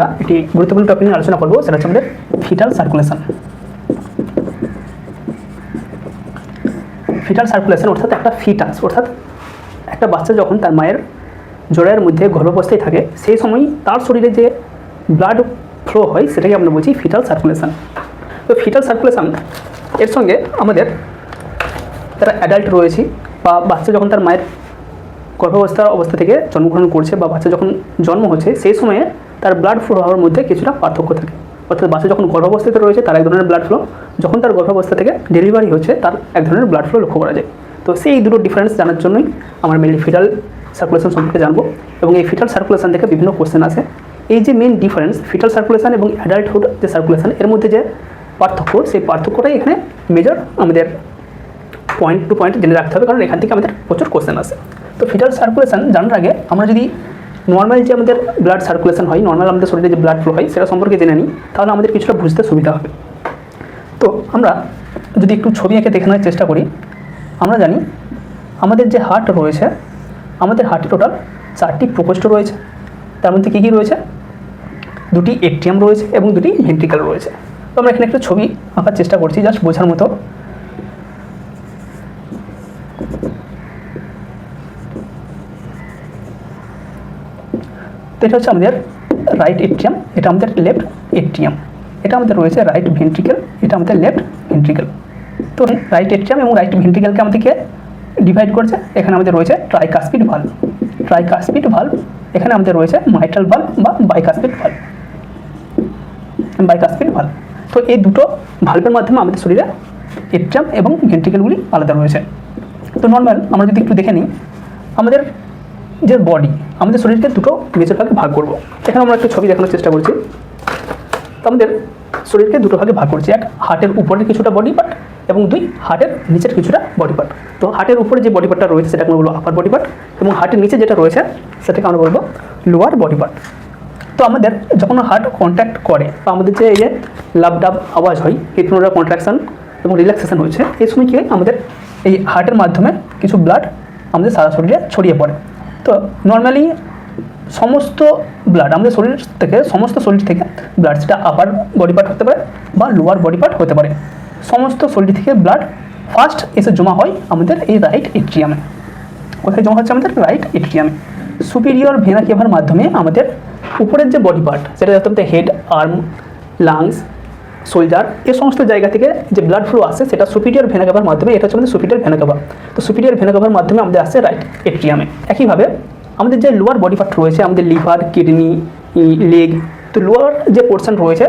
আমরা একটি গুরুত্বপূর্ণ টপিক নিয়ে আলোচনা করবো, সেটা হচ্ছে আমাদের ফিটাল সার্কুলেশন। ফিটাল সার্কুলেশন অর্থাৎ একটা ফিটাস অর্থাৎ একটা বাচ্চা যখন তার মায়ের জরায়ুর মধ্যে গর্ভাবস্থায় থাকে সেই সময় তার শরীরে যে ব্লাড ফ্লো হয় সেটাকে আমরা বলছি ফিটাল সার্কুলেশন। তো ফিটাল সার্কুলেশন এর সঙ্গে আমাদের যারা অ্যাডাল্ট রয়েছে বা বাচ্চা যখন তার মায়ের অবস্থা থেকে জন্মগ্রহণ করছে বা বাচ্চা যখন জন্ম হচ্ছে সেই সময়ে তার ব্লাড ফ্লো হওয়ার মধ্যে কিছুটা পার্থক্য থাকে। অর্থাৎ বাচ্চা যখন গর্ভাবস্থাতে রয়েছে তার এক ধরনের ব্লাড ফ্লো, যখন তার গর্ভাবস্থা থেকে ডেলিভারি হচ্ছে তার এক ধরনের ব্লাড ফ্লো লক্ষ্য করা যায়। তো সেই দুটো ডিফারেন্স জানার জন্যই আমরা মেনলি ফিটাল সার্কুলেশন সম্পর্কে জানবো, এবং এই ফিটাল সার্কুলেশন থেকে বিভিন্ন কোশ্চেন আসে। এই যে মেন ডিফারেন্স ফিটাল সার্কুলেশন এবং অ্যাডাল্টহুড যে সার্কুলেশন, এর মধ্যে যে পার্থক্য, সেই পার্থক্যটাই এখানে মেজর আমাদের পয়েন্ট টু পয়েন্ট জেনে রাখতে হবে, কারণ এখান থেকে আমাদের প্রচুর কোশ্চেন আসে। তো ফিটাল সার্কুলেশন জানার আগে আমরা যদি নর্মাল যে আমাদের ব্লাড সার্কুলেশন হয়, নর্মাল আমাদের শরীরে যে ব্লাড ফ্লো হয় সেটা সম্পর্কে জেনে নিই, তাহলে আমাদের কিছুটা বুঝতে সুবিধা হবে। তো আমরা যদি একটু ছবি এঁকে দেখানোর চেষ্টা করি, আমরা জানি আমাদের যে হার্ট রয়েছে, আমাদের হার্টে টোটাল 4টি প্রকোষ্ঠ রয়েছে। তার মধ্যে কী কী রয়েছে? 2টি এট্রিয়াম রয়েছে এবং 2টি ভেন্ট্রিকেল রয়েছে। তো আমরা এখানে একটু ছবি আঁকার চেষ্টা করছি জাস্ট বোঝার মতো। তো এটা হচ্ছে আমাদের রাইট এট্রিয়াম, এটা আমাদের লেফট এট্রিয়াম, এটা আমাদের রয়েছে রাইট ভেন্ট্রিকেল, এটা আমাদের লেফট ভেন্ট্রিকেল। তো রাইট এট্রিয়াম এবং রাইট ভেন্ট্রিকেলকে আমাদেরকে ডিভাইড করছে। এখানে আমাদের রয়েছে ট্রাইকাসপিড ভালভ, ট্রাইকাসপিড ভালভ, এখানে আমাদের রয়েছে মাইট্রাল ভালভ বা বাইকাসপিড ভালভ, বাইকাসপিড ভালভ। তো এই দুটো ভালভের মাধ্যমে আমাদের শরীরে এট্রিয়াম এবং ভেন্ট্রিকেলগুলি আলাদা রয়েছে। তো নর্মাল আমরা যদি একটু দেখে নিই, আমাদের যে বডি, আমাদের শরীরকে দুটো মেজর ভাগে ভাগ করবো। এখানে আমরা একটু ছবি দেখানোর চেষ্টা করছি। তো আমাদের শরীরকে দুটো ভাগে ভাগ করছি, এক হার্টের উপরের কিছুটা বডি পার্ট এবং 2 হার্টের নিচের কিছুটা বডি পার্ট। তো হার্টের উপরে যে বডি পার্টটা রয়েছে সেটাকে আমরা বলবো আপার বডি পার্ট, এবং হার্টের নিচে যেটা রয়েছে সেটাকে আমরা বলবো লোয়ার বডি পার্ট। তো আমাদের যখন হার্ট কন্ট্যাক্ট করে বা আমাদের যে এই যে লাভ ডাব আওয়াজ হয়, হৃৎপিণ্ডটা কন্ট্রাকশন এবং রিল্যাক্সেশন হচ্ছে, এই সময় কি আমাদের এই হার্টের মাধ্যমে কিছু ব্লাড আমাদের সারা শরীরে ছড়িয়ে পড়ে। তো নর্মালি সমস্ত ব্লাড আমাদের শরীর থেকে, সমস্ত শরীর থেকে ব্লাড, সেটা আপার বডি পার্ট হতে পারে বা লোয়ার বডি পার্ট হতে পারে, সমস্ত শরীর থেকে ব্লাড ফার্স্ট এসে জমা হয় আমাদের এই রাইট এট্রিয়ামে। কোথায় জমা হচ্ছে? আমাদের রাইট এট্রিয়ামে। সুপিরিয়র ভেনা কেভার মাধ্যমে আমাদের উপরের যে বডি পার্ট, সেটা হচ্ছে হেড, আর্ম, লাংস, শোল্ডার, এই সমস্ত জায়গা থেকে যে ব্লাড ফ্লো আসে সেটা সুপিরিয়র ভেনা কেভার মাধ্যমে, এটা হচ্ছে আমাদের সুপিরিয়র ভেনা কেভা। তো সুপিরিয়র ভেনা কেভার মাধ্যমে আমাদের আসছে রাইট এট্রিয়ামে। একইভাবে আমাদের যে লোয়ার বডি পার্ট রয়েছে, আমাদের লিভার, কিডনি, লেগ, তো লোয়ার যে পোর্শন রয়েছে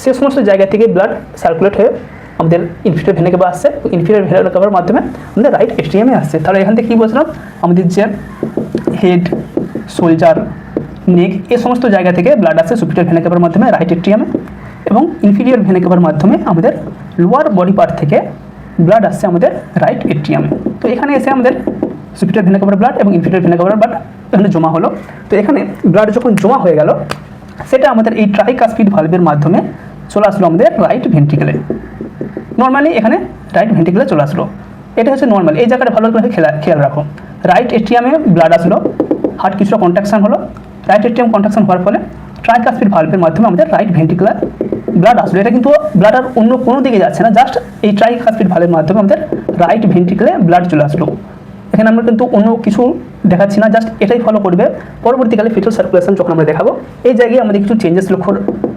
সে সমস্ত জায়গা থেকে ব্লাড সার্কুলেট হয়ে আমাদের ইনফিরিয়র ভেনা কেভা আসছে, ইনফিরিয়র ভেনা কেভার মাধ্যমে আমাদের রাইট এট্রিয়ামে আসছে। তাহলে এখান থেকে কী বলছিলাম, আমাদের যে হেড, শোল্ডার, নেক, এই সমস্ত জায়গা থেকে ব্লাড আসছে সুপিরিয়র ভেনা কেভার মাধ্যমে রাইট এট্রিয়ামে, এবং ইনফিরিয়র ভেনা কেভার মাধ্যমে আমাদের লোয়ার বডি পার্ট থেকে ব্লাড আসছে আমাদের রাইট এট্রিয়ামে। তো এখানে এসে আমাদের সুপিরিয়র ভেনা কেভার ব্লাড এবং ইনফিরিয়র ভেনা কেভার ব্লাড এখানে জমা হলো। তো এখানে ব্লাড যখন জমা হয়ে গেল, সেটা আমাদের এই ট্রাইকাসপিড ভালভের মাধ্যমে চলে আসলো আমাদের রাইট ভেন্ট্রিকেলে। নর্মালি এখানে রাইট ভেন্ট্রিকেলে চলে আসলো, এটা হচ্ছে নর্মাল। এই জায়গাটা ভালো করে খেয়াল রাখো। রাইট এট্রিয়ামে ব্লাড আসলো, হার্ট কিছুটা কন্ট্রাকশন হলো, রাইট এট্রিয়াম কন্ট্রাকশন হওয়ার ফলে ট্রাইকাসপিড ভালভের মাধ্যমে আমাদের রাইট ভেন্ট্রিকুলার ব্লাড আসলো। এটা কিন্তু ব্লাড আর অন্য কোনো দিকে যাচ্ছে না, জাস্ট এই ট্রাইকাসপিড ভালভের মাধ্যমে আমাদের রাইট ভেন্ট্রিকুলে ব্লাড চলে আসলো। এখানে আমরা কিন্তু অন্য কিছু দেখাচ্ছি না, জাস্ট এটাই ফলো করবে। পরবর্তীকালে ফিটাল সার্কুলেশন যখন আমরা দেখাবো, এই জায়গায় আমাদের কিছু চেঞ্জেস লক্ষ্য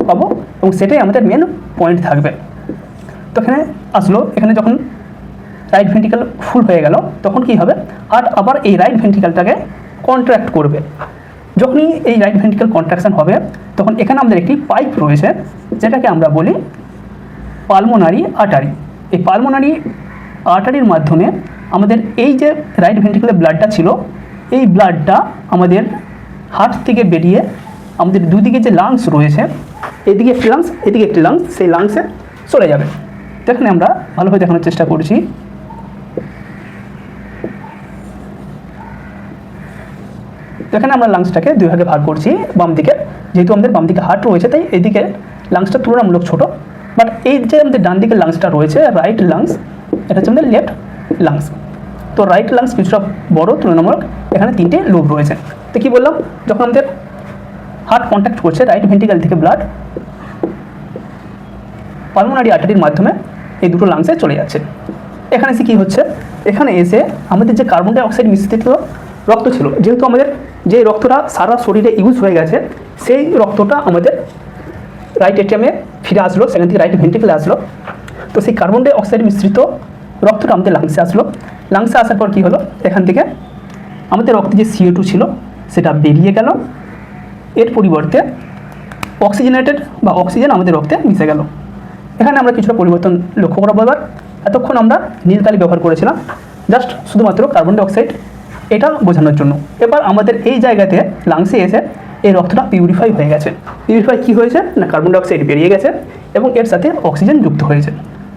পাবো এবং সেটাই আমাদের মেন পয়েন্ট থাকবে। তো এখানে আসলো, এখানে যখন রাইট ভেন্ট্রিকেল ফুল হয়ে গেল, তখন কি হবে, হার্ট আবার এই রাইট ভেন্ট্রিকেলটাকে কন্ট্রাক্ট করবে। যখনই এই রাইট ভেন্ট্রিকেল কন্ট্রাকশন হবে, তখন এখানে আমাদের একটি পাইপ রয়েছে, যেটাকে আমরা বলি পালমোনারি আর্টারি। এই পালমোনারি আর্টারির মাধ্যমে আমাদের এই যে রাইট ভেন্ট্রিকেলের ব্লাডটা ছিল, এই ব্লাডটা আমাদের হার্ট থেকে বেরিয়ে আমাদের দুদিকে যে লাংস রয়েছে, এদিকে একটি লাংস, এদিকে একটি লাংস, সেই লাংসে চলে যাবে। এখানে আমরা ভালোভাবে দেখানোর চেষ্টা করছি। এখানে আমরা লাংসটাকে 2 ভাগে ভাগ করছি। বাম দিকে, যেহেতু আমাদের বাম দিকে হার্ট রয়েছে, তাই এদিকে লাংসটা তুলনামূলক ছোট, বাট এই যে আমাদের ডান দিকে লাংসটা রয়েছে রাইট লাংস, এটা হচ্ছে আমাদের লেফট লাংস। তো রাইট লাংস কিছুটা বড় তুলনামূলক, এখানে 3টে লোব রয়েছে। তো কী বললাম, যখন আমাদের হার্ট কন্ট্যাক্ট করছে রাইট ভেন্ট্রিকেল থেকে ব্লাড পালমোনারি আর্টারির মাধ্যমে এই দুটো লাংসে চলে যাচ্ছে। এখানে এসে কী হচ্ছে, এখানে এসে আমাদের যে কার্বন ডাই অক্সাইড মিশ্রিত রক্ত ছিল, যেহেতু আমাদের যে রক্তটা সারা শরীরে ইউজ হয়ে গেছে, সেই রক্তটা আমাদের রাইট এটিএমে ফিরে আসলো, সেখান থেকে রাইট ভেন্ট্রিকেলে আসলো। তো সেই কার্বন ডাই অক্সাইড মিশ্রিত রক্তটা আমাদের লাংসে আসলো। লাংসে আসার পর কী হলো, এখান থেকে আমাদের রক্তে যে CO2 ছিল সেটা বেরিয়ে গেল, এর পরিবর্তে অক্সিজেনেটেড বা অক্সিজেন আমাদের রক্তে মিশে গেল। এখানে আমরা কিছুটা পরিবর্তন লক্ষ্য করা এবার। এতক্ষণ আমরা নীল কালি ব্যবহার করেছিলাম জাস্ট শুধুমাত্র কার্বন ডাই অক্সাইড এটা বোঝানোর জন্য। এবার আমাদের এই জায়গাতে লাংসে এসে এই রক্তটা পিউরিফাই হয়ে গেছে। পিউরিফাই কী হয়েছে না, কার্বন ডাই অক্সাইড বেরিয়ে গেছে এবং এর সাথে অক্সিজেন যুক্ত হয়েছে।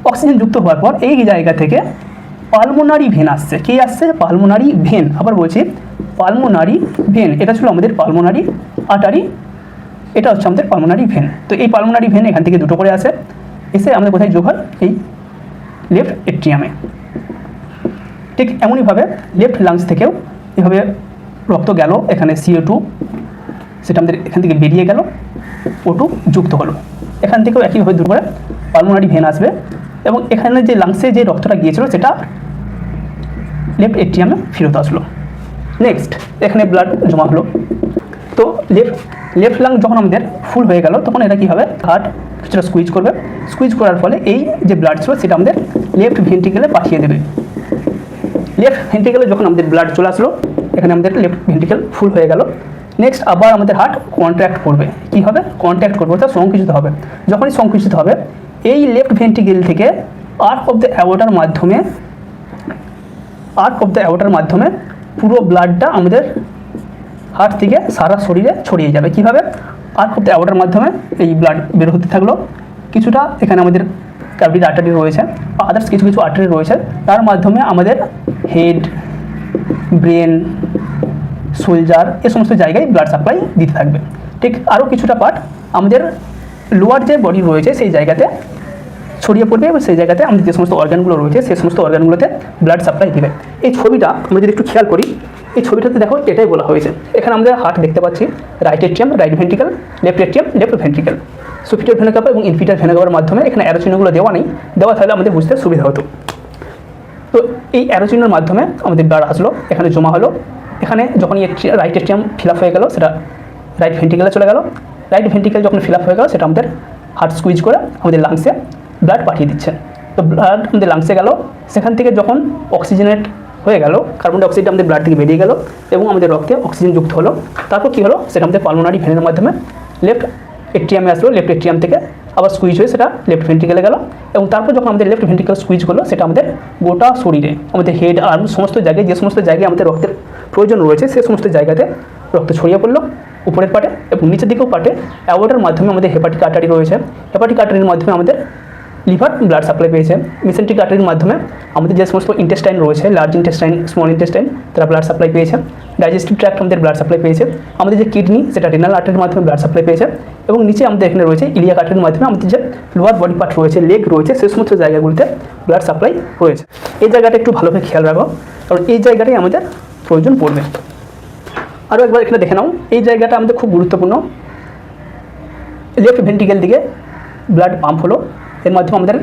অক্সিজেন যুক্ত হওয়ার পর এই জায়গা থেকে পালমোনারি ভেন আসছে। কে আসছে? Pulmonary vein. আবার বলছি পালমোনারি ভেন, এটা ছিল আমাদের পালমোনারি আর্টারি, এটা হচ্ছে আমাদের পালমোনারি ভেন। তো এই পালমোনারি ভেন এখান থেকে দুটো করে আসে, এসে আমাদের কোথায় যোগ হয়, এই লেফট এট্রিয়ামে। ঠিক এমনইভাবে লেফট লাংস থেকেও এভাবে রক্ত গেল, এখানে CO2 সেটা আমাদের এখান থেকে বেরিয়ে গেল, O2 যুক্ত হলো। এখান থেকেও একইভাবে দূর করে পালমোনারি ভেন আসবে এবং এখানে যে লাংসে যে রক্তটা গিয়েছিল সেটা লেফট এট্রিয়ামে ফেরত আসলো। নেক্সট এখানে ব্লাড জমা হলো। তো লেফট লাং যখন আমাদের ফুল হয়ে গেল, তখন এটা কী হবে, হার্ট কিছুটা স্কুইজ করবে। স্কুইজ করার ফলে এই যে ব্লাড ছিল সেটা আমাদের লেফট ভেন্ট্রিকেলে পাঠিয়ে দেবে। লেফট ভেন্ট্রিকেলে যখন আমাদের ব্লাড চলে আসলো, এখানে আমাদের লেফট ভেন্ট্রিকেল ফুল হয়ে গেল। নেক্সট আবার আমাদের হার্ট কন্ট্র্যাক্ট করবে। কী হবে? কন্ট্র্যাক্ট করবে, অর্থাৎ সংকুচিত হবে। যখনই সংকুচিত হবে, এই লেফট ভেন্ট্রিকেল থেকে আর্ক অফ দ্য অ্যাওর্টার মাধ্যমে পুরো ব্লাডটা আমাদের হার্ট থেকে সারা শরীরে ছড়িয়ে যাবে। কীভাবে? আর্ক অফ দ্য অ্যাওর্টার মাধ্যমে এই ব্লাড বের হতে থাকলো। কিছুটা এখানে আমাদের ক্যাভিটি আর্টারি রয়েছে, আদার্স কিছু কিছু আর্টারি রয়েছে, তার মাধ্যমে আমাদের হেড, ব্রেন, শোল্ডার এ সমস্ত জায়গায় ব্লাড সাপ্লাই দিতে থাকবে। ঠিক আরও কিছুটা পার্ট আমাদের লোয়ার যে বডি রয়েছে সেই জায়গাতে ছড়িয়ে পড়বে এবং সেই জায়গাতে আমাদের যে সমস্ত অর্গানগুলো রয়েছে সেই সমস্ত অর্গানগুলোতে ব্লাড সাপ্লাই দেবে। এই ছবিটা আমরা যদি একটু খেয়াল করি, এই ছবিটাতে দেখো এটাই বলা হয়েছে। এখানে আমরা হার্ট দেখতে পাচ্ছি, right atrium, right ventricle, left atrium, left ventricle. Superior vena কাপা এবং ইনফিরিয়র ভেনা কাপার মাধ্যমে এখানে অ্যারো চিহ্নগুলো দেওয়া নেই, দেওয়া থাকলে আমাদের বুঝতে সুবিধা হতো। তো এই অ্যারো চিহ্নের মাধ্যমে আমাদের ব্লাড আসলো, এখানে জমা হলো। এখানে যখন রাইট এট্রিয়াম ফিল আপ হয়ে গেল, সেটা রাইট ভেন্ট্রিকেলে চলে গেল। রাইট ভেন্ট্রিকেল যখন ফিল আপ হয়ে গেল, সেটা আমাদের হার্ট স্কুইজ করে আমাদের লাংসে ব্লাড পাঠিয়ে দিচ্ছে। তো ব্লাড আমাদের লাংসে গেল, সেখান থেকে যখন অক্সিজেনেট হয়ে গেল, কার্বন ডাই অক্সাইড আমাদের ব্লাড থেকে বেরিয়ে গেল এবং আমাদের রক্তে অক্সিজেন যুক্ত হলো। তারপর কী হলো, সেটা আমাদের পালমোনারি ভেনের মাধ্যমে লেফট এট্রিয়ামে আসলো। লেফট এট্রিয়াম থেকে আবার স্কুইজ হয়ে সেটা লেফট ভেন্ট্রিকেলে গেল এবং তারপর যখন আমাদের লেফট ভেন্ট্রিকেল স্কুইজ করলো, সেটা আমাদের গোটা শরীরে, আমাদের হেড, আর্ম, সমস্ত জায়গায় যে সমস্ত জায়গায় আমাদের রক্তের প্রয়োজন রয়েছে সেই সমস্ত জায়গাতে রক্ত ছড়িয়ে পড়লো, উপরের পার্টে এবং নিচের দিকেও পার্টে। অ্যাওর্টার মাধ্যমে আমাদের হেপাটিক আর্টারি রয়েছে, হেপাটিক আর্টারির মাধ্যমে আমাদের লিভার ব্লাড সাপ্লাই পেয়েছে। মেসেন্ট্রিক আর্টারির মাধ্যমে আমাদের যে সমস্ত ইন্টেস্টাইন রয়েছে, লার্জ ইন্টেস্টাইন, স্মল ইন্টেস্টাইন, তারা ব্লাড সাপ্লাই পেয়েছে। ডাইজেস্টিভ ট্র্যাক্ট আমাদের ব্লাড সাপ্লাই পেয়েছে। আমাদের যে কিডনি, সেটা রেনাল আর্টারির মাধ্যমে ব্লাড সাপ্লাই পেয়েছে এবং নিচে আমাদের এখানে রয়েছে ইলিয়াক আর্টারির মাধ্যমে আমাদের যে লোয়ার বডি পার্ট রয়েছে, লেগ রয়েছে, সেই সমস্ত জায়গাগুলিতে ব্লাড সাপ্লাই রয়েছে। এই জায়গাটা একটু ভালোভাবে খেয়াল রাখো, কারণ এই জায়গাটাই আমাদের প্রয়োজন পড়বে। আরও একবার এখানে দেখে নাও, এই জায়গাটা আমাদের খুব গুরুত্বপূর্ণ। লেফট ভেন্ট্রিকেল দিকে ব্লাড পাম্প হলো, এর মাধ্যমে আমাদের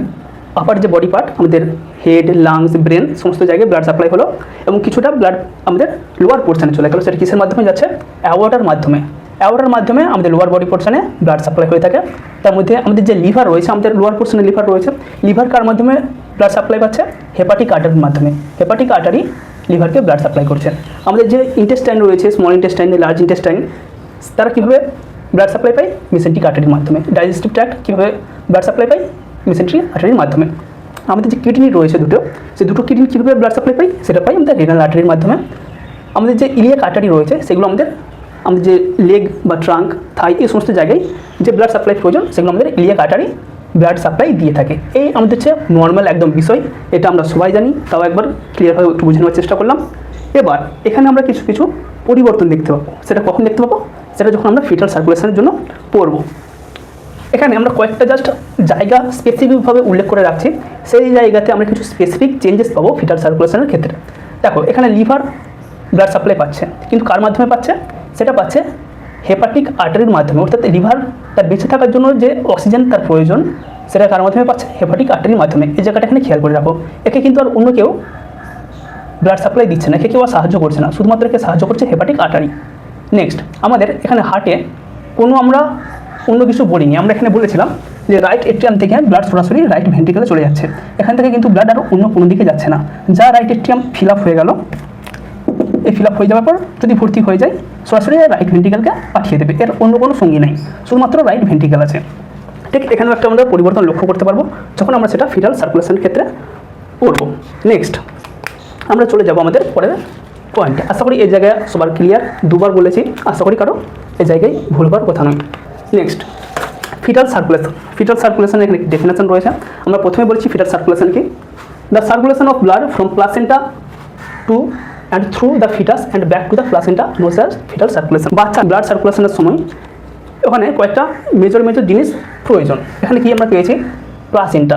আপার যে বডি পার্ট, আমাদের হেড, লাংস, ব্রেন, সমস্ত জায়গায় ব্লাড সাপ্লাই হলো এবং কিছুটা ব্লাড আমাদের লোয়ার পোর্শনে চলে গেলো। সেটা কিসের মাধ্যমে যাচ্ছে? অ্যাওর্টার মাধ্যমে। অ্যাওর্টার মাধ্যমে আমাদের লোয়ার বডি পোর্শনে ব্লাড সাপ্লাই হয়ে থাকে। তার মধ্যে আমাদের যে লিভার রয়েছে, আমাদের লোয়ার পোর্শনে লিভার রয়েছে, লিভার কার মাধ্যমে ব্লাড সাপ্লাই পাচ্ছে? হেপাটিক আর্টারির মাধ্যমে। হেপাটিক আর্টারি লিভারকে ব্লাড সাপ্লাই করছে। আমাদের যে ইন্টেস্টাইন রয়েছে, স্মল ইন্টেস্টাইন, লার্জ ইন্টেস্টাইন, তারা কীভাবে ব্লাড সাপ্লাই পায়? মেসেন্ট্রিক আর্টারির মাধ্যমে। ডাইজেস্টিভ ট্র্যাক্ট কীভাবে ব্লাড সাপ্লাই পায়? মেসেন্ট্রিক আর্টারির মাধ্যমে। আমাদের যে কিডনি রয়েছে দুটো, সেই দুটো কিডনি কীভাবে ব্লাড সাপ্লাই পাই? সেটা পাই আমাদের রেনাল আর্টারির মাধ্যমে। আমাদের যে ইলিয়াক আর্টারি রয়েছে, সেগুলো আমাদের যে লেগ বা ট্রাঙ্ক, থাই, এই সমস্ত জায়গায় যে ব্লাড সাপ্লাই প্রয়োজন, সেগুলো আমাদের ইলিয়াক আর্টারি ব্লাড সাপ্লাই দিয়ে থাকে। এই আমাদের হচ্ছে নর্মাল একদম বিষয়, এটা আমরা সবাই জানি, তাও একবার ক্লিয়ারভাবে একটু বুঝে নেওয়ার চেষ্টা করলাম। এবার এখানে আমরা কিছু কিছু পরিবর্তন দেখতে পাবো। সেটা কখন দেখতে পাবো? সেটা যখন আমরা ফিটাল সার্কুলেশনের জন্য পড়বো। এখানে আমরা কয়েকটা জাস্ট জায়গা স্পেসিফিকভাবে উল্লেখ করে রাখছি, সেই জায়গাতে আমরা কিছু স্পেসিফিক চেঞ্জেস পাবো ফিটাল সার্কুলেশনের ক্ষেত্রে। দেখো, এখানে লিভার ব্লাড সাপ্লাই পাচ্ছে, কিন্তু কার মাধ্যমে পাচ্ছে? সেটা পাচ্ছে হেপাটিক আর্টারির মাধ্যমে, অর্থাৎ লিভার তার বেঁচে থাকার জন্য যে অক্সিজেন তার প্রয়োজন সেটা কার মাধ্যমে পাচ্ছে? হেপাটিক আর্টারির মাধ্যমে। এই জায়গাটা এখানে খেয়াল করে রাখো। একে কিন্তু আর অন্য কেউ ব্লাড সাপ্লাই দিচ্ছে না, একে কেউ আর সাহায্য করছে না, শুধুমাত্র একে সাহায্য করছে হেপাটিক আর্টারি। নেক্সট, আমাদের এখানে হার্টে কোনো আমরা অন্য কিছু বলিনি, আমরা এখানে বলেছিলাম যে রাইট এট্রিয়াম থেকে ব্লাড সরাসরি রাইট ভেন্ট্রিকেলে চলে যাচ্ছে। এখান থেকে কিন্তু ব্লাড আর অন্য কোনো দিকে যাচ্ছে না, যা রাইট এট্রিয়াম ফিল আপ হয়ে গেল, এই ফিল আপ হয়ে যাওয়ার পর যদি ভর্তি হয়ে যায় সরাসরি রাইট ভেন্ট্রিকেলকে পাঠিয়ে দেবে, এর অন্য কোনো সঙ্গী নেই, শুধুমাত্র রাইট ভেন্ট্রিকেল আছে। ঠিক এখানেও একটা আমরা পরিবর্তন লক্ষ্য করতে পারবো যখন আমরা সেটা ফিটাল সার্কুলেশনের ক্ষেত্রে করব। নেক্সট আমরা চলে যাব আমাদের পরের পয়েন্টে। আশা করি এই জায়গায় সবার ক্লিয়ার, দুবার বলেছি, আশা করি কারো এই জায়গায় ভুল হওয়ার কথা নয়। Next, foetal circulation. ফিটাল সার্কুলেশনের এখানে ডেফিনেশন রয়েছে। আমরা প্রথমে বলেছি ফিটাল সার্কুলেশন কি? The circulation of blood from placenta to and through the foetus and back to the placenta knows as foetal circulation. বাচ্চা ব্লাড সার্কুলেশনের সময় ওখানে কয়েকটা মেজর জিনিস প্রয়োজন। এখানে কি আমরা পেয়েছি? প্লাসেন্টা।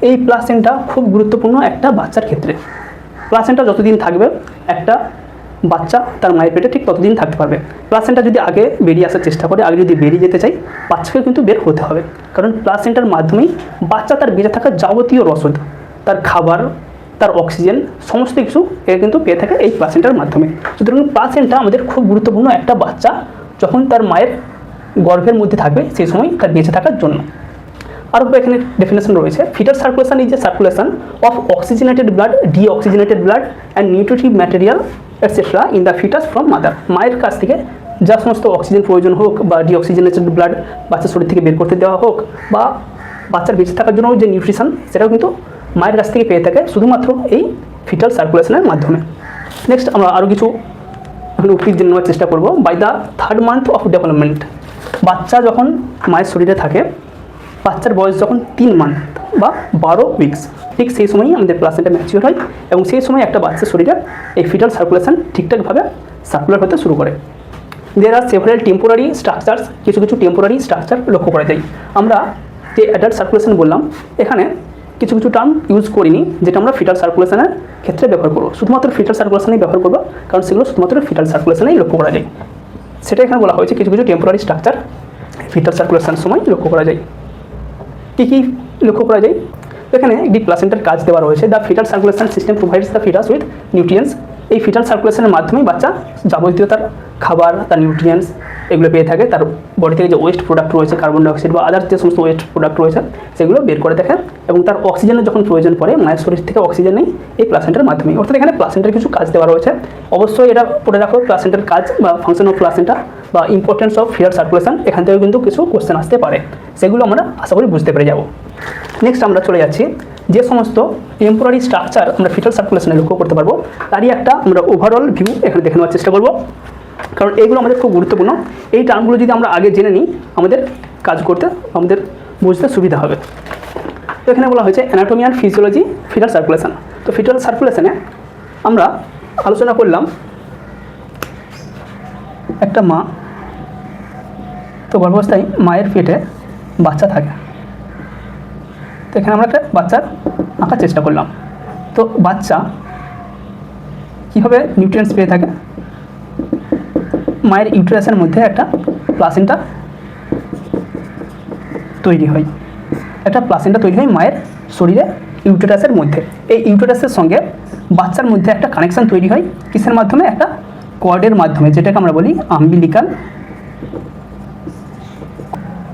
এই প্লাসেন্টা খুব গুরুত্বপূর্ণ একটা বাচ্চার ক্ষেত্রে। প্লাসেন্টা যতদিন থাকবে একটা বাচ্চা তার মায়ের পেটে ঠিক ততদিন থাকতে পারবে। প্লাসেন্টা যদি আগে বেরিয়ে আসার চেষ্টা করে, আগে যদি বেরিয়ে যেতে চাই, বাচ্চাকে কিন্তু বের হতে হবে, কারণ প্লাসেন্টার মাধ্যমেই বাচ্চা তার বেঁচে থাকা যাবতীয় রসদ, তার খাবার, তার অক্সিজেন, সমস্ত কিছু এর কিন্তু পেয়ে থাকে এই প্লাসেন্টার মাধ্যমে। সুতরাং প্লাসেন্টা আমাদের খুব গুরুত্বপূর্ণ একটা বাচ্চা যখন তার মায়ের গর্ভের মধ্যে থাকবে সেই সময় তার বেঁচে থাকার জন্য। আরও এখানে ডেফিনেশন রয়েছে, foetal circulation is a circulation of oxygenated blood, deoxygenated blood and nutritive material etcetera in the foetus from mother. মায়ের কাছ থেকে যা সমস্ত অক্সিজেন প্রয়োজন হোক বা ডিঅক্সিজেনেটেড ব্লাড বাচ্চার শরীর থেকে বের করতে দেওয়া হোক, বা বাচ্চার বেঁচে থাকার জন্য যে নিউট্রিশন সেটাও কিন্তু মায়ের কাছ থেকে পেয়ে থাকে শুধুমাত্র এই ফিটাল সার্কুলেশনের মাধ্যমে। নেক্সট আমরা আরও কিছু উদ্ভিদ জেনে নেওয়ার চেষ্টা করব। By the 3rd month of development, বাচ্চা যখন মায়ের শরীরে থাকে, বাচ্চার বয়স যখন 3 মান্থ বা 12 উইকস, ঠিক সেই সময়ই আমাদের প্লাসেন্টা ম্যাচিওর হয় এবং সেই সময় একটা বাচ্চার শরীরে এই ফিটাল সার্কুলেশন ঠিকঠাকভাবে সার্কুলার হতে শুরু করে। দেয়ার আর সেভারাল টেম্পোরারি স্ট্রাকচার্স, কিছু কিছু টেম্পোরারি স্ট্রাকচার লক্ষ্য করা যায়। আমরা যে অ্যাডাল্ট সার্কুলেশন বললাম, এখানে কিছু কিছু টার্ম ইউজ করিনি যেটা আমরা ফিটাল সার্কুলেশনের ক্ষেত্রে ব্যবহার করবো, শুধুমাত্র ফিটাল সার্কুলেশনেই ব্যবহার করবো, কারণ সেগুলো শুধুমাত্র ফিটাল সার্কুলেশনেই লক্ষ্য করা যায়। সেটা এখানে বলা হয়েছে কিছু কিছু টেম্পোরারি স্ট্রাকচার ফিটাল সার্কুলেশনের সময় লক্ষ্য করা যায়। কী কী লক্ষ্য করা যায়? এখানে একটি প্লাসেন্টার কাজ দেওয়া রয়েছে। The foetal circulation system provides the foetus with nutrients. এই ফিটাল সার্কুলেশনের মাধ্যমেই বাচ্চা যাবতীয় তার খাবার, তার নিউট্রিয়েন্টস এগুলো পেয়ে থাকে। তার বডি থেকে যে ওয়েস্ট প্রোডাক্ট রয়েছে, কার্বন ডাইঅক্সাইড বা আদার্স যে সমস্ত ওয়েস্ট প্রোডাক্ট রয়েছে সেগুলো বের করে দেখে, এবং তার অক্সিজেনের যখন প্রয়োজন পড়ে মায়ের শরীর থেকে অক্সিজেন নেই এই প্লাসেন্টার মাধ্যমে। অর্থাৎ এখানে প্লাসেন্টার কিছু কাজ দেওয়া রয়েছে। অবশ্যই এটা পড়ে রাখো, প্লাসেন্টার কাজ বা ফাংশন অফ প্লাসেন্টা বা ইম্পর্টেন্স অফ ফিটাল সার্কুলেশন, এখান থেকে কিন্তু কিছু কোশ্চেন আসতে পারে, সেগুলো আমরা আশা করি বুঝতে পেরে যাব। নেক্সট আমরা চলে যাচ্ছি যে সমস্ত টেম্পোরারি স্ট্রাকচার আমরা ফিটাল সার্কুলেশনে লক্ষ্য করতে পারবো তারই একটা আমরা ওভারঅল ভিউ এখানে দেখে নেওয়ার চেষ্টা করব, কারণ এইগুলো আমাদের খুব গুরুত্বপূর্ণ। এই টার্মগুলো যদি আমরা আগে জেনে নিই আমাদের কাজ করতে, আমাদের বুঝতে সুবিধা হবে। তো এখানে বলা হয়েছে anatomy and physiology fetal circulation. তো ফিটাল সার্কুলেশনে আমরা আলোচনা করলাম একটা মা, তো গর্ভাবস্থায় মায়ের পেটে বাচ্চা থাকে। তো এখানে আমরা একটা বাচ্চার আঁকার চেষ্টা করলাম। তো বাচ্চা কীভাবে নিউট্রিয়েন্টস পেয়ে থাকে? মায়ের ইউটেরাসের মধ্যে একটা প্লাসেন্টা তৈরি হয়, একটা প্লাসেন্টা তৈরি হয় মায়ের শরীরে ইউটেরাসের মধ্যে। এই ইউটেরাসের সঙ্গে বাচ্চার মধ্যে একটা কানেকশান তৈরি হয় কিসের মাধ্যমে? একটা কর্ডের মাধ্যমে, যেটাকে আমরা বলি আম্বিলিকাল।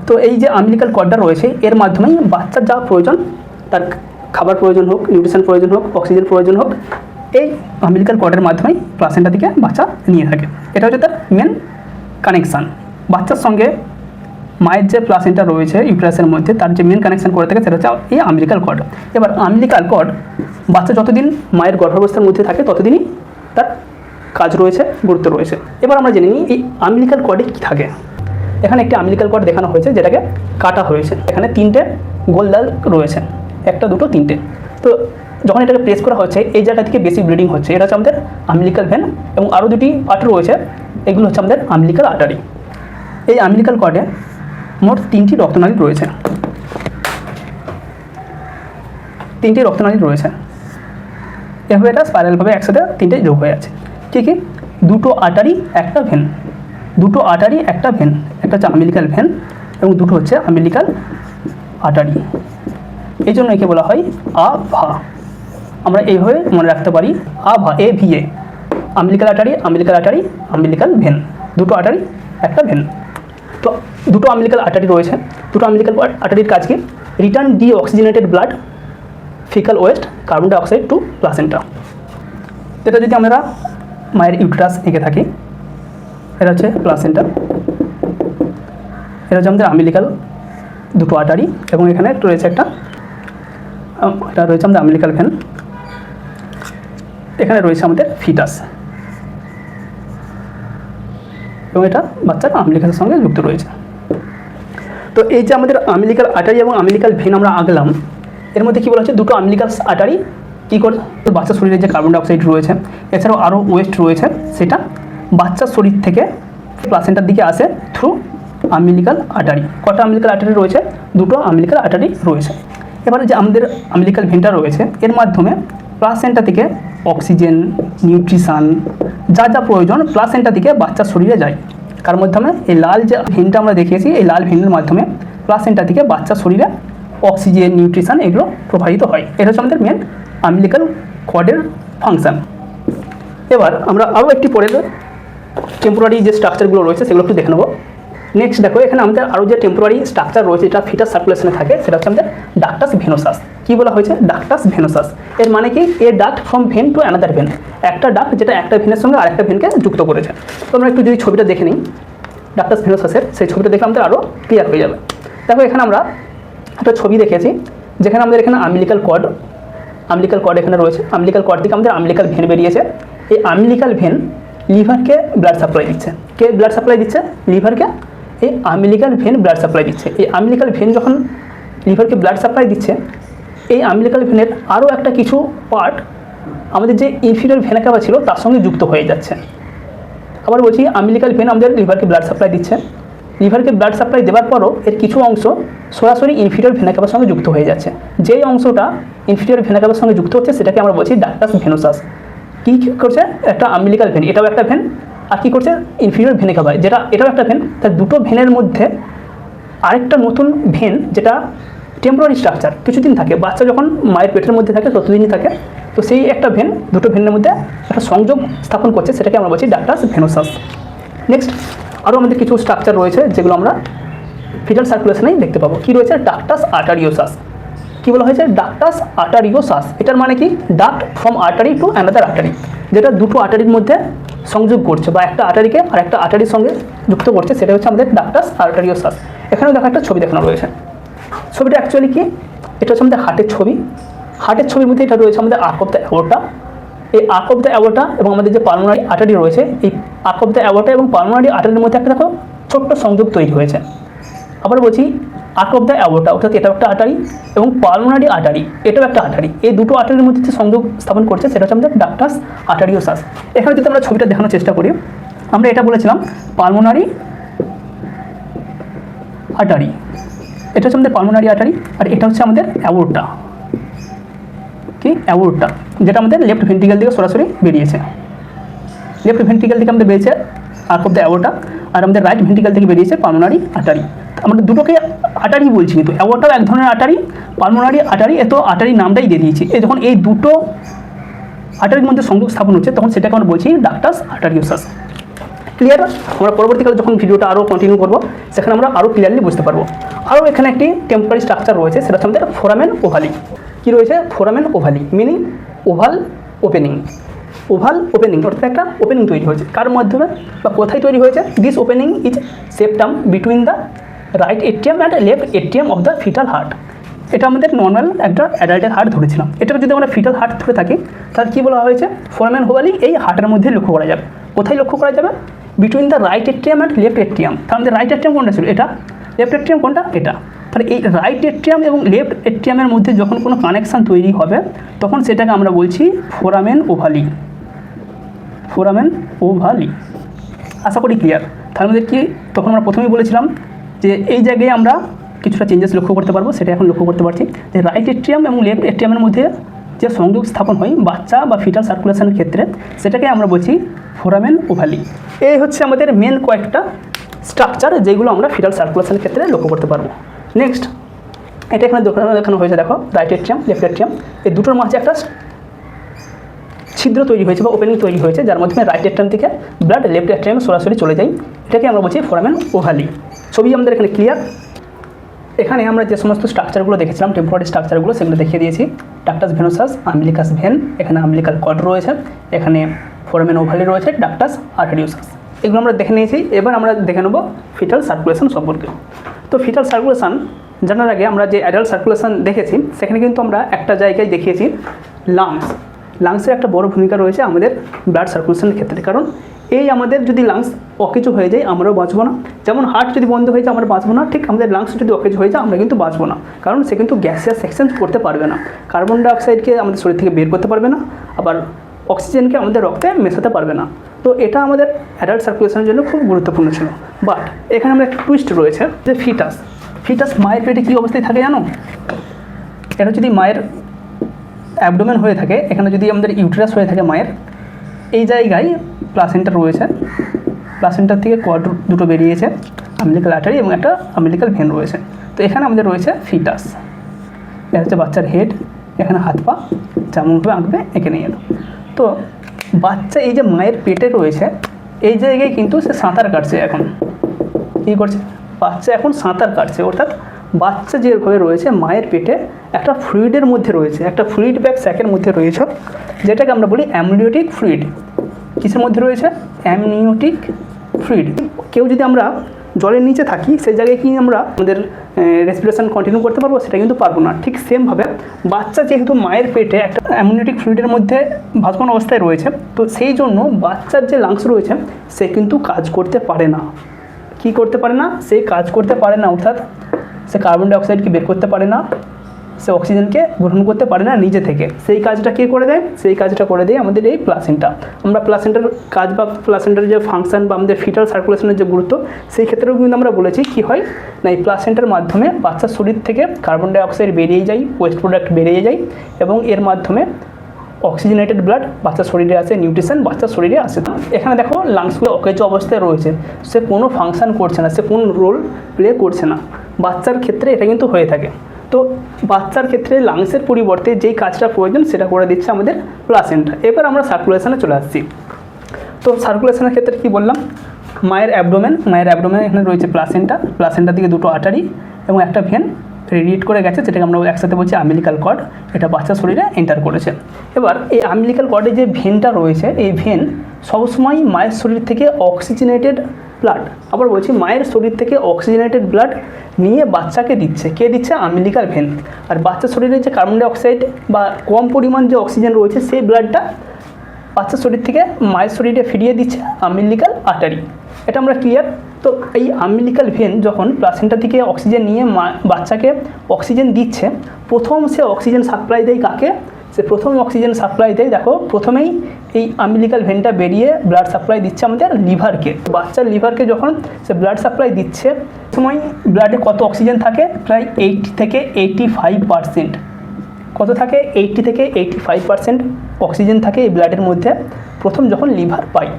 তো এই যে আম্বিলিকাল কর্ডটা রয়েছে এর মাধ্যমেই বাচ্চার যা প্রয়োজন, তার খাবার প্রয়োজন হোক, নিউট্রিশন প্রয়োজন হোক, অক্সিজেন প্রয়োজন হোক, এই আম্বিলিকাল কর্ডের মাধ্যমেই প্লাসেন্টা থেকে বাচ্চা নিয়ে থাকে। এটা হচ্ছে তার মেন কানেকশান। বাচ্চার সঙ্গে মায়ের যে প্লাসেন্টা রয়েছে ইউটেরাসের মধ্যে, তার যে মেন কানেকশান করে থাকে সেটা হচ্ছে এই আম্বিলিকাল কর্ড। এবার আম্বিলিকাল কর্ড বাচ্চা যতদিন মায়ের গর্ভাবস্থার মধ্যে থাকে ততদিনই তার কাজ রয়েছে, গুরুত্ব রয়েছে। এবার আমরা জেনে নিই এই আম্বিলিকাল কর্ডে কী থাকে। এখানে একটি আম্বিলিকাল কর্ড দেখানো হয়েছে যেটাকে কাটা হয়েছে। এখানে 3টে গোল দাগ রয়েছে, 1, 2, 3টে। তো যখন এটাকে প্রেস করা হচ্ছে এই জায়গা থেকে বেশি ব্লিডিং হচ্ছে, এটা হচ্ছে আমাদের আম্বিলিকাল ভেন, এবং আরও 2টি পার্ট রয়েছে, এগুলো হচ্ছে আমাদের আম্বিলিকাল আর্টারি। এই আম্বিলিকাল কর্ডে মোট 3টি রক্তনালী রয়েছে, 3টি রক্তনালী রয়েছে। এভাবে এটা স্পাইরালভাবে একসাথে 3টে যোগ হয়ে আছে। কী কী? 2টো আর্টারি, একটা ভেন। দুটো আর্টারি একটা ভেন, একটা হচ্ছে আম্বিলিকাল ভেন এবং দুটো হচ্ছে আম্বিলিকাল আর্টারি, এই জন্য একে বলা হয় আভা। আমরা এইভাবে মনে রাখতে পারি আভা, AVA, umbilical artery, umbilical artery, umbilical vein, দুটো আর্টারি একটা ভেন। তো দুটো আম্বিলিকাল আর্টারি রয়েছে, দুটো আম্বিলিকাল আর্টারির কাজ কি? Return deoxygenated blood, faecal waste, carbon dioxide to placenta. এটা যদি আমরা মায়ের ইউটেরাস এঁকে থাকি, এটা হচ্ছে প্লাসেন্টা, এটা হচ্ছে আমাদের আম্বিলিকাল দুটো আর্টারি এবং এখানে রয়েছে একটা, এটা রয়েছে আমাদের আম্বিলিকাল ভেন, এখানে রয়েছে আমাদের ফিটাস এবং এটা বাচ্চার আম্বিলিকাসের সঙ্গে যুক্ত রয়েছে। তো এই যে আমাদের আম্বিলিকাল আর্টারি এবং আম্বিলিকাল ভেন আমরা আঁকলাম, এর মধ্যে কী বলা হচ্ছে, দুটো আম্বিলিকাল আর্টারি কী করে বাচ্চার শরীরে যে কার্বন ডাইঅক্সাইড রয়েছে, এছাড়াও আরও ওয়েস্ট রয়েছে, সেটা বাচ্চার শরীর থেকে প্লাসেন্টার দিকে আসে থ্রু আম্বিলিকাল আর্টারি। কটা আম্বিলিকাল আর্টারি রয়েছে? দুটো আম্বিলিকাল আর্টারি রয়েছে। এবারে যে আমাদের আম্বিলিকাল ভেনটা রয়েছে, এর মাধ্যমে প্লাসেন্টা থেকে অক্সিজেন, নিউট্রিশন, যা যা প্রয়োজন প্লাসেন্টা থেকে বাচ্চার শরীরে যায়। কার মাধ্যমে? এই লাল যে ভেনটা আমরা দেখিয়েছি, এই লাল ভেনের মাধ্যমে প্লাসেন্টা থেকে বাচ্চার শরীরে অক্সিজেন, নিউট্রিশন এগুলো প্রবাহিত হয়। এটা হচ্ছে আমাদের মেন আম্বিলিকাল কর্ডের ফাংশন। এবার আমরা আরও একটি পরের টেম্পোরারি যে স্ট্রাকচারগুলো রয়েছে সেগুলো একটু দেখে নেব। নেক্সট দেখো, এখানে আমাদের আরও যে টেম্পোরারি স্ট্রাকচার রয়েছে, এটা ফিটাস সার্কুলেশনে থাকে, সেটা হচ্ছে আমাদের ডাক্টাস ভেনোসাস। কী বলা হয়েছে? Ductus venosus. এর মানে কি? A duct from vein to another vein, একটা ডাক্ট যেটা একটা ভেনের সঙ্গে আরেকটা ভেনকে যুক্ত করেছে। তো আমরা একটু যদি ছবিটা দেখে নিই ডাক্টাস ভেনোসাসের, সেই ছবিটা দেখলে আমাদের আরও ক্লিয়ার হয়ে যাবে। দেখো এখানে আমরা একটা ছবি দেখেছি, যেখানে আমাদের এখানে আম্বিলিকাল কর্ড এখানে রয়েছে। আম্বিলিকাল কর্ড থেকে আমাদের আম্বিলিকাল ভেন বেরিয়েছে। এই আম্বিলিকাল ভেন লিভারকে ব্লাড সাপ্লাই দিচ্ছে। কে ব্লাড সাপ্লাই দিচ্ছে? লিভারকে এই আম্বিলিকাল ভেন ব্লাড সাপ্লাই দিচ্ছে। এই আম্বিলিকাল ভেন যখন লিভারকে ব্লাড সাপ্লাই দিচ্ছে, এই আম্বিলিকাল ভেনের আরও একটা কিছু পার্ট আমাদের যে ইনফিরিয়র ভেনা কাভা ছিল তার সঙ্গে যুক্ত হয়ে যাচ্ছে। আবার বলছি, আম্বিলিকাল ভেন আমাদের লিভারকে ব্লাড সাপ্লাই দিচ্ছে, লিভারকে ব্লাড সাপ্লাই দেওয়ার পরও এর কিছু অংশ সরাসরি ইনফিরিয়র ভেনা কাভার সঙ্গে যুক্ত হয়ে যাচ্ছে। যেই অংশটা ইনফিরিয়র ভেনা কাভার সঙ্গে যুক্ত হচ্ছে সেটাকে আমরা বলছি ডাক্টাস ভেনোসাস। কী করছে? একটা আম্বিলিকাল ভেন, এটাও একটা ভেন, আর কী করছে? ইনফিরিয়র ভেনা কাভা, যেটা এটাও একটা ভেন, তার দুটো ভেনের মধ্যে আরেকটা নতুন ভেন, যেটা টেম্পোরারি স্ট্রাকচার, কিছুদিন থাকে, বাচ্চা যখন মায়ের পেটের মধ্যে থাকে ততদিনই থাকে। তো সেই একটা ভেন দুটো ভেনের মধ্যে একটা সংযোগ স্থাপন করছে, সেটাকে আমরা বলছি ডাক্টাস ভেনোসাস। নেক্সট আরও আমাদের কিছু স্ট্রাকচার রয়েছে যেগুলো আমরা ফিটাল সার্কুলেশনেই দেখতে পাবো। কী রয়েছে? ডাক্টাস আর্টারিওসাস। কী বলা হয়েছে? ডাক্টাস আর্টারিওসাস। এটার মানে কি? Duct from artery to another artery, যেটা দুটো আর্টারির মধ্যে সংযোগ করছে বা একটা আর্টারিকে আর একটা আর্টারির সঙ্গে যুক্ত করছে, সেটা হচ্ছে আমাদের ডাক্টাস আর্টারিওসাস। এখানেও দেখা একটা ছবি দেখানো রয়েছে। ছবিটা অ্যাকচুয়ালি কি? এটা হচ্ছে আমাদের হার্টের ছবি। হার্টের ছবির মধ্যে এটা রয়েছে আমাদের আর্ক অফ দ্য অ্যাওর্টা। এই আর্ক অফ দ্য অ্যাওর্টা এবং আমাদের যে পালমোনারি আর্টারি রয়েছে, এই আর্ক অফ দ্য অ্যাওর্টা এবং পালমোনারি আর্টারির মধ্যে একটা দেখো ছোট্ট সংযোগ তৈরি হয়েছে। আবার বলছি, আর্ক অফ দ্য অ্যাওর্টা অর্থাৎ এটাও একটা আর্টারি এবং পালমোনারি আর্টারি এটাও একটা আর্টারি, এই দুটো আর্টারির মধ্যে যে সংযোগ স্থাপন করছে সেটা হচ্ছে আমাদের ডাক্টাস আর্টারিওসাস। এখানে যদি আমরা ছবিটা দেখানোর চেষ্টা করি, আমরা এটা বলেছিলাম পালমোনারি আর্টারি, এটা হচ্ছে আমাদের পালমোনারি আর্টারি, আর এটা হচ্ছে আমাদের অ্যাওর্টা। কি? অ্যাওর্টা, যেটা আমাদের লেফট ভেন্ট্রিকেল থেকে সরাসরি বেরিয়েছে। লেফট ভেন্ট্রিকেল থেকে আমাদের বেরিয়েছে আর্ক অফ দ্য অ্যাওর্টা, আর আমাদের রাইট ভেন্ট্রিকেল থেকে বেরিয়েছে পালমোনারি আর্টারি। আমরা দুটোকে আর্টারি বলছি, কিন্তু অ্যাওর্টাও এক ধরনের আর্টারি, পালমোনারি আর্টারি, এত আর্টারি নামটাই দিয়ে দিয়েছি। এই যখন এই দুটো আর্টারির মধ্যে সংযোগ স্থাপন হচ্ছে তখন সেটাকে আমরা বলছি ডাক্টাস আর্টারিওসাস। ক্লিয়ার? আমরা পরবর্তীকালে যখন ভিডিওটা আরও কন্টিনিউ করবো সেখানে আমরা আরও ক্লিয়ারলি বুঝতে পারবো। আরও এখানে একটি টেম্পোরারি স্ট্রাকচার রয়েছে, সেটা হচ্ছে আমাদের ফোরামেন ওভালি। কী রয়েছে? Foramen ovale, meaning oval opening. Oval opening অর্থাৎ একটা ওপেনিং তৈরি হয়েছে, কার মাধ্যমে বা কোথায় তৈরি হয়েছে? This opening is septum between the right atrium and left atrium of the fetal heart. এটা আমাদের নর্মাল একটা অ্যাডাল্টের হার্ট ধরেছিলাম, এটাকে যদি আমরা ফিটাল হার্ট ধরে থাকি তাহলে কী বলা হয়েছে? ফোরামেন ওভালি এই হার্টের মধ্যে লক্ষ্য করা যাবে। কোথায় লক্ষ্য করা যাবে? Between the right atrium and left atrium. তাহলে আমাদের রাইট এট্রিয়াম কোনটা ছিল? এটা। লেফট এট্রিয়াম কোনটা? এটা। তাহলে এই রাইট এট্রিয়াম এবং লেফট এট্রিয়ামের মধ্যে যখন কোনো কানেকশান তৈরি হবে তখন সেটাকে আমরা বলছি ফোরামেন ওভালি। ফোরামেন ওভালি, আশা করি ক্লিয়ার। তার মধ্যে কি, তখন আমরা প্রথমেই বলেছিলাম যে এই জায়গায় আমরা কিছুটা চেঞ্জেস লক্ষ্য করতে পারবো, সেটা এখন লক্ষ্য করতে পারছি যে রাইট এট্রিয়াম এবং লেফট এট্রিয়ামের মধ্যে যে সংযোগ স্থাপন হয় বাচ্চা বা ফিটাল সার্কুলেশনের ক্ষেত্রে, সেটাকে আমরা বলছি ফোরামেন ওভালি। এই হচ্ছে আমাদের মেন কয়েকটা স্ট্রাকচার যেগুলো আমরা ফিটাল সার্কুলেশনের ক্ষেত্রে লক্ষ্য করতে পারবো। নেক্সট, এটা এখানে দেখানো হয়েছে, দেখো রাইট এট্রিয়াম লেফট এট্রিয়াম, এই দুটোর মাঝে একটা ছিদ্র তৈরি হয়েছে বা ওপেনিং তৈরি হয়েছে, যার মাধ্যমে রাইট এট্রিয়াম থেকে ব্লাড লেফট এট্রিয়ামে সরাসরি চলে যায়। এটাকে আমরা বলছি ফোরামেন ওভালি। ছবি আমাদের এখানে ক্লিয়ার। এখানে আমরা যে সমস্ত স্ট্রাকচারগুলো দেখেছিলাম, টেম্পোরারি স্ট্রাকচারগুলো, সেগুলো দেখিয়ে দিয়েছি। ডাক্টাস ভেনোসাস, আম্বিলিকাস ভেন, এখানে আম্বিলিকাল কর্ড রয়েছে, এখানে ফোরামেন ওভালি রয়েছে, ডাক্টাস আর্টেরিওসাস, এগুলো আমরা দেখে নিয়েছি। এবার আমরা দেখে নেব ফিটাল সার্কুলেশন সম্পর্কে। তো ফিটাল সার্কুলেশন জানার আগে আমরা যে অ্যাডাল্ট সার্কুলেশন দেখেছি, সেখানে কিন্তু আমরা একটা জায়গায় দেখিয়েছি লাংসের একটা বড় ভূমিকা রয়েছে আমাদের ব্লাড সার্কুলেশনের ক্ষেত্রে। কারণ এই আমাদের যদি লাংস অকেজো হয়ে যায় আমরাও বাঁচবো না। যেমন হার্ট যদি বন্ধ হয়ে যায় আমরা বাঁচবো না, ঠিক আমাদের লাংস যদি অকেজো হয়ে যায় আমরা কিন্তু বাঁচবো না। কারণ সে কিন্তু গ্যাসিয়াস এক্সচেঞ্জ করতে পারবে না, কার্বন ডাইঅক্সাইডকে আমাদের শরীর থেকে বের করতে পারবে না, আবার অক্সিজেনকে আমাদের রক্তে মেশাতে পারবে না। তো এটা আমাদের অ্যাডাল্ট সার্কুলেশনের জন্য খুব গুরুত্বপূর্ণ ছিল। বাট এখানে আমরা একটা টুইস্ট রয়েছে যে ফিটাস মায়ের পেটে কী অবস্থায় থাকে জানো? এটা যদি মায়ের অ্যাবডোমেন হয়ে থাকে, এখানে যদি আমাদের ইউটেরাস হয়ে থাকে মায়ের, এই জায়গায় প্লাসেন্টা রয়েছে, প্লাসেন্টার থেকে কর্ড দুটো বেরিয়েছে, আম্বিলিকাল আর্টারি এবং একটা আম্বিলিকাল ভেন রয়েছে। তো এখানে আমাদের রয়েছে ফিটাস। এটা হচ্ছে বাচ্চার হেড, এখানে হাত পা যেমনভাবে আঁকবে এঁকে নিয়ে এলো। তো বাচ্চা এই যে মায়ের পেটে রয়েছে, এই জায়গায় কিন্তু সে সাঁতার কাটছে। এখন কী করছে? বাচ্চা এখন সাঁতার কাটছে, অর্থাৎ বাচ্চা যেভাবে রয়েছে মায়ের পেটে একটা ফ্লুইডের মধ্যে রয়েছে, একটা ফ্লুইড ব্যাগ স্যাকের মধ্যে রয়েছে, যেটাকে আমরা বলি অ্যামনিওটিক ফ্লুইড। কিসের মধ্যে রয়েছে? Amniotic fluid. কেউ যদি আমরা জলের নিচে থাকি, সেই জায়গায় কি আমরা আমাদের রেসপিরেশন কন্টিনিউ করতে পারবো? সেটা কিন্তু পারবো না। ঠিক সেমভাবে বাচ্চা যেহেতু মায়ের পেটে একটা অ্যামনিওটিক ফ্লুইডের মধ্যে ভাসমান অবস্থায় রয়েছে, তো সেই জন্য বাচ্চার যে লাংস রয়েছে সে কিন্তু কাজ করতে পারে না। কি করতে পারে না? সে কাজ করতে পারে না, অর্থাৎ সে কার্বন ডাইঅক্সাইডকে বের করতে পারে না, সে অক্সিজেনকে গ্রহণ করতে পারে না নিজে থেকে। সেই কাজটা কে করে দেয়? সেই কাজটা করে দেয় আমাদের এই প্লাসেন্টা। আমরা প্লাসেন্টার কাজ বা প্লাসেন্টার যে ফাংশন বা আমাদের ফিটাল সার্কুলেশনের যে গুরুত্ব, সেই ক্ষেত্রেও কিন্তু আমরা বলেছি কি হয় না, এই প্লাসেন্টার মাধ্যমে বাচ্চার শরীর থেকে কার্বন ডাইঅক্সাইড বেরিয়ে যায়, ওয়েস্ট প্রোডাক্ট বেরিয়ে যায়, এবং এর মাধ্যমে অক্সিজেনেটেড ব্লাড বাচ্চার শরীরে আসে, নিউট্রিশন বাচ্চার শরীরে আসে। এখানে দেখো লাংসগুলো অকেজো অবস্থায় রয়েছে, সে কোনো ফাংশন করছে না, সে কোনো রোল প্লে করছে না। বাচ্চার ক্ষেত্রে এটা কিন্তু হয়ে থাকে। তো বাচ্চার ক্ষেত্রে লাংসের পরিবর্তে যেই কাজটা প্রয়োজন সেটা করে দিচ্ছে আমাদের প্লাসেন্টা। এবার আমরা সার্কুলেশনে চলে আসছি। তো সার্কুলেশনের ক্ষেত্রে কি বললাম? মায়ের অ্যাবডোমেন এখানে রয়েছে প্লাসেন্টা থেকে দুটো আর্টারি এবং একটা ভেন রেডিয়েট করে গেছে, যেটাকে আমরা একসাথে বলছি আম্বিলিকাল কর্ড। এটা বাচ্চার শরীরে এন্টার করেছে। এবার এই আম্বিলিকাল কর্ডে যে ভেনটা রয়েছে, এই ভেন সবসময় মায়ের শরীর থেকে অক্সিজেনেটেড ব্লাড, আবার বলছি মায়ের শরীর থেকে অক্সিজেনেটেড ব্লাড নিয়ে বাচ্চাকে দিচ্ছে। কে দিচ্ছে? Umbilical when. আর বাচ্চার শরীরে যে কার্বন ডাইঅক্সাইড বা কম পরিমাণ যে অক্সিজেন রয়েছে, সেই ব্লাডটা বাচ্চার শরীর থেকে মায়ের শরীরে ফিরিয়ে দিচ্ছে আম্বিলিকাল আর্টারি। এটা আমরা ক্লিয়ার। তো এই আম্বিলিকাল ভেন যখন প্লাসেন্টা থেকে অক্সিজেন নিয়ে বাচ্চাকে অক্সিজেন দিচ্ছে, প্রথম সে অক্সিজেন সাপ্লাই দেয় কাকে? সে প্রথম অক্সিজেন সাপ্লাই দেয়, দেখো প্রথমেই এই আম্বিলিকাল ভেনটা বেরিয়ে ব্লাড সাপ্লাই দিচ্ছে আমাদের লিভারকে। বাচ্চার লিভারকে যখন সে ব্লাড সাপ্লাই দিচ্ছে, সময় ব্লাডে কত অক্সিজেন থাকে? প্রায় 80 থেকে 85%। কত থাকে? 80 থেকে 85% অক্সিজেন থাকে এই ব্লাডের মধ্যে প্রথম যখন লিভার পায়।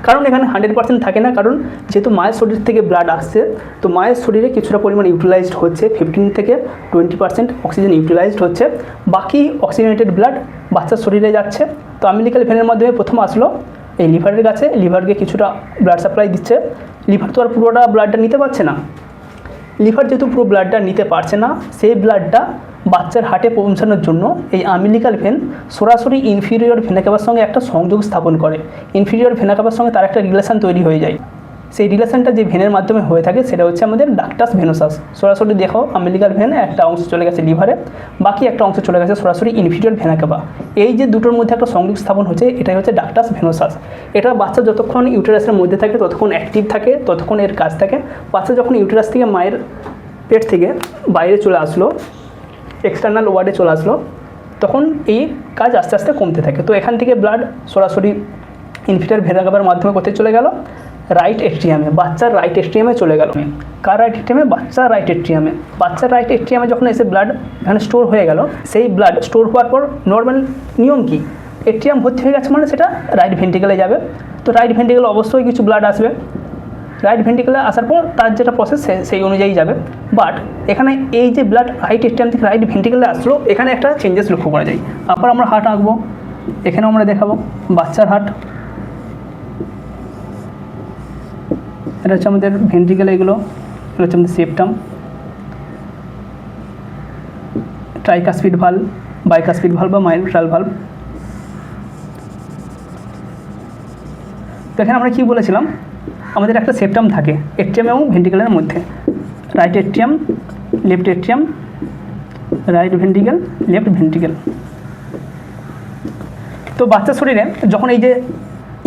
কারণ এখানে 100% থাকে না, কারণ যেহেতু মায়ের শরীর থেকে ব্লাড আসছে, তো মায়ের শরীরে কিছুটা পরিমাণ ইউটিলাইজড হচ্ছে, 15 থেকে 20% অক্সিজেন ইউটিলাইজড হচ্ছে, বাকি অক্সিজেনেটেড ব্লাড বাচ্চার শরীরে যাচ্ছে। তো আম্বিলিকাল ভেনের মাধ্যমে প্রথম আসলো এই লিভারের কাছে, লিভারকে কিছুটা ব্লাড সাপ্লাই দিচ্ছে। লিভার তো আর পুরোটা ব্লাডটা নিতে পারছে না। লিভার যেহেতু পুরো ব্লাডটা নিতে পারছে না, সেই ব্লাডটা বাচ্চার হার্টে পৌঁছানোর জন্য এই আম্বিলিকাল ভেন সরাসরি ইনফিরিয়র ভেনা ক্যাভার সঙ্গে একটা সংযোগ স্থাপন করে। ইনফিরিয়র ভেনা ক্যাভার সঙ্গে তার একটা রিলেশন তৈরি হয়ে যায়। সেই রিলেশনটা যে ভেনের মাধ্যমে হয়ে থাকে সেটা হচ্ছে আমাদের ডাক্টাস ভেনোসাস। সরাসরি দেখো আম্বিলিকাল ভেন একটা অংশ চলে গেছে লিভারে, বাকি একটা অংশ চলে গেছে সরাসরি ইনফিরিয়র ভেনা ক্যাভা। এই যে দুটোর মধ্যে একটা সংযোগ স্থাপন হচ্ছে, এটাই হচ্ছে ডাক্টাস ভেনোসাস। এটা বাচ্চা যতক্ষণ ইউটেরাসের মধ্যে থাকে ততক্ষণ অ্যাক্টিভ থাকে, ততক্ষণ এর কাজ থাকে। বাচ্চা যখন ইউটেরাস থেকে মায়ের পেট থেকে বাইরে চলে আসলো, এক্সটার্নাল ওয়ার্ডে চলে আসলো, তখন এই কাজ আস্তে আস্তে কমতে থাকে। তো এখান থেকে ব্লাড সরাসরি ইনফিরিয়র ভেনা ক্যাভার মাধ্যমে কোথায় চলে গেল? রাইট এট্রিয়ামে, বাচ্চার রাইট এট্রিয়ামে চলে গেল। Car right এট্রিয়ামে? বাচ্চার রাইট এট্রিয়ামে। বাচ্চার রাইট এট্রিয়ামে যখন এসে ব্লাড এখানে স্টোর হয়ে গেল, সেই ব্লাড স্টোর হওয়ার পর নর্মাল নিয়ম কি? এট্রিয়াম ভর্তি হয়ে গেছে মানে সেটা রাইট ভেন্ট্রিকেলে যাবে। তো রাইট ভেন্ট্রিকেলে অবশ্যই কিছু ব্লাড আসবে, রাইট ভেন্ট্রিকেলে আসার পর তার যেটা প্রসেস সেই অনুযায়ী যাবে। বাট এখানে এই যে ব্লাড রাইট এট্রিয়াম থেকে রাইট ভেন্ট্রিকেলে আসলো, এখানে একটা চেঞ্জেস লক্ষ্য করা যায়। তারপর আমরা হার্ট আঁকবো, এখানে আমরা দেখাবো বাচ্চার হার্ট। এটা হচ্ছে আমাদের ভেন্ট্রিকেল, এগুলো হচ্ছে আমাদের septum, tricuspid valve, bicuspid valve বা মাইট্রাল ভালভ। তো এখানে আমরা কী বলেছিলাম, আমাদের একটা সেপ্টাম থাকে এট্রিয়াম এবং ভেন্ট্রিকেলের মধ্যে, right atrium, left atrium, right ventricle, left ventricle. তো বাচ্চার শরীরে যখন এই যে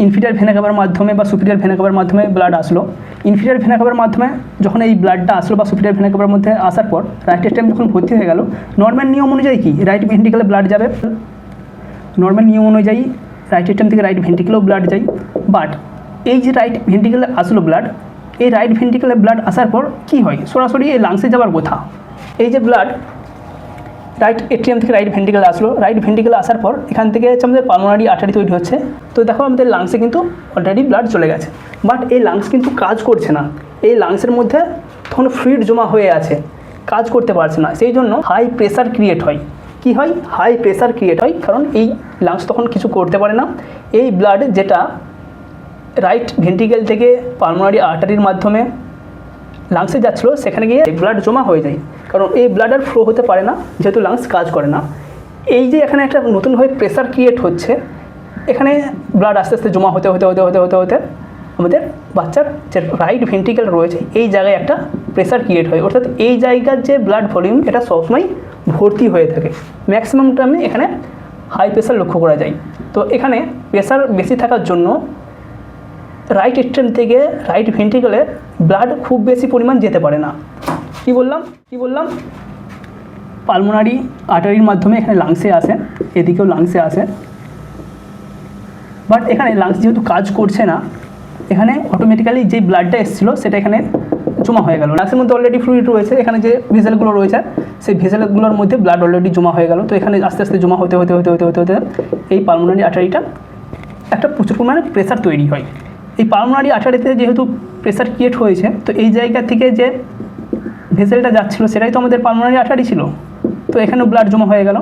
ইনফিরিয়র ভেনা কাভার মাধ্যমে বা সুপিরিয়র ভেনা কাভার মাধ্যমে ব্লাড আসলো, ইনফিরিয়র ভেনা কাভার মাধ্যমে যখন এই ব্লাডটা আসলো বা সুপিরিয়র ভেনা কাভার মধ্যে আসার পর রাইট এট্রিয়াম যখন ভর্তি হয়ে গেল, নর্মাল নিয়ম অনুযায়ী কি রাইট ভেন্ট্রিকেলে ব্লাড যাবে, নর্মাল নিয়ম অনুযায়ী রাইট এট্রিয়াম থেকে রাইট ভেন্ট্রিকেলেও ব্লাড যায়। বাট এই যে রাইট ভেন্ট্রিকেলে আসলো ব্লাড, এই রাইট ভেন্ট্রিকেলে ব্লাড আসার পর কি হয়, সরাসরি এই লাংসে যাওয়ার কথা। এই যে ব্লাড রাইট এট্রিয়াম থেকে রাইট ভেন্ট্রিকেলে আসলো, রাইট ভেন্ট্রিকেলে আসার পর এখান থেকে হচ্ছে আমাদের পালমোনারি আর্টারি তৈরি হচ্ছে। তো দেখো আমাদের লাংসে কিন্তু অলরেডি ব্লাড চলে গেছে, বাট এই লাংস কিন্তু কাজ করছে না, এই লাংসের মধ্যে তখন ফ্লুইড জমা হয়ে আছে, কাজ করতে পারছে না। সেই জন্য হাই প্রেসার ক্রিয়েট হয়। কি হয়, হাই প্রেসার ক্রিয়েট হয়, কারণ এই লাংস তখন কিছু করতে পারে না। এই ব্লাড যেটা রাইট ভেন্ট্রিকেল থেকে পালমোনারি আর্টারির মাধ্যমে লাংসে যাচ্ছিলো, সেখানে গিয়ে ব্লাড জমা হয়ে যায়, কারণ এই ব্লাড আর ফ্লো হতে পারে না যেহেতু লাংস কাজ করে না। এই যে এখানে একটা নতুনভাবে প্রেসার ক্রিয়েট হচ্ছে, এখানে ব্লাড আস্তে আস্তে জমা হতে হতে হতে হতে হতে হতে আমাদের বাচ্চার যে রাইট ভেন্ট্রিকেল রয়েছে এই জায়গায় একটা প্রেসার ক্রিয়েট হয়, অর্থাৎ এই জায়গার যে ব্লাড ভলিউম এটা সবসময় ভর্তি হয়ে থাকে। ম্যাক্সিমাম টাইমে এখানে হাই প্রেসার লক্ষ্য করা যায়। তো এখানে প্রেসার বেশি থাকার জন্য রাইট এট্রিয়াম থেকে রাইট ভেন্ট্রিকেলে ব্লাড খুব বেশি পরিমাণ যেতে পারে না। কি বললাম পালমোনারি আর্টারির মাধ্যমে এখানে লাংসে আসে, এদিকেও লাংসে আসে, বাট এখানে লাংস যেহেতু কাজ করছে না, এখানে অটোমেটিক্যালি যে ব্লাডটা এসেছিলো সেটা এখানে জমা হয়ে গেল। লাংসের মধ্যে অলরেডি ফ্লুইড রয়েছে, এখানে যে ভেসেলগুলো রয়েছে সেই ভেসেলগুলোর মধ্যে ব্লাড অলরেডি জমা হয়ে গেল। তো এখানে আস্তে আস্তে জমা হতে হতে হতে হতে হতে হতে এই পালমোনারি আর্টারিটা একটা প্রচুর পরিমাণে প্রেসার তৈরি হয়। এই পালমোনারি আর্টারিতে যেহেতু প্রেসার ক্রিয়েট হয়েছে, তো এই জায়গা থেকে যে ভেসেলটা যাচ্ছিলো সেটাই তো আমাদের পালমোনারি আর্টারি ছিল, তো এখানেও ব্লাড জমা হয়ে গেল।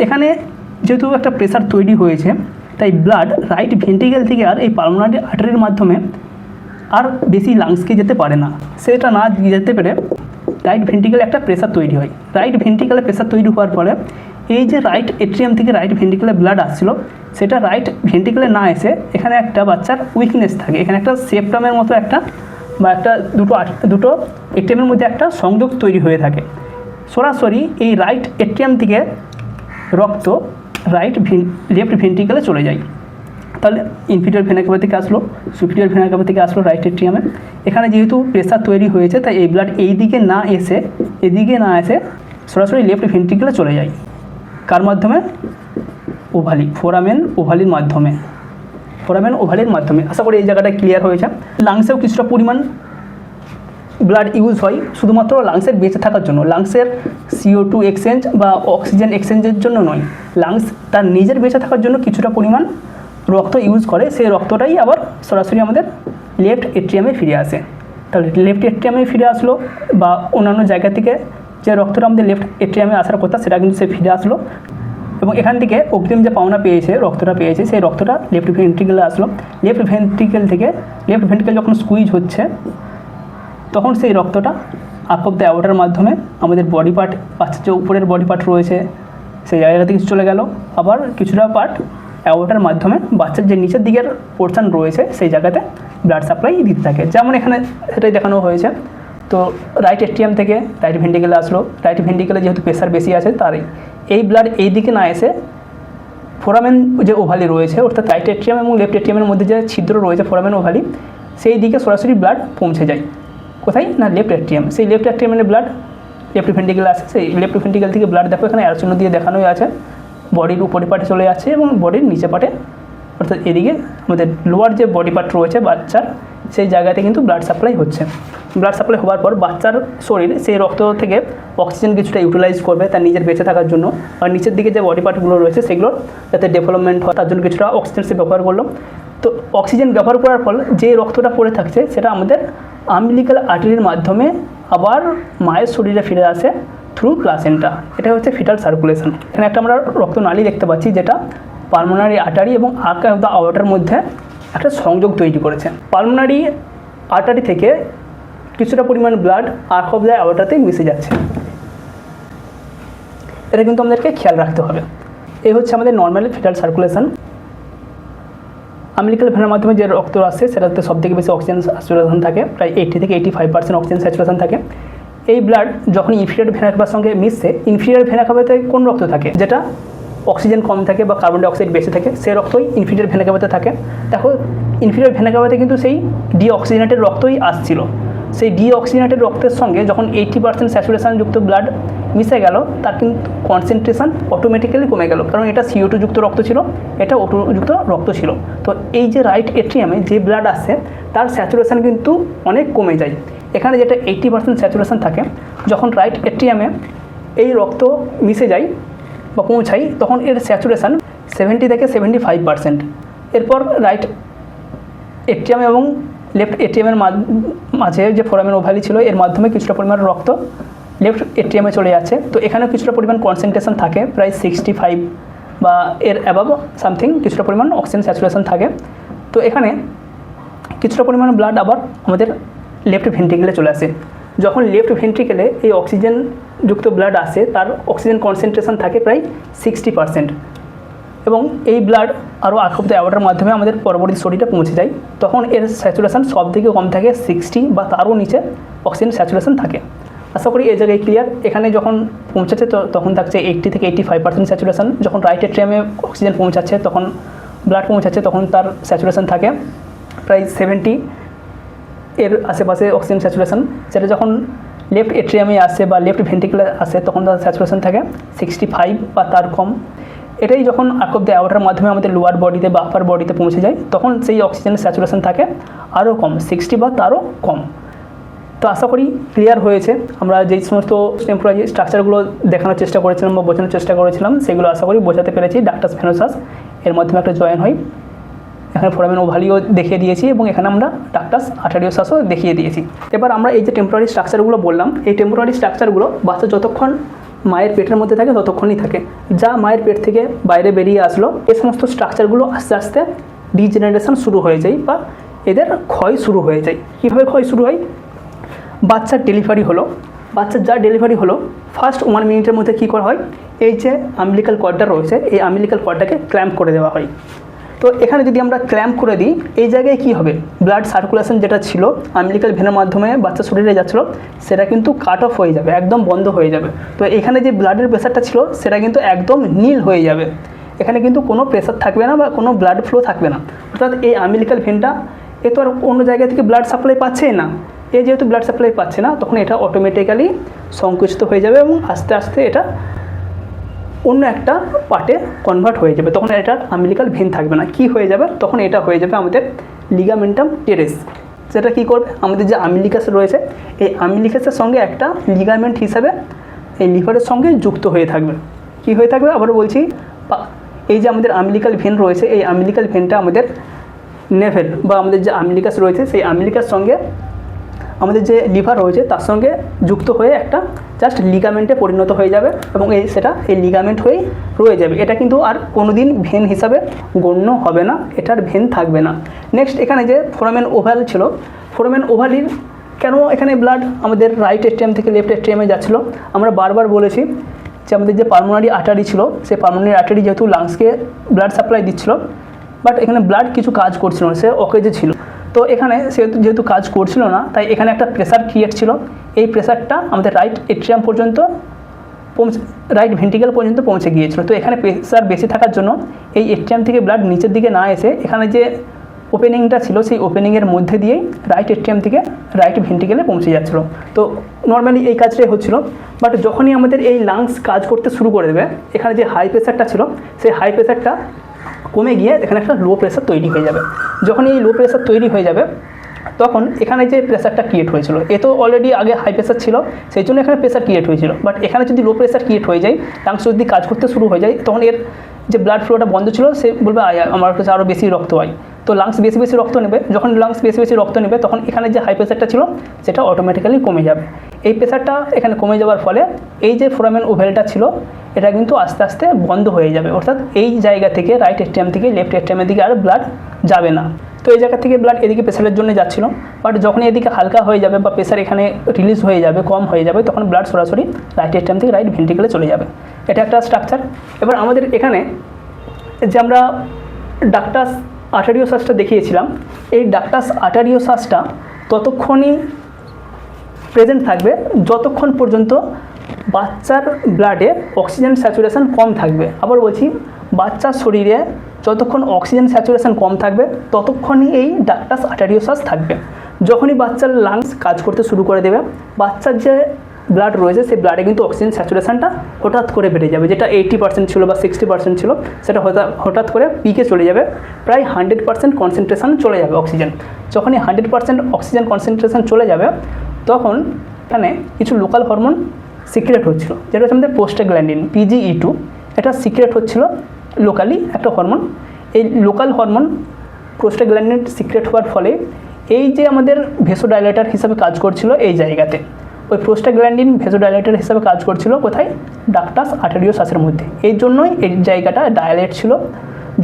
এখানে যেহেতু একটা প্রেসার তৈরি হয়েছে, তাই ব্লাড রাইট ভেন্ট্রিকেল থেকে আর এই পালমোনারি আর্টারির মাধ্যমে আর বেশি লাংসকে যেতে পারে না। সেটা না যেতে পেরে রাইট ভেন্ট্রিকেলে একটা প্রেসার তৈরি হয়। রাইট ভেন্ট্রিকেলে প্রেসার তৈরি হওয়ার ফলে এই যে রাইট এট্রিয়াম থেকে রাইট ভেন্ট্রিকেলে ব্লাড আসছিল, সেটা রাইট ভেন্ট্রিকেলে না এসে এখানে একটা বাচ্চার উইকনেস থাকে, এখানে একটা সেপ্টামের মতো একটা বা একটা দুটো এট্রিয়ামের মধ্যে একটা সংযোগ তৈরি হয়ে থাকে। সরাসরি এই রাইট এট্রিয়াম থেকে রক্ত লেফট ভেন্ট্রিকেলে চলে যায়। তাহলে ইনফিরিয়র ভেনা কাভা থেকে আসলো, সুপিরিয়র ভেনা কাভা থেকে আসলো রাইট এট্রিয়ামে। এখানে যেহেতু প্রেসার তৈরি হয়েছে, তাই এই ব্লাড এদিকে না এসে সরাসরি লেফট ভেন্ট্রিকেলে চলে যায়। কার মাধ্যমে? ওভালি, ফোরামেন ওভালির মাধ্যমে। আশা করি এই জায়গাটা ক্লিয়ার হয়েছে। লাংসেও কিছুটা পরিমাণ ব্লাড ইউজ হয় শুধুমাত্র লাংসের বেঁচে থাকার জন্য, লাংসের CO2 এক্সচেঞ্জ বা অক্সিজেন এক্সচেঞ্জের জন্য নয়। লাংস তার নিজের বেঁচে থাকার জন্য কিছুটা পরিমাণ রক্ত ইউজ করে, সেই রক্তটাই আবার সরাসরি আমাদের লেফট এট্রিয়ামে ফিরে আসে। তাহলে লেফট এট্রিয়ামে ফিরে আসলো, বা অন্যান্য জায়গা থেকে যে রক্তটা আমাদের লেফট এট্রিয়ামে আসার কথা সেটা কিন্তু সে ফিরে আসলো, এবং এখান থেকে অগ্রিম যে পাওনা পেয়েছে, রক্তটা পেয়েছে, সেই রক্তটা লেফট ভেন্ট্রিকেলে আসলো। লেফট ভেন্ট্রিকেল যখন স্কুইজ হচ্ছে, তখন সেই রক্তটা আপ অফ দ্য অ্যাওর্টার মাধ্যমে আমাদের বডি পার্ট, বাচ্চার যে উপরের বডি পার্ট রয়েছে সেই জায়গা থেকে চলে গেল, আবার কিছুটা পার্ট অ্যাওর্টার মাধ্যমে বাচ্চার যে নিচের দিকের পোর্শন রয়েছে সেই জায়গাতে ব্লাড সাপ্লাই দিতে থাকে, যেমন এখানে সেটাই দেখানো হয়েছে। তো রাইট এট্রিয়াম থেকে রাইট ভেন্ট্রিকেলে আসলো, রাইট ভেন্ট্রিকেলে যেহেতু প্রেসার বেশি আছে, তারই এই ব্লাড এই দিকে না এসে ফোরামেন যে ওভালি রয়েছে, অর্থাৎ রাইট এট্রিয়াম এবং লেফট এট্রিয়ামের মধ্যে যে ছিদ্র রয়েছে ফোরামেন ওভালি, সেই দিকে সরাসরি ব্লাড পৌঁছে যায়। কোথায় না? Left atrium. সেই লেফট এট্রিয়ামের ব্লাড লেফট ভেন্ট্রিকেলে আসে, সেই লেফট ভেন্ট্রিকেল থেকে ব্লাড দেখো এখানে অ্যারো চিহ্ন দিয়ে দেখানোই আছে, বডির উপরি পার্টে চলে যাচ্ছে এবং বডির নিচে পার্টে, অর্থাৎ এদিকে আমাদের লোয়ার যে বডি পার্ট রয়েছে বাচ্চার, সেই জায়গাতে কিন্তু ব্লাড সাপ্লাই হচ্ছে। ব্লাড সাপ্লাই হওয়ার পর বাচ্চার শরীর সেই রক্ত থেকে অক্সিজেন কিছুটা ইউটিলাইজ করবে তার নিজের বেঁচে থাকার জন্য, আর নিচের দিকে যে বডি পার্টগুলো রয়েছে সেগুলোর যাতে ডেভেলপমেন্ট হয় তার জন্য কিছুটা অক্সিজেন সে ব্যবহার করলো। তো অক্সিজেন ব্যবহার করার ফলে যে রক্তটা পড়ে থাকছে সেটা আমাদের আম্বিলিক্যাল আর্টারির মাধ্যমে আবার মায়ের শরীরে ফিরে আসে থ্রু প্লাসেন্টা। এটা হচ্ছে ফিটাল সার্কুলেশন। এখানে একটা আমরা রক্তনালী দেখতে পাচ্ছি যেটা পালমোনারি আর্টারি এবং আর্ক অফ দ্য আওয়ার্টার মধ্যে একটা সংযোগ তৈরি করেছে। পালমোনারি আর্টারি থেকে কিছুটা পরিমাণ ব্লাড আর্ক অফ দ্য আওয়ার্টারতে মিশে যাচ্ছে। এটা কিন্তু আমাদেরকে খেয়াল রাখতে হবে। এই হচ্ছে আমাদের নর্মাল ফিটাল সার্কুলেশন। আম্বিলিক্যাল ভেনের মাধ্যমে যে রক্ত আসছে সেটাতে সবথেকে বেশি অক্সিজেন স্যাচুরেশন থাকে, প্রায় 80 থেকে 85% অক্সিজেন স্যাচুরেশন থাকে। এই ব্লাড যখন ইনফিরিয়র ভেনা ক্যাভার সঙ্গে মিশছে, ইনফিরিয়র ভেনা ক্যাভাতে কোন রক্ত থাকে যেটা অক্সিজেন কম থাকে বা কার্বন ডাইঅক্সাইড বেশি থাকে, সেই রক্তই ইনফিরিয়র ভেনা ক্যাভাতে থাকে। দেখো ইনফিরিয়র ভেনা ক্যাভাতে কিন্তু সেই ডিঅক্সিজেনেটেড রক্তই আসছিল। সেই ডিঅক্সিজেনেটেড রক্তের সঙ্গে যখন 80% স্যাচুরেশনযুক্ত ব্লাড মিশে গেল তার কিন্তু কনসেন্ট্রেশন অটোমেটিক্যালি কমে গেল, কারণ এটা CO2 যুক্ত রক্ত ছিল, এটা O2 যুক্ত রক্ত ছিল। তো এই যে রাইট এট্রিয়ামে যে ব্লাড আসছে তার স্যাচুরেশন কিন্তু অনেক কমে যায়। এখানে যেটা 80% স্যাচুরেশন থাকে, যখন রাইট এট্রিয়ামে এই রক্ত মিশে যায় বা পৌঁছায় তখন এর স্যাচুরেশন 70 থেকে 75%। এরপর রাইট এট্রিয়াম এবং লেফট এট্রিয়ামের মাঝে যে ফোরামেন ওভালি ছিল এর মাধ্যমে কিছুটা পরিমাণ রক্ত লেফট এট্রিয়ামে চলে যাচ্ছে। তো এখানেও কিছুটা পরিমাণ কনসেন্ট্রেশন থাকে, প্রায় 65 বা এর অ্যাবাভ সামথিং কিছুটা পরিমাণ অক্সিজেন স্যাচুরেশন থাকে। তো এখানে কিছুটা পরিমাণ ব্লাড আবার আমাদের লেফট ভেন্ট্রিকেলে চলে আসে। যখন লেফট ভেন্ট্রিকেলে এই অক্সিজেন যুক্ত ব্লাড আসে তার অক্সিজেন কনসেন্ট্রেশন থাকে প্রায় 60%, এবং এই ব্লাড আরও আর্ক অফ দ্য অ্যাওয়ার্টার মাধ্যমে আমাদের পরবর্তী শরীরে পৌঁছে যায়। তখন এর স্যাচুরেশন সব থেকে কম থাকে 60 বা তারও নিচে অক্সিজেন স্যাচুরেশন থাকে। আশা করি এই জায়গায় ক্লিয়ার। এখানে যখন পৌঁছাচ্ছে তখন থাকছে 80 থেকে 85% স্যাচুরেশন। যখন রাইট এট্রিয়ামে অক্সিজেন পৌঁছাচ্ছে তখন ব্লাড পৌঁছাচ্ছে তখন তার স্যাচুরেশন থাকে প্রায় 70 এর আশেপাশে অক্সিজেন স্যাচুরেশন। সেটা যখন লেফট এট্রিয়ামে আসে বা লেফট ভেন্ট্রিকুলে আসে তখন তার স্যাচুরেশন থাকে 65 বা তার কম। এটাই যখন আর্ক অফ দ্য অ্যাওয়ার্টার মাধ্যমে আমাদের লোয়ার বডিতে বা আপার বডিতে পৌঁছে যায় তখন সেই অক্সিজেনের স্যাচুরেশন থাকে আরও কম, 60 বা তারও কম। তো আশা করি ক্লিয়ার হয়েছে। আমরা যেই সমস্ত টেম্পোরারি স্ট্রাকচারগুলো দেখানোর চেষ্টা করেছিলাম বা বোঝানোর চেষ্টা করেছিলাম সেগুলো আশা করি বোঝাতে পেরেছি। ডাক্টাস ভেনোসাস এর মাধ্যমে একটা জয়েন হয়, এখানে ফোরামেন ওভালিও দেখিয়ে দিয়েছি এবং এখানে আমরা ডাক্টাস আর্টারিওসাসও দেখিয়ে দিয়েছি। এবার আমরা এই যে টেম্পোরারি স্ট্রাকচারগুলো বললাম, এই টেম্পোরারি স্ট্রাকচারগুলো বাচ্চা যতক্ষণ মায়ের পেটের মধ্যে থাকে ততক্ষণই থাকে। যা মায়ের পেট থেকে বাইরে বেরিয়ে আসলো এই সমস্ত স্ট্রাকচারগুলো আস্তে আস্তে ডিজেনারেশন শুরু হয়ে যায় বা এদের ক্ষয় শুরু হয়ে যায়। কীভাবে ক্ষয় শুরু হয়? বাচ্চার ডেলিভারি হলো, বাচ্চার যা ডেলিভারি হলো ফার্স্ট 1 মিনিটের মধ্যে কী করা হয়, এই যে আম্বিলিক্যাল কর্ডটা রয়েছে এই আম্বিলিক্যাল কর্ডটাকে ক্ল্যাম্প করে দেওয়া হয়। তো এখানে যদি আমরা ক্ল্যাম্প করে দিই এই জায়গায় কী হবে, ব্লাড সার্কুলেশন যেটা ছিল আম্বিলিক্যাল ভেনের মাধ্যমে বাচ্চার শরীরে যাচ্ছিলো সেটা কিন্তু কাট অফ হয়ে যাবে, একদম বন্ধ হয়ে যাবে। তো এখানে যে ব্লাডের প্রেশারটা ছিল সেটা কিন্তু একদম নীল হয়ে যাবে, এখানে কিন্তু কোনো প্রেশার থাকবে না বা কোনো ব্লাড ফ্লো থাকবে না। অর্থাৎ এই আম্বিলিক্যাল ভেনটা এ তো আর অন্য জায়গা থেকে ব্লাড সাপ্লাই পাচ্ছেই না, এ যেহেতু ব্লাড সাপ্লাই পাচ্ছে না তখন এটা অটোমেটিক্যালি সংকুচিত হয়ে যাবে এবং আস্তে আস্তে এটা অন্য একটা পার্টে কনভার্ট হয়ে যাবে। তখন এটা আম্বিলিক্যাল ভেন থাকবে না, কি হয়ে যাবে তখন এটা হয়ে যাবে আমাদের লিগামেন্টাম টেরেস। সেটা কী করবে, আমাদের যে আম্বিলিকাস রয়েছে এই আম্বিলিকাসের সঙ্গে একটা লিগামেন্ট হিসাবে এই লিভারের সঙ্গে যুক্ত হয়ে থাকবে। কি হয়ে থাকবে আবারও বলছি, এই যে আমাদের আম্বিলিক্যাল ভেন রয়েছে এই আম্বিলিক্যাল ভেনটা আমাদের নেভেল বা আমাদের যে আম্বিলিকাস রয়েছে সেই আম্বিলিকাস সঙ্গে আমাদের যে লিভার রয়েছে তার সঙ্গে যুক্ত হয়ে একটা জাস্ট লিগামেন্টে পরিণত হয়ে যাবে এবং সেটা এই লিগামেন্ট হয়েই রয়ে যাবে। এটা কিন্তু আর কোনো দিন ভেন হিসাবে গণ্য হবে না, এটার ভেন থাকবে না। নেক্সট এখানে যে ফোরামেন ওভাল ছিল, ফোরামেন ওভালির কেন এখানে ব্লাড আমাদের রাইট এট্রিয়াম থেকে লেফট এট্রিয়ামে যাচ্ছিলো, আমরা বারবার বলেছি যে আমাদের যে পালমোনারি আর্টারি ছিল সেই পালমোনারি আর্টারি যেহেতু লাংসকে ব্লাড সাপ্লাই দিচ্ছিল বাট এখানে ব্লাড কিছু কাজ করছিল না, সে অকেজে ছিল। তো এখানে সে যেহেতু কাজ করছিল না তাই এখানে একটা প্রেসার ক্রিয়েট ছিল, এই প্রেসারটা আমাদের রাইট এট্রিয়াম পর্যন্ত রাইট ভেন্ট্রিকেল পর্যন্ত পৌঁছে গিয়েছিল। তো এখানে প্রেসার বেশি থাকার জন্য এই এট্রিয়াম থেকে ব্লাড নিচের দিকে না এসে এখানে যে ওপেনিংটা ছিল সেই ওপেনিংয়ের মধ্যে দিয়েই রাইট এট্রিয়াম থেকে রাইট ভেন্ট্রিকেলে পৌঁছে যাচ্ছিলো। তো নর্মালি এই কাজটাই হচ্ছিল। বাট যখনই আমাদের এই লাংস কাজ করতে শুরু করে দেবে এখানে যে হাই প্রেসারটা ছিল সেই হাই প্রেসারটা কমে গিয়ে এখানে একটা লো প্রেসার তৈরি হয়ে যাবে। যখন এই লো প্রেসার তৈরি হয়ে যাবে তখন এখানে যে প্রেসারটা ক্রিয়েট হয়েছিল, এ তো অলরেডি আগে হাই প্রেসার ছিল, সেই জন্য এখানে প্রেসার ক্রিয়েট হয়েছিল। বাট এখানে যদি লো প্রেসার ক্রিয়েট হয়ে যায়, লাংস যদি কাজ করতে শুরু হয়ে যায়, তখন এর যে ব্লাড ফ্লোটা বন্ধ ছিল সে বলবে আমার কাছে আরও বেশি রক্ত হয়। তো লাংস বেশি বেশি রক্ত নেবে, যখন লাংস বেশি বেশি রক্ত নেবে তখন এখানে যে হাই প্রেসারটা ছিল সেটা অটোমেটিক্যালি কমে যাবে। এই প্রেসারটা এখানে কমে যাওয়ার ফলে এই যে ফোরামেন ওভেলটা ছিল এটা কিন্তু আস্তে আস্তে বন্ধ হয়ে যাবে, অর্থাৎ এই জায়গা থেকে রাইট এস্ট্রিয়াম থেকে লেফট এস্ট্রিয়ামের দিকে আর ব্লাড যাবে না। তো এই জায়গা থেকে ব্লাড এদিকে প্রেসারের জন্য যাচ্ছিল, বাট যখন এদিকে হালকা হয়ে যাবে বা প্রেসার এখানে রিলিজ হয়ে যাবে, কম হয়ে যাবে, তখন ব্লাড সরাসরি রাইট এস্ট্রিয়াম থেকে রাইট ভেন্ট্রিকলে চলে যাবে। এটা একটা স্ট্রাকচার। এবার আমাদের এখানে যে আমরা ডাক্টাস আর্টেরিওসাসটা দেখিয়েছিলাম, এই ডাক্টাস আর্টেরিওসাসটা ততক্ষণই প্রেজেন্ট থাকবে যতক্ষণ পর্যন্ত বাচ্চার ব্লাডে অক্সিজেন স্যাচুরেশন কম থাকবে। আবার বলছি, বাচ্চার শরীরে যতক্ষণ অক্সিজেন স্যাচুরেশন কম থাকবে ততক্ষণই এই ডাক্টাস আর্টেরিওসাস থাকবে। যখনই বাচ্চার লাংস কাজ করতে শুরু করে দেবে, বাচ্চার যে ব্লাড রয়েছে সেই ব্লাডে কিন্তু অক্সিজেন স্যাচুরেশনটা হঠাৎ করে বেড়ে যাবে, যেটা 80% ছিল বা 60% ছিল সেটা হঠাৎ করে পিকে চলে যাবে, প্রায় 100% কনসেন্ট্রেশন চলে যাবে অক্সিজেন। যখনই 100% অক্সিজেন কনসেন্ট্রেশন চলে যাবে তখন এখানে কিছু লোকাল হরমোন সিক্রেট হচ্ছিল, যেটা হচ্ছে আমাদের প্রোস্টাগ্ল্যান্ডিন PGE2। এটা সিক্রেট হচ্ছিল লোকালি একটা হরমোন। এই লোকাল হরমোন প্রোস্টাগ্ল্যান্ডিন সিক্রেট হওয়ার ফলে এই যে আমাদের ভেসোডাইলেটর হিসাবে কাজ করছিল এই জায়গাতে, ওই প্রোস্টাগ্ল্যান্ডিন ভেসোডাইলেটর হিসাবে কাজ করছিল কোথায়? ডাক্টাস আর্টেরিওসাসের মধ্যে। এই জন্যই এই জায়গাটা ডায়ালেট ছিল।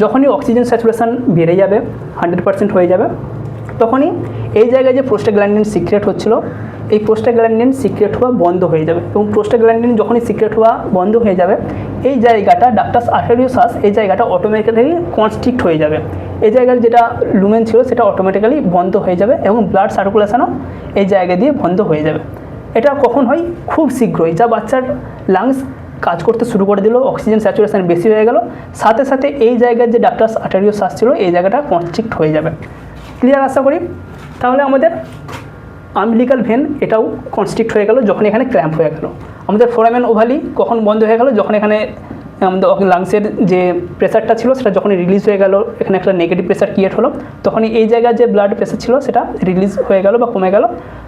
যখনই অক্সিজেন স্যাচুরেশন বেড়ে যাবে, 100% হয়ে যাবে, তখনই এই জায়গায় যে প্রোস্টাগ্ল্যান্ডিন সিক্রেট হচ্ছিল, এই প্রোস্টাগ্ল্যান্ডিন সিক্রেট হওয়া বন্ধ হয়ে যাবে। এবং প্রোস্টাগ্ল্যান্ডিন যখনই সিক্রেট হওয়া বন্ধ হয়ে যাবে, এই জায়গাটা ডাক্টাস আর্টেরিওসাস এই জায়গাটা অটোমেটিক্যালি কনস্ট্রিক্ট হয়ে যাবে। এই জায়গার যেটা লুমেন ছিল সেটা অটোমেটিক্যালি বন্ধ হয়ে যাবে এবং ব্লাড সার্কুলেশনও এই জায়গা দিয়ে বন্ধ হয়ে যাবে। এটা কখন হয়? খুব শীঘ্রই। যা বাচ্চার লাংস কাজ করতে শুরু করে দিল, অক্সিজেন স্যাচুরেশন বেশি হয়ে গেল, সাথে সাথে এই জায়গার যে ডাক্টাস আর্টেরিওসাস ছিল এই জায়গাটা কনস্ট্রিক্ট হয়ে যাবে। ক্লিয়ার আশা করি? তাহলে আমাদের আমবিলিক্যাল ভেন এটাও কনস্ট্রিক্ট হয়ে গেল যখন এখানে ক্ল্যাম্প হয়ে গেল। আমাদের ফোরামেন ওভালি কখন বন্ধ হয়ে গেল? যখন এখানে আমাদের লাংসের যে প্রেসারটা ছিল সেটা যখন রিলিজ হয়ে গেল, এখানে একটা নেগেটিভ প্রেসার ক্রিয়েট হলো, তখনই এই জায়গার যে ব্লাড প্রেসার ছিল সেটা রিলিজ হয়ে গেল বা কমে গেল,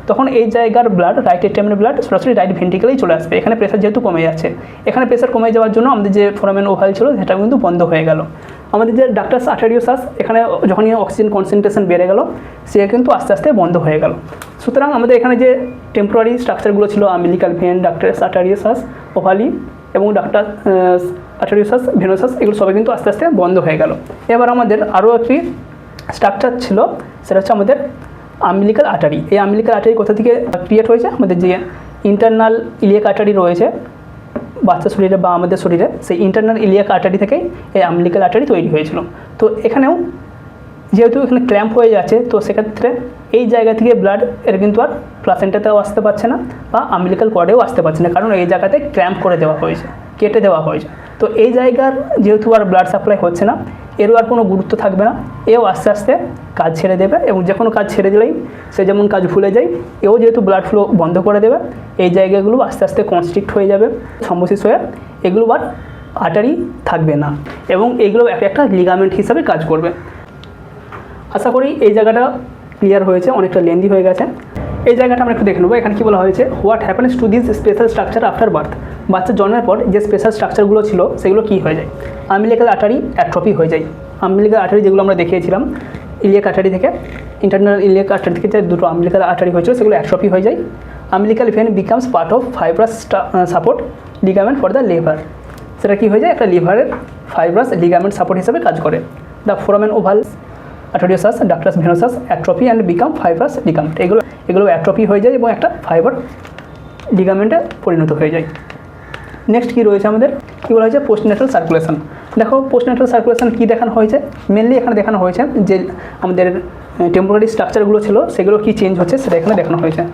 তখন এই জায়গার ব্লাড রাইট এস্ট্রিয়ামের ব্লাড সরাসরি রাইট ভেন্ট্রিকলেই চলে আসবে। এখানে প্রেসার যেহেতু কমে যাচ্ছে, এখানে প্রেসার কমে যাওয়ার জন্য আমাদের যে ফোরামেন ওভাল ছিল সেটা কিন্তু বন্ধ হয়ে গেল। আমাদের যে ডাক্টাস আর্টেরিওসাস এখানে যখনই অক্সিজেন কনসেন্ট্রেশন বেড়ে গেল, সে কিন্তু আস্তে আস্তে বন্ধ হয়ে গেল। সুতরাং আমাদের এখানে যে টেম্পোরারি স্ট্রাকচারগুলো ছিল, umbilical when, ductus arteriosus, ovale এবং ডাক্টাস আর্টেরিওসাস, ভেনোসাস, এগুলো সবাই কিন্তু আস্তে আস্তে বন্ধ হয়ে গেল। এবার আমাদের আরও একটি স্ট্রাকচার ছিল, সেটা হচ্ছে আমাদের আমবিলিক্যাল আর্টারি। এই আমবিলিক্যাল আর্টারি কোথা থেকে ক্রিয়েট হয়েছে? আমাদের যে ইন্টারনাল ইলিয়াক আর্টারি রয়েছে বাচ্চা শরীরে বা আমাদের শরীরে, সেই ইন্টারনাল ইলিয়াক আর্টারি থেকেই এই আমবিলিক্যাল আর্টারি তৈরি হয়েছিল। তো এখানেও যেহেতু এখানে ক্ল্যাম্প হয়ে যাচ্ছে, তো সেক্ষেত্রে এই জায়গা থেকে ব্লাড এর কিন্তু আর প্লাসেন্টাতেও আসতে পারছে না বা আমবিলিক্যাল কর্ডেও আসতে পারছে না, কারণ এই জায়গাতে ক্ল্যাম্প করে দেওয়া হয়েছে, কেটে দেওয়া হয়েছে। তো এই জায়গার যেহেতু আর ব্লাড সাপ্লাই হচ্ছে না, এরও আর কোনো গুরুত্ব থাকবে না, এও আস্তে আস্তে কাজ ছেড়ে দেবে। এবং যে কোনো কাজ ছেড়ে দিলেই সে যেমন কাজ ভুলে যায়, এও যেহেতু ব্লাড ফ্লো বন্ধ করে দেবে, এই জায়গাগুলো আস্তে আস্তে কনস্ট্রিক্ট হয়ে যাবে, থ্রম্বোসিস হয়ে এগুলো আর আর্টারি থাকবে না এবং এগুলো একটা লিগামেন্ট হিসাবে কাজ করবে। আশা করি এই জায়গাটা ক্লিয়ার হয়েছে, অনেকটা লেন্দি হয়ে গেছে। এই জায়গাটা আমরা একটু দেখে নেবো। এখানে কী বলা হয়েছে? What happens to this special structure after birth. বাচ্চা জন্মের পর যে স্পেশাল স্ট্রাকচারগুলো ছিল সেগুলো কী হয়ে যায়? আমবিলিক্যাল আর্টারি অ্যাট্রফি হয়ে যায়। আমবিলিক্যাল আর্টারি যেগুলো আমরা দেখিয়েছিলাম, ইলিয়াক আর্টারি থেকে, ইন্টারনাল ইলিয়াক আর্টারি থেকে যে দুটো আমবিলিক্যাল আর্টারি হয়েছিল সেগুলো অ্যাট্রফি হয়ে যায়। Umbilical vein becomes part of fibrous support ligament for the liver. সেটা কী হয়ে যায়? একটা লিভারের ফাইব্রাস লিগামেন্ট সাপোর্ট হিসেবে কাজ করে। The foramen ovale arteriosus, ductus venosus atrophy and become fibrous ligament. এগুলো অ্যাট্রফি হয়ে যায় এবং একটা ফাইবার লিগামেন্টে পরিণত হয়ে যায়। নেক্সট কী রয়েছে আমাদের? কী বলা হয়েছে? Postnatal circulation. দেখো পোস্টন্যাটাল সার্কুলেশন কী দেখানো হয়েছে? মেনলি এখানে দেখানো হয়েছে যে আমাদের টেম্পোরারি স্ট্রাকচারগুলো ছিল সেগুলো কী চেঞ্জ হচ্ছে সেটা এখানে দেখানো হয়েছে।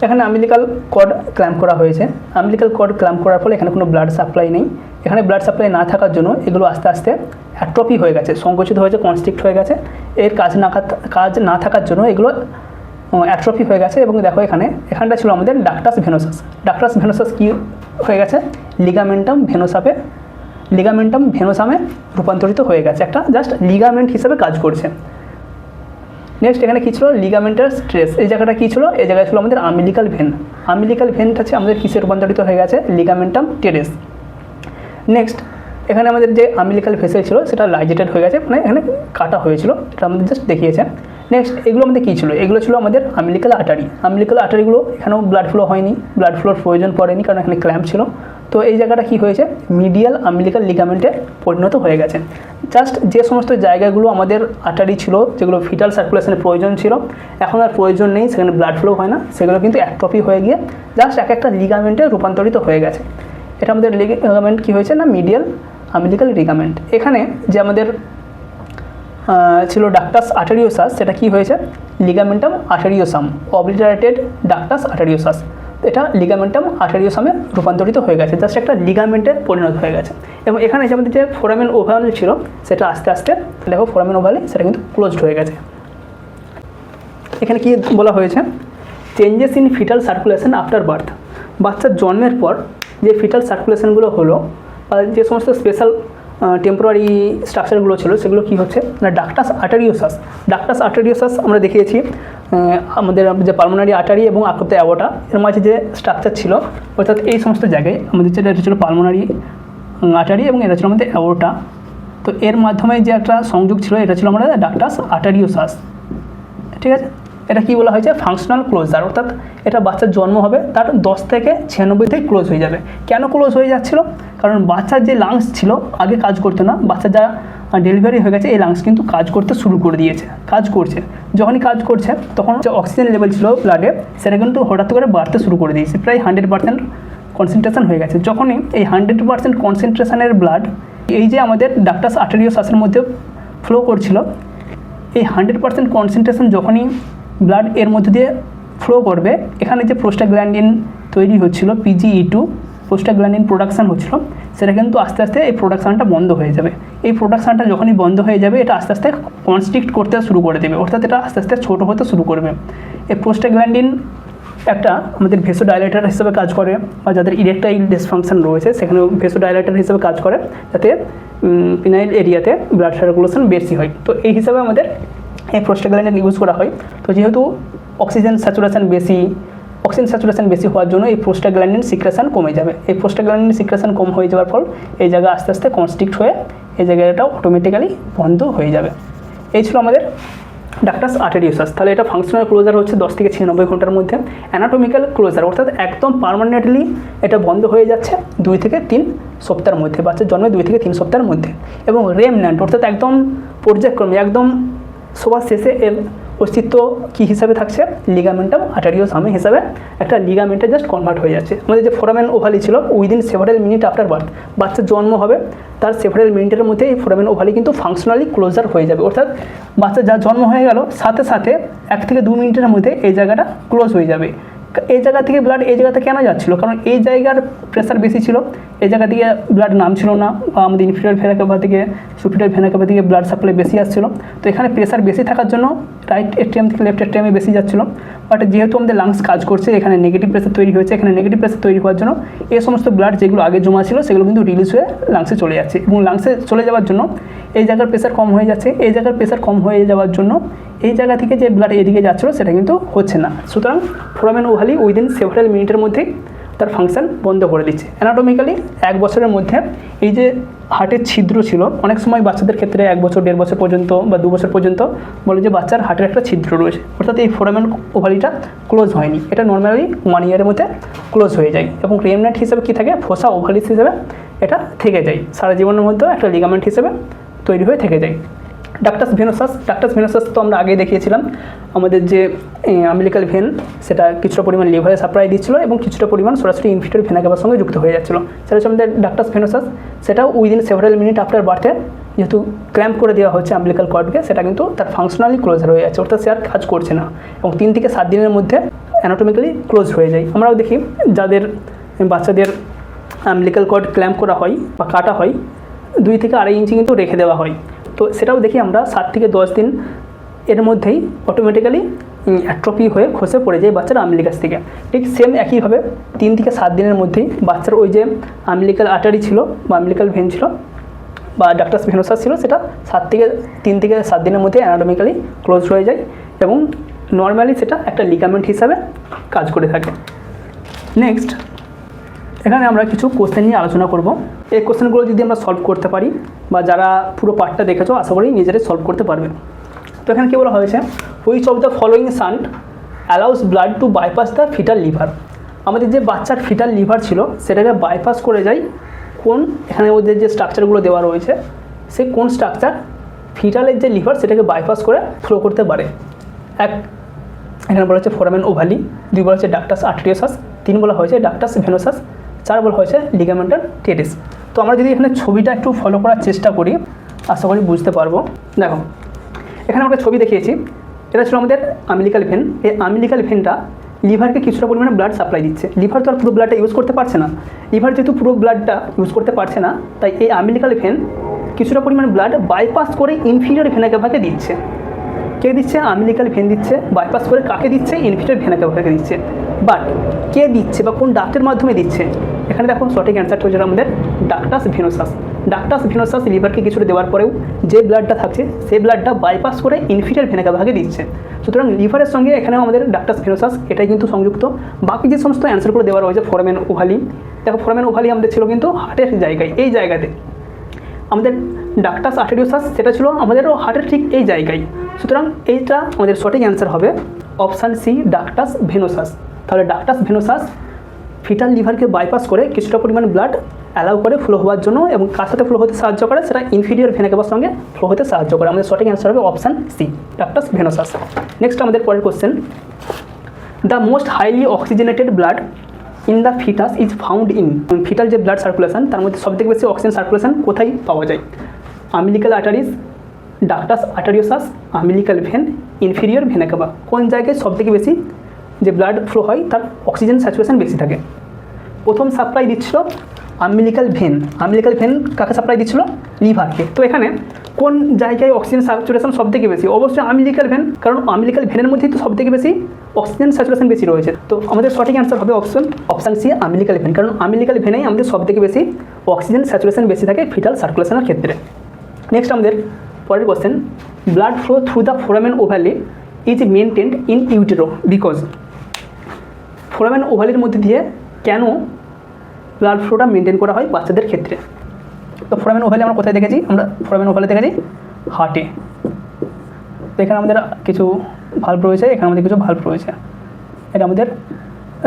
এখানে আমবিলিক্যাল কর্ড ক্ল্যাম্প করা হয়েছে। আমবিলিক্যাল কর্ড ক্ল্যাম্প করার ফলে এখানে কোনো ব্লাড সাপ্লাই নেই। এখানে ব্লাড সাপ্লাই না থাকার জন্য এগুলো আস্তে আস্তে অ্যাট্রফি হয়ে গেছে, সংকুচিত হয়েছে, কনস্ট্রিক্ট হয়ে গেছে। এর কাজ না থাকার জন্য এগুলো অ্যাট্রফি হয়ে গেছে। এবং দেখো এখানটা ছিল আমাদের ডাক্টাস ভেনোসাস। ডাক্টাস ভেনোসাস কী হয়ে গেছে? লিগামেন্টাম ভেনোসাপে লিগামেন্টাম ভেনোসামে রূপান্তরিত হয়ে গেছে, একটা জাস্ট লিগামেন্ট হিসেবে কাজ করছে। নেক্সট এখানে কী ছিল, লিগামেন্টার স্ট্রেস, এই জায়গাটা কী ছিল, এই জায়গায় ছিল আমাদের আমিলিক্যাল ভেন। আমিলিক্যাল ভেনটা হচ্ছে আমাদের কিসে রূপান্তরিত হয়ে গেছে, লিগামেন্টাম টেরেস। নেক্সট এখানে আমাদের যে আমিলিক্যাল ভেসেল ছিল সেটা লাইজেটেড হয়ে গেছে, মানে এখানে কাটা হয়েছিল, এটা আমাদের জাস্ট দেখিয়েছে। নেক্সট এগুলো আমাদের কী ছিল, এগুলো ছিল আমাদের আমিলিক্যাল আর্টারি। আমিলিক্যাল আর্টারিগুলো এখানেও ব্লাড ফ্লো হয়নি, ব্লাড ফ্লোর প্রয়োজন পড়েনি, কারণ এখানে ক্ল্যাম্প ছিল। তো এই জায়গাটা কী হয়েছে, মিডিয়াল আমিলিক্যাল লিগামেন্টে পরিণত হয়ে গেছে। জাস্ট যে সমস্ত জায়গাগুলো আমাদের আর্টারি ছিল, যেগুলো ভিটাল সার্কুলেশনের প্রয়োজন ছিল, এখন আর প্রয়োজন নেই, সেখানে ব্লাড ফ্লো হয় না, সেগুলো কিন্তু অ্যাট্রফি হয়ে গিয়ে জাস্ট এক একটা লিগামেন্টে রূপান্তরিত হয়ে গেছে। এটা আমাদের লিগামেন্ট কী হয়েছে না, মিডিয়াল আমিলিক্যাল লিগামেন্ট। এখানে যে আমাদের ছিল ডাক্টাস আর্টেরিওসাস, সেটা কি হয়েছে, লিগামেন্টাম আর্টেরিওসাম, অবলিটারেটেড ডাক্টাস আর্টেরিওসাস, এটা লিগামেন্টাম আর্টেরিওসামে রূপান্তরিত হয়ে গেছে, জাস্ট একটা লিগামেন্টে পরিণত হয়ে গেছে। এবং এখানে যে আমাদের যে ফোরামেন ওভালি ছিল, সেটা আস্তে আস্তে দেখো ফোরামেন ওভালি সেটা কিন্তু ক্লোজড হয়ে গেছে। এখানে কি বলা হয়েছে, changes in fetal circulation after birth, বাচ্চার জন্মের পর যে ফিটাল সার্কুলেশনগুলো হলো, বা যে সমস্ত স্পেশাল টেম্পোরারি স্ট্রাকচারগুলো ছিল, সেগুলো কী হচ্ছে না, ডাক্টাস আর্টেরিওসাস। ডাক্টাস আর্টেরিওসাস আমরা দেখিয়েছি আমাদের যে পালমোনারি আর্টারি এবং আকৃতি অ্যাওর্টা, এর মাঝে যে স্ট্রাকচার ছিল, অর্থাৎ এই সমস্ত জায়গায় আমাদের যেটা ছিল পালমোনারি আর্টারি এবং এটা ছিল আমাদের অ্যাওর্টা। তো এর মাধ্যমে যে একটা সংযোগ ছিল, এটা ছিল আমাদের ডাক্টাস আর্টেরিওসাস, ঠিক আছে। এটা কি বলা হয়েছে, ফাংশনাল ক্লোজার, অর্থাৎ এটা বাচ্চার জন্ম হবে তার 10 থেকে 96 ক্লোজ হয়ে যাবে। কেন ক্লোজ হয়ে যাচ্ছিল, কারণ বাচ্চার যে লাংস ছিল আগে কাজ করতো না, বাচ্চার যা ডেলিভারি হয়ে গেছে এই লাংস কিন্তু কাজ করতে শুরু করে দিয়েছে, কাজ করছে। যখনই কাজ করছে তখন যে অক্সিজেন লেভেল ছিল ব্লাডে, সেটা কিন্তু হঠাৎ করে বাড়তে শুরু করে দিয়েছে, প্রায় 100% কনসেন্ট্রেশন হয়ে গেছে। যখনই এই 100% কনসেন্ট্রেশনের ব্লাড এই যে আমাদের ডাক্টাস আর্টেরিওসাসের মধ্যে ফ্লো করছিল, এই 100% কনসেন্ট্রেশন যখনই ব্লাড এর মধ্যে দিয়ে ফ্লো করবে, এখানে যে প্রোস্টাগ্ল্যান্ডিন তৈরি হচ্ছিল, PGE2 প্রোস্টাগ্ল্যান্ডিন প্রোডাকশান হচ্ছিল, সেটা কিন্তু আস্তে আস্তে এই প্রোডাকশানটা বন্ধ হয়ে যাবে। এই প্রোডাকশানটা যখনই বন্ধ হয়ে যাবে, এটা আস্তে আস্তে কনস্ট্রিক্ট করতে শুরু করে দেবে, অর্থাৎ এটা আস্তে আস্তে ছোটো হতে শুরু করবে। এই প্রোস্টাগ্ল্যান্ডিন একটা আমাদের ভেসোডাইলেটর হিসেবে কাজ করে, বা যাদের ইরেকটাইল ডিসফাংশন রয়েছে সেখানেও ভেসোডাইলেটর হিসেবে কাজ করে, যাতে পিনাইল এরিয়াতে ব্লাড সার্কুলেশন বেশি হয়। তো এই হিসাবে আমাদের এই প্রোস্টাগ্ল্যান্ডিন ইউজ করা হয়। তো যেহেতু অক্সিজেন স্যাচুরেশন বেশি হওয়ার জন্য এই প্রোস্টাগ্ল্যান্ডিন সিক্রেশন কমে যাবে। এই প্রোস্টাগ্ল্যান্ডিন সিক্রেশন কম হয়ে যাওয়ার ফল এই জায়গা আস্তে আস্তে কনস্ট্রিক্ট হয়ে এই জায়গাটাও অটোমেটিক্যালি বন্ধ হয়ে যাবে। এই ছিল আমাদের ডাক্টাস আর্টেরিওসাস। তাহলে এটা ফাংশনাল ক্লোজার হচ্ছে 10 থেকে 96 ঘন্টার মধ্যে। অ্যানাটমিক্যাল ক্লোজার অর্থাৎ একদম পার্মানেন্টলি এটা বন্ধ হয়ে যাচ্ছে 2 থেকে 3 সপ্তাহের মধ্যে, বাচ্চার জন্মে 2 থেকে 3 সপ্তাহের মধ্যে। এবং রেমন্যান্ট অর্থাৎ একদম পর্যায়ক্রমে একদম সবার শেষে এর অস্তিত্ব কী হিসাবে থাকছে, লিগামেন্টাম আর্টেরিওসামে হিসাবে একটা লিগামেন্টে জাস্ট কনভার্ট হয়ে যাচ্ছে। আমাদের যে ফোরামেন ওভালি ছিল, within several minute after birth, বাচ্চার জন্ম হবে তার সেভারেল মিনিটের মধ্যে এই ফোরামেন ওভালি কিন্তু ফাংশনালি ক্লোজার হয়ে যাবে, অর্থাৎ বাচ্চার যা জন্ম হয়ে গেল সাথে সাথে 1 থেকে 2 মিনিটের মধ্যে এই জায়গাটা ক্লোজ হয়ে যাবে। এই জায়গা থেকে ব্লাড এই জায়গাতে কেন যাচ্ছিলো, কারণ এই জায়গার প্রেশার বেশি ছিল, এই জায়গা থেকে ব্লাড নামছিল না, বা আমাদের ইনফিরিয়র ভেনা ক্যাভা থেকে সুপিরিয়র ভেনা ক্যাভা থেকে ব্লাড সাপ্লাই বেশি আসছিলো। তো এখানে প্রেশার বেশি থাকার জন্য রাইট এট্রিয়াম থেকে লেফট এট্রিয়ামে বেশি যাচ্ছিলো। বাট যেহেতু আমাদের লাংস কাজ করছে, এখানে নেগেটিভ প্রেশার তৈরি হয়েছে, এখানে নেগেটিভ প্রেশার তৈরি হওয়ার জন্য এই সমস্ত ব্লাড যেগুলো আগে জমা ছিল সেগুলো কিন্তু রিলিজ হয়ে লাংসে চলে যাচ্ছে, এবং লাংসে চলে যাওয়ার জন্য এই জায়গার প্রেশার কম হয়ে যাচ্ছে। এই জায়গার প্রেশার কম হয়ে যাওয়ার জন্য এই জায়গা থেকে যে ব্লাড এদিকে যাচ্ছিলো সেটা কিন্তু হচ্ছে না। সুতরাং ফোরামেন ওভালি উইদিন সেভারাল মিনিটের মধ্যেই তার ফাংশন বন্ধ করে দিচ্ছে। অ্যানাটমিক্যালি 1 বছরের মধ্যে এই যে হার্টের ছিদ্র ছিল, অনেক সময় বাচ্চাদের ক্ষেত্রে 1 বছর 1.5 বছর পর্যন্ত বা 2 বছর পর্যন্ত বলে যে বাচ্চার হার্টের একটা ছিদ্র রয়েছে, অর্থাৎ এই ফোরামেন ওভালিটা ক্লোজ হয়নি, এটা নর্মালি 1 ইয়ারের মধ্যে ক্লোজ হয়ে যায়। এবং রেমন্যান্ট হিসেবে কী থাকে, ফোসা ওভালিস হিসেবে এটা থেকে যায়, সারা জীবনের মধ্যে একটা লিগামেন্ট হিসেবে তৈরি হয়ে থেকে যায়। ডাক্টাস ভেনোসাস তো আমরা আগেই দেখিয়েছিলাম, আমাদের যে আম্বিলিক্যাল ভেন সেটা কিছুটা পরিমাণ লিভারে সাপ্লাই দিচ্ছিল এবং কিছুটা পরিমাণ সরাসরি ইনফিরিয়র ভেনা ক্যাভার সঙ্গে যুক্ত হয়ে যাচ্ছিলো। সেটা হচ্ছে আমাদের ডাক্টাস ভেনোসাস। সেটাও উইদিন সেভারাল মিনিট আফটার বার্থে যেহেতু ক্ল্যাম্প করে দেওয়া হচ্ছে আম্বিলিক্যাল কর্ডকে, সেটা কিন্তু তার ফাংশনালি ক্লোজার হয়ে যাচ্ছে, অর্থাৎ সে আর কাজ করছে না, এবং 3 থেকে 7 দিনের মধ্যে অ্যানাটমিক্যালি ক্লোজ হয়ে যায়। আমরাও দেখি যাদের বাচ্চাদের আম্বিলিক্যাল কর্ড ক্ল্যাম্প করা হয় বা কাটা হয়, 2 থেকে 2.5 ইঞ্চি কিন্তু রেখে দেওয়া হয়। তো সেটাও দেখি আমরা 7 থেকে 10 দিন এর মধ্যেই অটোমেটিক্যালি অ্যাট্রফি হয়ে খসে পড়ে যায় বাচ্চার আম্বিলিকাস থেকে। ঠিক সেম একইভাবে 3 থেকে 7 দিনের মধ্যেই বাচ্চার ওই যে আম্বিলিকাল আর্টারি ছিল বা আম্বিলিকাল ভেন ছিল বা ডাক্টাস ভেনোসাস ছিল, সেটা 3 থেকে 7 দিনের মধ্যে অ্যানাটমিক্যালি ক্লোজ হয়ে যায় এবং নর্মালি সেটা একটা লিগামেন্ট হিসাবে কাজ করে থাকে। নেক্সট এখানে আমরা কিছু কোশ্চেন নিয়ে আলোচনা করব। এই কোশ্চেনগুলো যদি আমরা সলভ করতে পারি বা যারা পুরো পার্টটা দেখেছো আশা করি নিজেরাই সলভ করতে পারবে। তো এখানে কী বলা হয়েছে, which of the following shunt allows blood to bypass the fetal liver. আমাদের যে বাচ্চার ফিটাল লিভার ছিল সেটাকে বাইপাস করে যায় কোন, এখানে ওদের যে স্ট্রাকচারগুলো দেওয়া রয়েছে সে কোন স্ট্রাকচার ফিটালের যে লিভার সেটাকে বাইপাস করে ফ্লো করতে পারে। এখানে বলা হচ্ছে ফোরামেন ওভালি, 2 বলা হচ্ছে ডাক্টাস আর্টেরিওসাস, 3 বলা হয়েছে ডাক্টাস ভেনোসাস, 4 বলা হয়েছে লিগামেন্টাল টেরিস। তো আমরা যদি এখানে ছবিটা একটু ফলো করার চেষ্টা করি আশা করি বুঝতে পারবো। দেখো এখানে আমরা ছবি দেখিয়েছি, এটা ছিল আমাদের আম্বিলিকাল ভেন। এই আম্বিলিকাল ভেনটা লিভারকে কিছুটা পরিমাণে ব্লাড সাপ্লাই দিচ্ছে। লিভার তো আর পুরো ব্লাডটা ইউজ করতে পারছে না, লিভার যেহেতু পুরো ব্লাডটা ইউজ করতে পারছে না তাই এই আম্বিলিকাল ভেন কিছুটা পরিমাণে ব্লাড বাইপাস করে ইনফিরিয়র ভেনা ক্যাভাকে দিচ্ছে। কে দিচ্ছে? আম্বিলিকাল ভেন দিচ্ছে। বাইপাস করে কাকে দিচ্ছে? ইনফিরিয়র ভেনা ক্যাভাকে দিচ্ছে। বাট কে দিচ্ছে বা কোন ডাক্টের মাধ্যমে দিচ্ছে? এখানে দেখো সঠিক অ্যান্সারটা হচ্ছে আমাদের ডাক্টাস ভেনোসাস। ডাক্টাস ভেনোসাস লিভারকে কিছুটা দেওয়ার পরেও যে ব্লাডটা থাকছে সেই ব্লাডটা বাইপাস করে ইনফিরিয়র ভেনা ক্যাভাকে দিচ্ছে। সুতরাং লিভারের সঙ্গে এখানেও আমাদের ডাক্টাস ভেনোসাস এটাই কিন্তু সংযুক্ত। বাকি যে সমস্ত অ্যান্সারগুলো দেওয়া রয়েছে ফোরামেন ওভালি, দেখো ফোরামেন ওভালি আমাদের ছিল কিন্তু হার্টের জায়গায়, এই জায়গাতে। আমাদের ডাক্টাস আর্টেরিওসাস সেটা ছিল আমাদেরও হার্টের ঠিক এই জায়গায়। সুতরাং এইটা আমাদের সঠিক অ্যান্সার হবে অপশান সি, ডাক্টাস ভেনোসাস। তাহলে ডাক্টাস ভেনোসাস ফিটাল লিভারকে বাইপাস করে কিছুটা পরিমাণ ব্লাড অ্যালাউ করে ফ্লো হওয়ার জন্য এবং কার সাথে ফ্লো হতে সাহায্য করে, সেটা ইনফিরিয়র ভেনা ক্যাভার সঙ্গে ফ্লো হতে সাহায্য করে। আমাদের সঠিক অ্যান্সার হবে option C, ductus venosus. Next আমাদের পরের question, the most highly oxygenated blood in the foetus is found in. Foetal যে ব্লাড সার্কুলেশন তার মধ্যে সবথেকে বেশি অক্সিজেন সার্কুলেশন কোথায় পাওয়া যায়? Umbilical arteries, ductus arteriosus, umbilical vein, inferior vena cava. কোন জায়গায় সবথেকে বেশি যে ব্লাড ফ্লো হয় তার অক্সিজেন স্যাচুরেশন বেশি থাকে? প্রথম সাপ্লাই দিচ্ছিল আম্বিলিকাল ভেন। আম্বিলিকাল ভেন কাকে সাপ্লাই দিচ্ছিল? লিভারকে। তো এখানে কোন জায়গায় অক্সিজেন স্যাচুরেশন সবথেকে বেশি? অবশ্যই আম্বিলিকাল ভেন, কারণ আম্বিলিকাল ভেনের মধ্যেই তো সবথেকে বেশি অক্সিজেন স্যাচুরেশন বেশি রয়েছে। তো আমাদের সঠিক অ্যান্সার হবে অপশান সি, আম্বিলিকাল ভেন, কারণ আম্বিলিকাল ভেনেই আমাদের সবথেকে বেশি অক্সিজেন স্যাচুরেশন বেশি থাকে ফিটাল সার্কুলেশনের ক্ষেত্রে। নেক্সট আমাদের পরের question, blood flow through the foramen ovale is maintained in utero because. Foramen ওভালির মধ্যে দিয়ে কেন ব্লাড ফ্লোটা মেনটেন করা হয় বাচ্চাদের ক্ষেত্রে? তো ফোরামেন ওভালি আমরা কোথায় দেখেছি? আমরা ফোরামেন ওভালি দেখেছি হার্টে। তো এখানে আমাদের কিছু ভাল্ব রয়েছে, এখানে আমাদের কিছু ভাল্ব রয়েছে। এটা আমাদের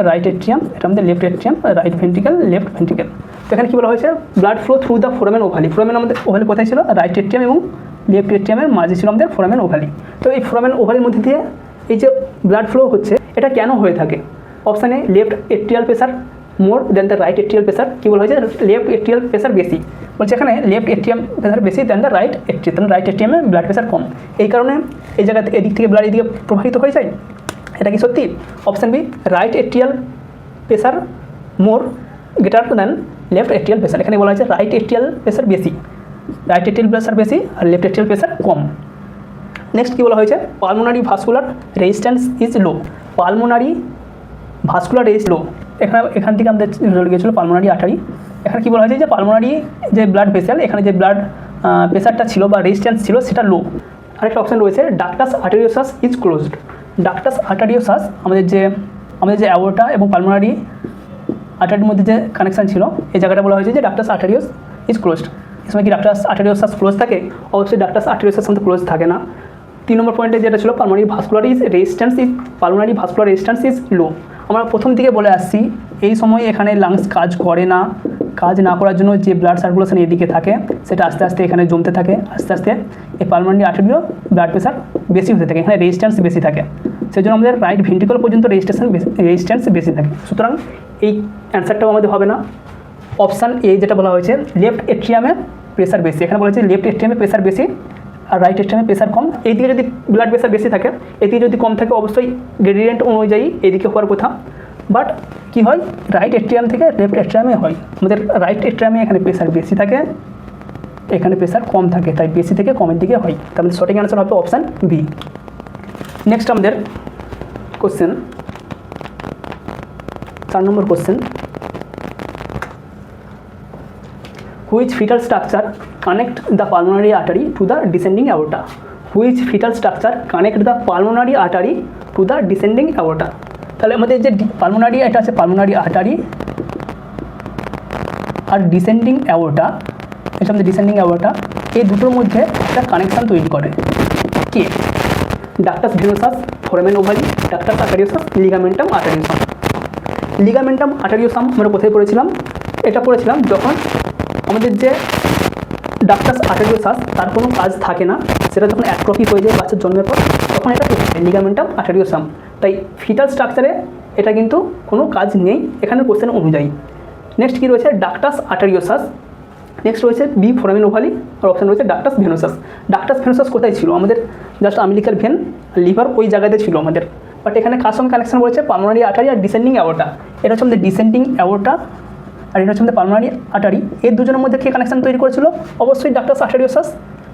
রাইট এট্রিয়াম, এটা আমাদের left atrium, right ventricle, left ventricle. তো এখানে কী বলা হয়েছে? Blood flow through the foramen ovale. Foramen আমাদের ওভালি কোথায় ছিল? রাইট এট্রিয়াম এবং লেফট এট্রিয়ামের মাঝে ছিল আমাদের ফোরামেন ওভালি। তো এই ফোরামেন ওভালির মধ্যে দিয়ে এই যে ব্লাড ফ্লো হচ্ছে এটা কেন হয়ে থাকে? অপশানে left atrial pressure more than the right atrial pressure. কী বলা হয়েছে? লেফট এট্রিয়াল প্রেসার বেশি, বলছে এখানে লেফট এট্রিয়াম প্রেসার বেশি than the right atrium, right এট্রিয়ামে ব্লাড প্রেসার কম। এই কারণে এই জায়গাতে এদিক থেকে ব্লাড এদিকে প্রবাহিত হয়ে যায়। এটা কি সত্যি? Option B, right atrial pressure more greater than left atrial pressure. এখানে বলা হয়েছে রাইট এট্রিয়াল প্রেসার বেশি, রাইট এট্রিয়াল প্রেসার বেশি আর লেফট এট্রিয়াল প্রেসার কম। নেক্সট কী বলা হয়েছে? Pulmonary vascular resistance is low. Pulmonary vascular resistance low. এখান থেকে আমাদের চলে গিয়েছিলো পালমোনারি আর্টারি। এখানে কী বলা হয়েছে? যে পালমোনারি যে ব্লাড ভেসেল, এখানে যে ব্লাড প্রেসারটা ছিল বা রেজিস্ট্যান্স ছিল সেটা লো। আরেকটা অপশান রয়েছে ductus arteriosus is closed. Ductus arteriosus আমাদের যে অ্যাওর্টা এবং পালমোনারি আর্টারির মধ্যে যে কানেকশান ছিল এই জায়গাটা বলা হয়েছে যে ডাক্টাস আর্টারিওস ইজ ক্লোজড। এই সময় কি ডাক্টাস আর্টারিওসাস ক্লোজ থাকে? অবশ্যই ডাক্টাস আর্টারিওসাস আমাদের ক্লোজ থাকে না। 3 নম্বর পয়েন্টে যেটা ছিল পালমোনারি ভাস্কুলার রেজিস্ট্যান্স ইজ লো। আমরা প্রথম থেকে বলে আসছি এই সময় এখানে লাংস কাজ করে না, কাজ না করার জন্য যে ব্লাড সার্কুলেশন এদিকে থাকে সেটা আস্তে আস্তে এখানে জমতে থাকে, আস্তে আস্তে এই পালমোনারি আর্টারিও ব্লাড প্রেসার বেশি হতে থাকে, এখানে রেজিস্ট্যান্স বেশি থাকে। সেই জন্য আমাদের রাইট ভেন্ট্রিকল পর্যন্ত রেজিস্ট্যান্স বেশি থাকে। সুতরাং এই অ্যান্সারটাও আমাদের হবে না। অপশান এ যেটা বলা হয়েছে লেফট এট্রিয়ামে প্রেসার বেশি, এখানে বলা হয়েছে লেফট এট্রিয়ামে প্রেসার বেশি আর রাইট এট্রিয়ামে প্রেসার কম। এইদিকে যদি ব্লাড প্রেসার বেশি থাকে, এদিকে যদি কম থাকে অবশ্যই গ্রেডিয়েন্ট অনুযায়ী এদিকে হওয়ার কথা। বাট কী হয়? রাইট এট্রিয়াম থেকে লেফট এট্রিয়ামে হয়। আমাদের রাইট এট্রিয়ামে এখানে প্রেসার বেশি থাকে, এখানে প্রেসার কম থাকে, তাই বেশি থেকে কমের দিকে হয়। তার মধ্যে সঠিক অ্যান্সার হবে অপশান বি। নেক্সট আমাদের question 4 number question, which fetal structure connect the pulmonary artery to the descending aorta? Which fetal structure connect the pulmonary artery to the descending aorta? তাহলে আমাদের যে পালমোনারি এটা আছে পালমোনারি আর্টারি আর descending aorta, এটা আমাদের descending aorta, এই দুটোর মধ্যে একটা কানেকশান তৈরি করে কে? Ductus venosus, foramen ovale, ductus arteriosus, ligamentum arteriosum. Ligamentum arteriosum আমরা কোথায় পড়েছিলাম? এটা পড়েছিলাম যখন আমাদের যে ডাক্টাস আর্টারিওসাস তার কোনো কাজ থাকে না, সেটা যখন অ্যাট্রফি হয়ে যায় বাচ্চার জন্মের পর, তখন এটা লিগামেন্টাম আর্টারিওসাম। তাই ফিটাল স্ট্রাকচারে এটা কিন্তু কোনো কাজ নেই এখানে কোশ্চেন অনুযায়ী। নেক্সট কী রয়েছে? ডাক্টাস আর্টারিওসাস। নেক্সট রয়েছে বি ফোরামেন ওভালি, আর অপশান রয়েছে ডাক্টাস ভেনোসাস। ডাক্টাস ভেনোসাস কোথায় ছিল? আমাদের জাস্ট আম্বিলিক্যাল ভেন, লিভার ওই জায়গাতে ছিল আমাদের, বাট এখানে কার সঙ্গে কানেকশন রয়েছে? পালমোনারি আর্টারি আর ডিসেন্ডিং অ্যাওর্টা। এটা হচ্ছে আমাদের ডিসেন্ডিং অ্যাওর্টা আর এটা হচ্ছে আমাদের পালমোনারি আর্টারি। এই দুজনের মধ্যে কে কানেকশন তৈরি করেছিল? অবশ্যই ডাক্টাস আর্টারিওসাস।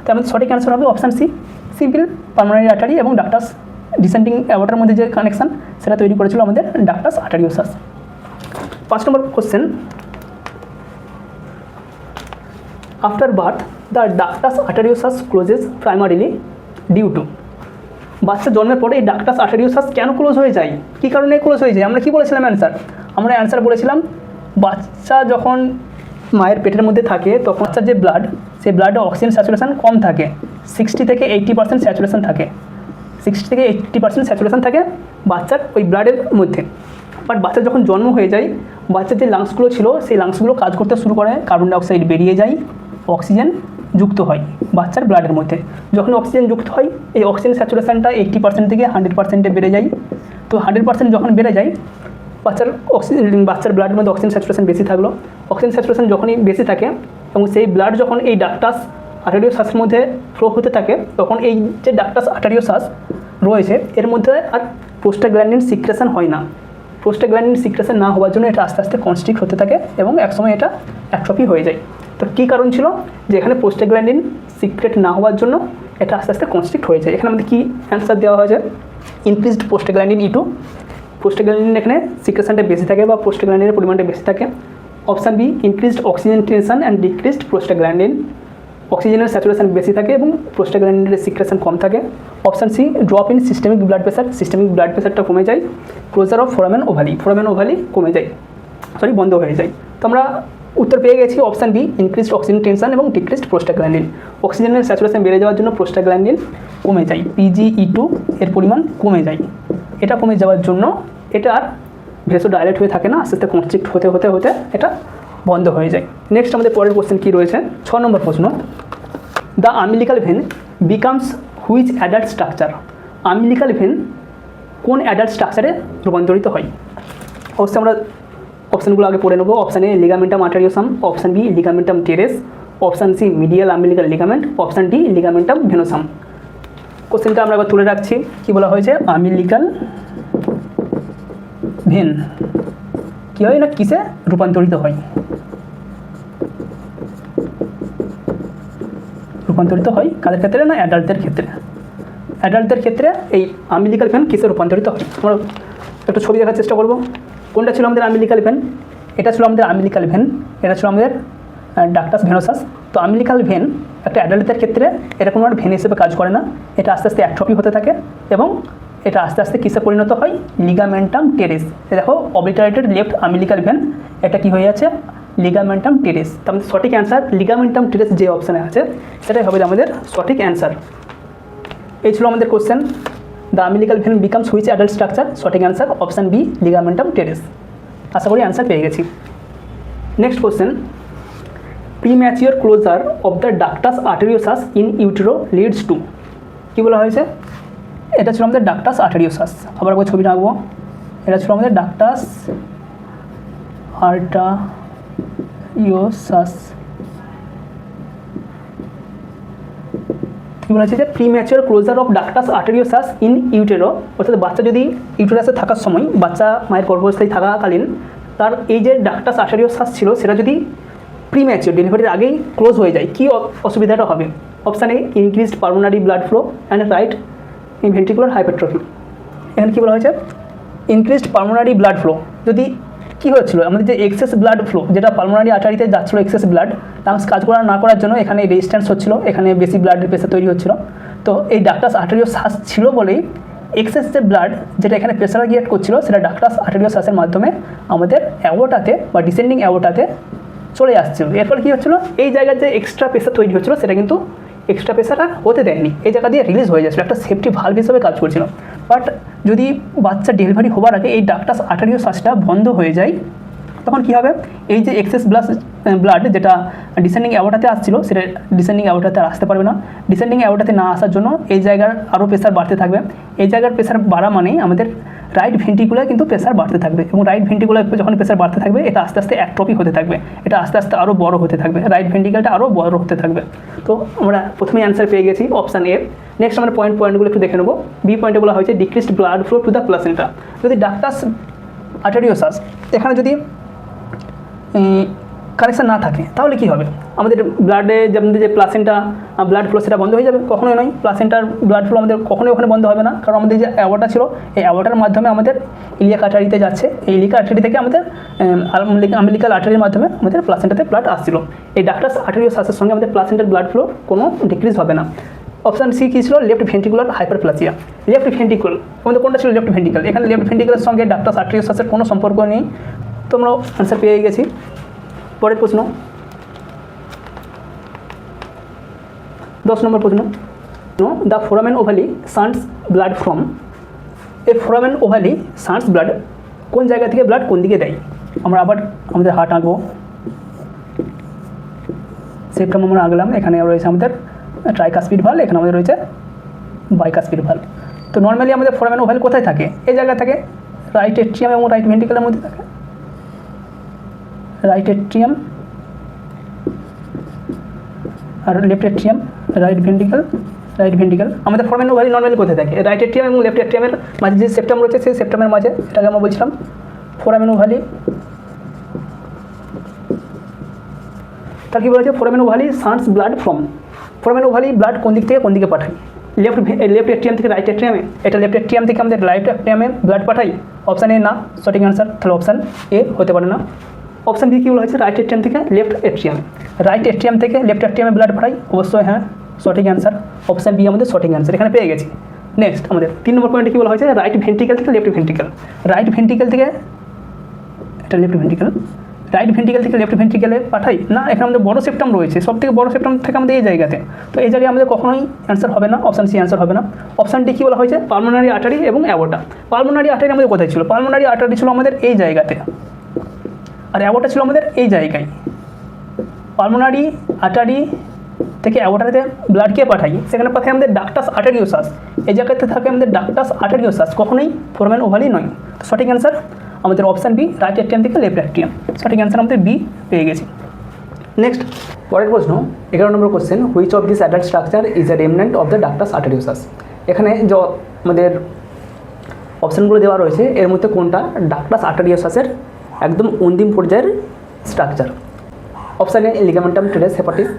তাই আমাদের সঠিক অ্যান্সার হবে option C, simple pulmonary artery এবং ডাক্টাস ডিসেন্ডিং অ্যাওর্টার মধ্যে যে কানেকশন সেটা তৈরি করেছিল আমাদের ডাক্টাস আর্টারিওসাস। 5 নম্বর question, after birth the ductus arteriosus closes primarily due to? বাচ্চা জন্মের পরে এই ডাক্টাস আর্টারিওসাস কেন ক্লোজ হয়ে যায়? কী কারণে ক্লোজ হয়ে যায়? আমরা কি বলেছিলাম অ্যান্সার? আমরা অ্যান্সার বলেছিলাম বাচ্চা যখন মায়ের পেটের মধ্যে থাকে তখন বাচ্চার যে ব্লাড, সেই ব্লাডে অক্সিজেন স্যাচুরেশন কম থাকে, 60 থেকে 80% স্যাচুরেশন থাকে, 60 থেকে 80% স্যাচুরেশন থাকে বাচ্চার ওই ব্লাডের মধ্যে। বাট বাচ্চার যখন জন্ম হয়ে যায়, বাচ্চার যে লাংসগুলো ছিল সেই লাংসগুলো কাজ করতে শুরু করে, কার্বন ডাইঅক্সাইড বেরিয়ে যায়, অক্সিজেন যুক্ত হয় বাচ্চার ব্লাডের মধ্যে। যখন অক্সিজেন যুক্ত হয় এই অক্সিজেন স্যাচুরেশনটা 80% থেকে 100%-এ বেড়ে যায়। তো 100% যখন বেড়ে যায়, বাচ্চার ব্লাডের মধ্যে অক্সিজেন স্যাচুরেশন বেশি থাকলো। অক্সিজেন স্যাচুরেশন যখনই বেশি থাকে এবং সেই ব্লাড যখন এই ডাক্টাস আর্টারিওসাসের মধ্যে ফ্লো হতে থাকে, তখন এই যে ডাক্টাস আর্টারিওসাস রয়েছে এর মধ্যে আর প্রোস্টাগ্ল্যান্ডিন সিক্রেশন হয় না। প্রোস্টাগ্ল্যান্ডিন সিক্রেশন না হওয়ার জন্য এটা আস্তে আস্তে কনস্ট্রিক্ট হতে থাকে এবং একসময় এটা অ্যাট্রফি হয়ে যায়। তো কী কারণ ছিল? যে এখানে প্রোস্টাগ্ল্যান্ডিন সিক্রেট না হওয়ার জন্য এটা আস্তে আস্তে কনস্ট্রিক্ট হয়ে যায়। এখানে আমাদের কী অ্যান্সার দেওয়া হয়েছে? Increased prostaglandin E2। প্রোস্টাগ্ল্যান্ডিন এখানে সিক্রেশনটা বেশি থাকে বা প্রোস্টাগ্ল্যান্ডিনের পরিমাণটা বেশি থাকে। Option B increased oxygen tension and decreased prostaglandin. অক্সিজেনের স্যাচুরেশন বেশি থাকে এবং প্রোস্টাগ্ল্যান্ডিনের সিক্রেশন কম থাকে। Option C drop in systemic blood pressure. Systemic blood প্রেশারটা কমে যায়। Closure of foramen ovale, foramen ovale কমে যায়, বন্ধ হয়ে যায়। তো আমরা উত্তর পেয়ে গেছি option B increased oxygen tension এবং ডিক্রিজড প্রোস্টাগ্ল্যান্ডিন। অক্সিজেনের স্যাচুরেশন বেড়ে যাওয়ার জন্য প্রোস্টাগ্ল্যান্ডিন কমে যায়, PGE2 এর পরিমাণ কমে যায়। এটা কমে যাওয়ার জন্য এটা আর ভেসো ডাইলেট হয়ে থাকে না, আস্তে আস্তে কনস্ট্রিক্ট হতে হতে হতে এটা বন্ধ হয়ে যায়। নেক্সট আমাদের পরের কোশ্চেন কী রয়েছে? 6 নম্বর প্রশ্ন, the umbilical vein becomes which adult structure? Umbilical vein কোন অ্যাডাল্ট স্ট্রাকচারে রূপান্তরিত হয়? অবশ্যই আমরা অপশানগুলো আগে পড়ে নেবো। Option A ligamentum arteriosum, option B ligamentum teres, option C medial umbilical ligament, option D ligamentum venosum. কোশ্চেনটা আমরা এবার তুলে রাখছি। কী বলা হয়েছে? আম্বিলিক্যাল ভেন কী হয় না কিসে রূপান্তরিত হয়? রূপান্তরিত হয় কাদের ক্ষেত্রে? না অ্যাডাল্টদের ক্ষেত্রে। অ্যাডাল্টদের ক্ষেত্রে এই আম্বিলিক্যাল ভেন কিসে রূপান্তরিত হয়? আমরা একটা ছবি দেখার চেষ্টা করব। কোনটা ছিল আমাদের আম্বিলিক্যাল ভেন? এটা ছিল আমাদের আম্বিলিক্যাল ভেন, এটা ছিল আমাদের ডাক্টাস ভেনোসাস। তো আম্বিলিক্যাল ভেন একটা অ্যাডাল্টদের ক্ষেত্রে এটা কোনো ভেন হিসেবে কাজ করে না, এটা আস্তে আস্তে অ্যাট্রফি হতে থাকে এবং এটা আস্তে আস্তে কিসে পরিণত হয়? Ligamentum terrace. দেখো অবলিটারেটেড লেফট আম্বিলিক্যাল ভেন, এটা কি হয়ে যাচ্ছে? Ligamentum terrace. তো আমাদের সঠিক অ্যান্সার লিগামেন্টাম টেরেস যে অপশানে আছে সেটাই হবে আমাদের সঠিক অ্যান্সার। এই ছিল আমাদের question, the umbilical vein becomes which adult structure? সঠিক answer option B ligamentum teres. আশা করি অ্যান্সার পেয়ে গেছি। Next question, premature closure of the ductus arteriosus in utero leads to? কী বলা হয়েছে? এটা ছিল আমাদের ডাক্টাস আর্টারিওসাস। আবার একবার ছবিটা আঁকবো। এটা ছিল আমাদের ডাক্টাস আর্টারিওসাস। কী বলা হয়েছে? যে premature closure of ductus arteriosus in utero, অর্থাৎ বাচ্চা যদি ইউটেরাসে থাকার সময়, বাচ্চা মায়ের গর্ভাবস্থায় থাকাকালীন তার এই যে ডাক্টাস আর্টারিওসাস ছিল সেটা যদি প্রিম্যাচিওর ডেলিভারির আগেই ক্লোজ হয়ে যায়, কী অসুবিধাটা হবে? Option A increased pulmonary blood flow and right ventricular hypertrophy. এখানে কী বলা হয়েছে? ইনক্রিজড পালমোনারি ব্লাড ফ্লো, যদি কী হচ্ছিলো আমাদের যে এক্সেস ব্লাড ফ্লো যেটা পালমোনারি আর্টারিতে যাচ্ছিলো এক্সেস ব্লাড, লাংস কাজ করা না করার জন্য এখানে রেজিস্ট্যান্স হচ্ছিলো, এখানে বেশি ব্লাডের প্রেসার তৈরি হচ্ছিলো। তো এই ডাক্টাস আর্টেরিওসাস ছিল বলেই এক্সেস যে ব্লাড যেটা এখানে প্রেসার ক্রিয়েট করছিলো সেটা ডাক্টাস আর্টেরিওসাসের মাধ্যমে আমাদের অ্যাওর্টাতে বা ডিসেন্ডিং অ্যাওর্টাতে চলে আসছিল। এরপর কী হচ্ছিলো, এই জায়গায় যে এক্সট্রা প্রেসার তৈরি হচ্ছিলো সেটা কিন্তু এক্সট্রা প্রেসার আর হতে দেয়নি, এই জায়গা দিয়ে রিলিজ হয়ে যাচ্ছিলো, একটা সেফটি ভালভ হিসেবে কাজ করছিল। বাট যদি বাচ্চা ডেলিভারি হওয়ার আগে এই ডাক্টাস আর্টেরিওসাসটা বন্ধ হয়ে যায়, তখন কী হবে, এই যে এক্সেস ব্লাড যেটা ডিসেন্ডিং অ্যাওর্টাতে আসছিলো সেটা ডিসেন্ডিং অ্যাওর্টাতে আর আসতে পারবে না। ডিসেন্ডিং অ্যাওর্টাতে না আসার জন্য এই জায়গার আরও প্রেসার বাড়তে থাকবে। এই জায়গার প্রেসার বাড়া মানেই আমাদের রাইট ভেন্ট্রিকুলার কিন্তু প্রেসার বাড়তে থাকবে, এবং রাইট ভেন্ট্রিকুলার যখন প্রেসার বাড়তে থাকবে এটা আস্তে আস্তে অ্যাট্রফি হতে থাকবে, এটা আস্তে আস্তে আরও বড় হতে থাকবে, রাইট ভেন্ট্রিকেলটা আরও বড় হতে থাকবে। তো আমরা প্রথমেই অ্যান্সার পেয়ে গেছি অপশান এ। নেক্সট আমরা পয়েন্টগুলো একটু দেখে নেবো। বি পয়েন্টে বলা হয়েছে decreased blood flow two the placenta. যদি ডাক্টাস আর্টেরিওসাস এখানে যদি কানেকশান না থাকে তাহলে কী হবে, আমাদের ব্লাডে যেমন যে প্লাসেন্টা ব্লাড ফ্লো সেটা বন্ধ হয়ে যাবে? কখনোই নয়, প্লাসেন্টার ব্লাড ফ্লো আমাদের কখনোই ওখানে বন্ধ হবে না, কারণ আমাদের যে অ্যাওর্টা ছিল এই অ্যাওর্টার মাধ্যমে আমাদের ইলিয়াক আর্টারিতে যাচ্ছে, এই ইলিয়াক আর্টারি থেকে আমাদের আম্বিলিকাল আর্টারির মাধ্যমে আমাদের প্লাসেন্টাতে ব্লাড আসছিল। এই ডাক্টাস আর্টেরিওসাসের সঙ্গে আমাদের প্লাসেন্টার ব্লাড ফ্লো কোনো ডিক্রিজ হবে না। অপশান সি কী ছিল, লেফট ভেন্ট্রিকুলার হাইপারপ্লাসিয়া। লেফট ভেন্ট্রিকুল আমাদের কোনটা ছিল, লেফট ভেন্ট্রিকেল। এখানে লেফট ভেন্ট্রিকেলের সঙ্গে ডাক্টাস আর্টেরিওসাসের কোনো সম্পর্ক নেই, তো আমরা আনসার পেয়ে গেছি। পরের প্রশ্ন 10 নম্বর প্রশ্ন, the foramen ovale shunts blood from. এই ফোরামেন ওভালি সান্টস ব্লাড কোন জায়গা থেকে ব্লাড কোন দিকে দেয়? আমরা আবার আমাদের হার্ট আঁকবো, সেপ্টাম আমরা আঁকলাম, এখানে রয়েছে আমাদের ট্রাইকাসপিড ভাল্ভ, এখানে আমাদের রয়েছে বাইকাসপিড ভাল্ভ। তো নর্মালি আমাদের ফোরামেন ওভালি কোথায় থাকে? এই জায়গায় থাকে, রাইট এট্রিয়াম এবং রাইট ভেন্ট্রিকেলের মধ্যে থাকে। রাইট এট্রিয়াম আর লেফট এট্রিয়াম, রাইট ভেন্ট্রিকেল। আমাদের ফোরামেন ওভালি নর্মালি কোথায় থাকে? রাইট এট্রিয়াম এবং লেফট এট্রিয়ামের মাঝে যে সেপ্টাম রয়েছে সেই সেপ্টামের মাঝে, এটাকে আমরা বলছিলাম ফোরামেন ওভালি। তার কী বলেছে, foramen ovale shunts blood from. Foramen ovale blood কোন দিক থেকে কোন দিকে পাঠায়? লেফট এট্রিয়াম থেকে রাইট এট্রিয়ামে। এটা লেফট এট্রিয়াম থেকে আমাদের রাইট এট্রিয়ামে ব্লাড পাঠাই? অপশান এ না, সঠিক অ্যান্সার। তাহলে অপশান এ হতে পারে না। অপশান বি কী বলা হয়েছে, রাইট এট্রিয়াম থেকে লেফট এট্রিয়াম। রাইট এট্রিয়াম থেকে লেফট এট্রিয়ামে ব্লাড পাঠাই? অবশ্যই হ্যাঁ, সঠিক অ্যান্সার। অপশান বি আমাদের সঠিক অ্যান্সার, এখানে পেয়ে গেছি। নেক্সট আমাদের 3 নম্বর পয়েন্টে কী বলা হয়েছে, রাইট ভেন্ট্রিকেল থেকে লেফট ভেন্ট্রিকেল। রাইট ভেন্ট্রিকেল থেকে, এটা লেফট ভেন্ট্রিকেল, রাইট ভেন্ট্রিকেল থেকে লেফট ভেন্ট্রিকেলে পাঠাই না, এখানে আমাদের বড় সেপ্টাম রয়েছে, সব থেকে বড় সেপ্টাম থেকে আমাদের এই জায়গাতে, তো এই জায়গায় আমাদের কখনোই অ্যান্সার হবে না, অপশান সি অ্যান্সার হবে না। অপশান ডি কী বলা হয়েছে, পালমোনারি আর্টারি এবং অ্যাওর্টা। পালমোনারি আর্টারি আমাদের কোথায় ছিল? পালমোনারি আর্টারি ছিল আমাদের এই জায়গাতে, আর অ্যাওর্টা ছিল আমাদের এই জায়গায়। পালমোনারি আর্টারি থেকে অ্যাওর্টাতে ব্লাড কে পাঠাই? সেখানে পাঠাই আমাদের ডাক্টাস আর্টেরিওসাস, এই জায়গাতে থাকে আমাদের ডাক্টাস আর্টেরিওসাস, কখনোই ফোরামেন ওভালি নয়। তো সঠিক অ্যান্সার আমাদের অপশান বি, রাইট এট্রিয়াম থেকে লেফট এট্রিয়াম। সঠিক অ্যান্সার আমাদের বি পেয়ে গেছি। নেক্সট পরের প্রশ্ন 11 নম্বর question, which of this adult structure is a remnant of the ductus arteriosus. এখানে যে আমাদের অপশানগুলো দেওয়া রয়েছে এর মধ্যে কোনটা ডাক্টাস আর্টেরিওসাসের একদম অন্তিম পর্যায়ের structure? Option A ligamentum teres hepatis,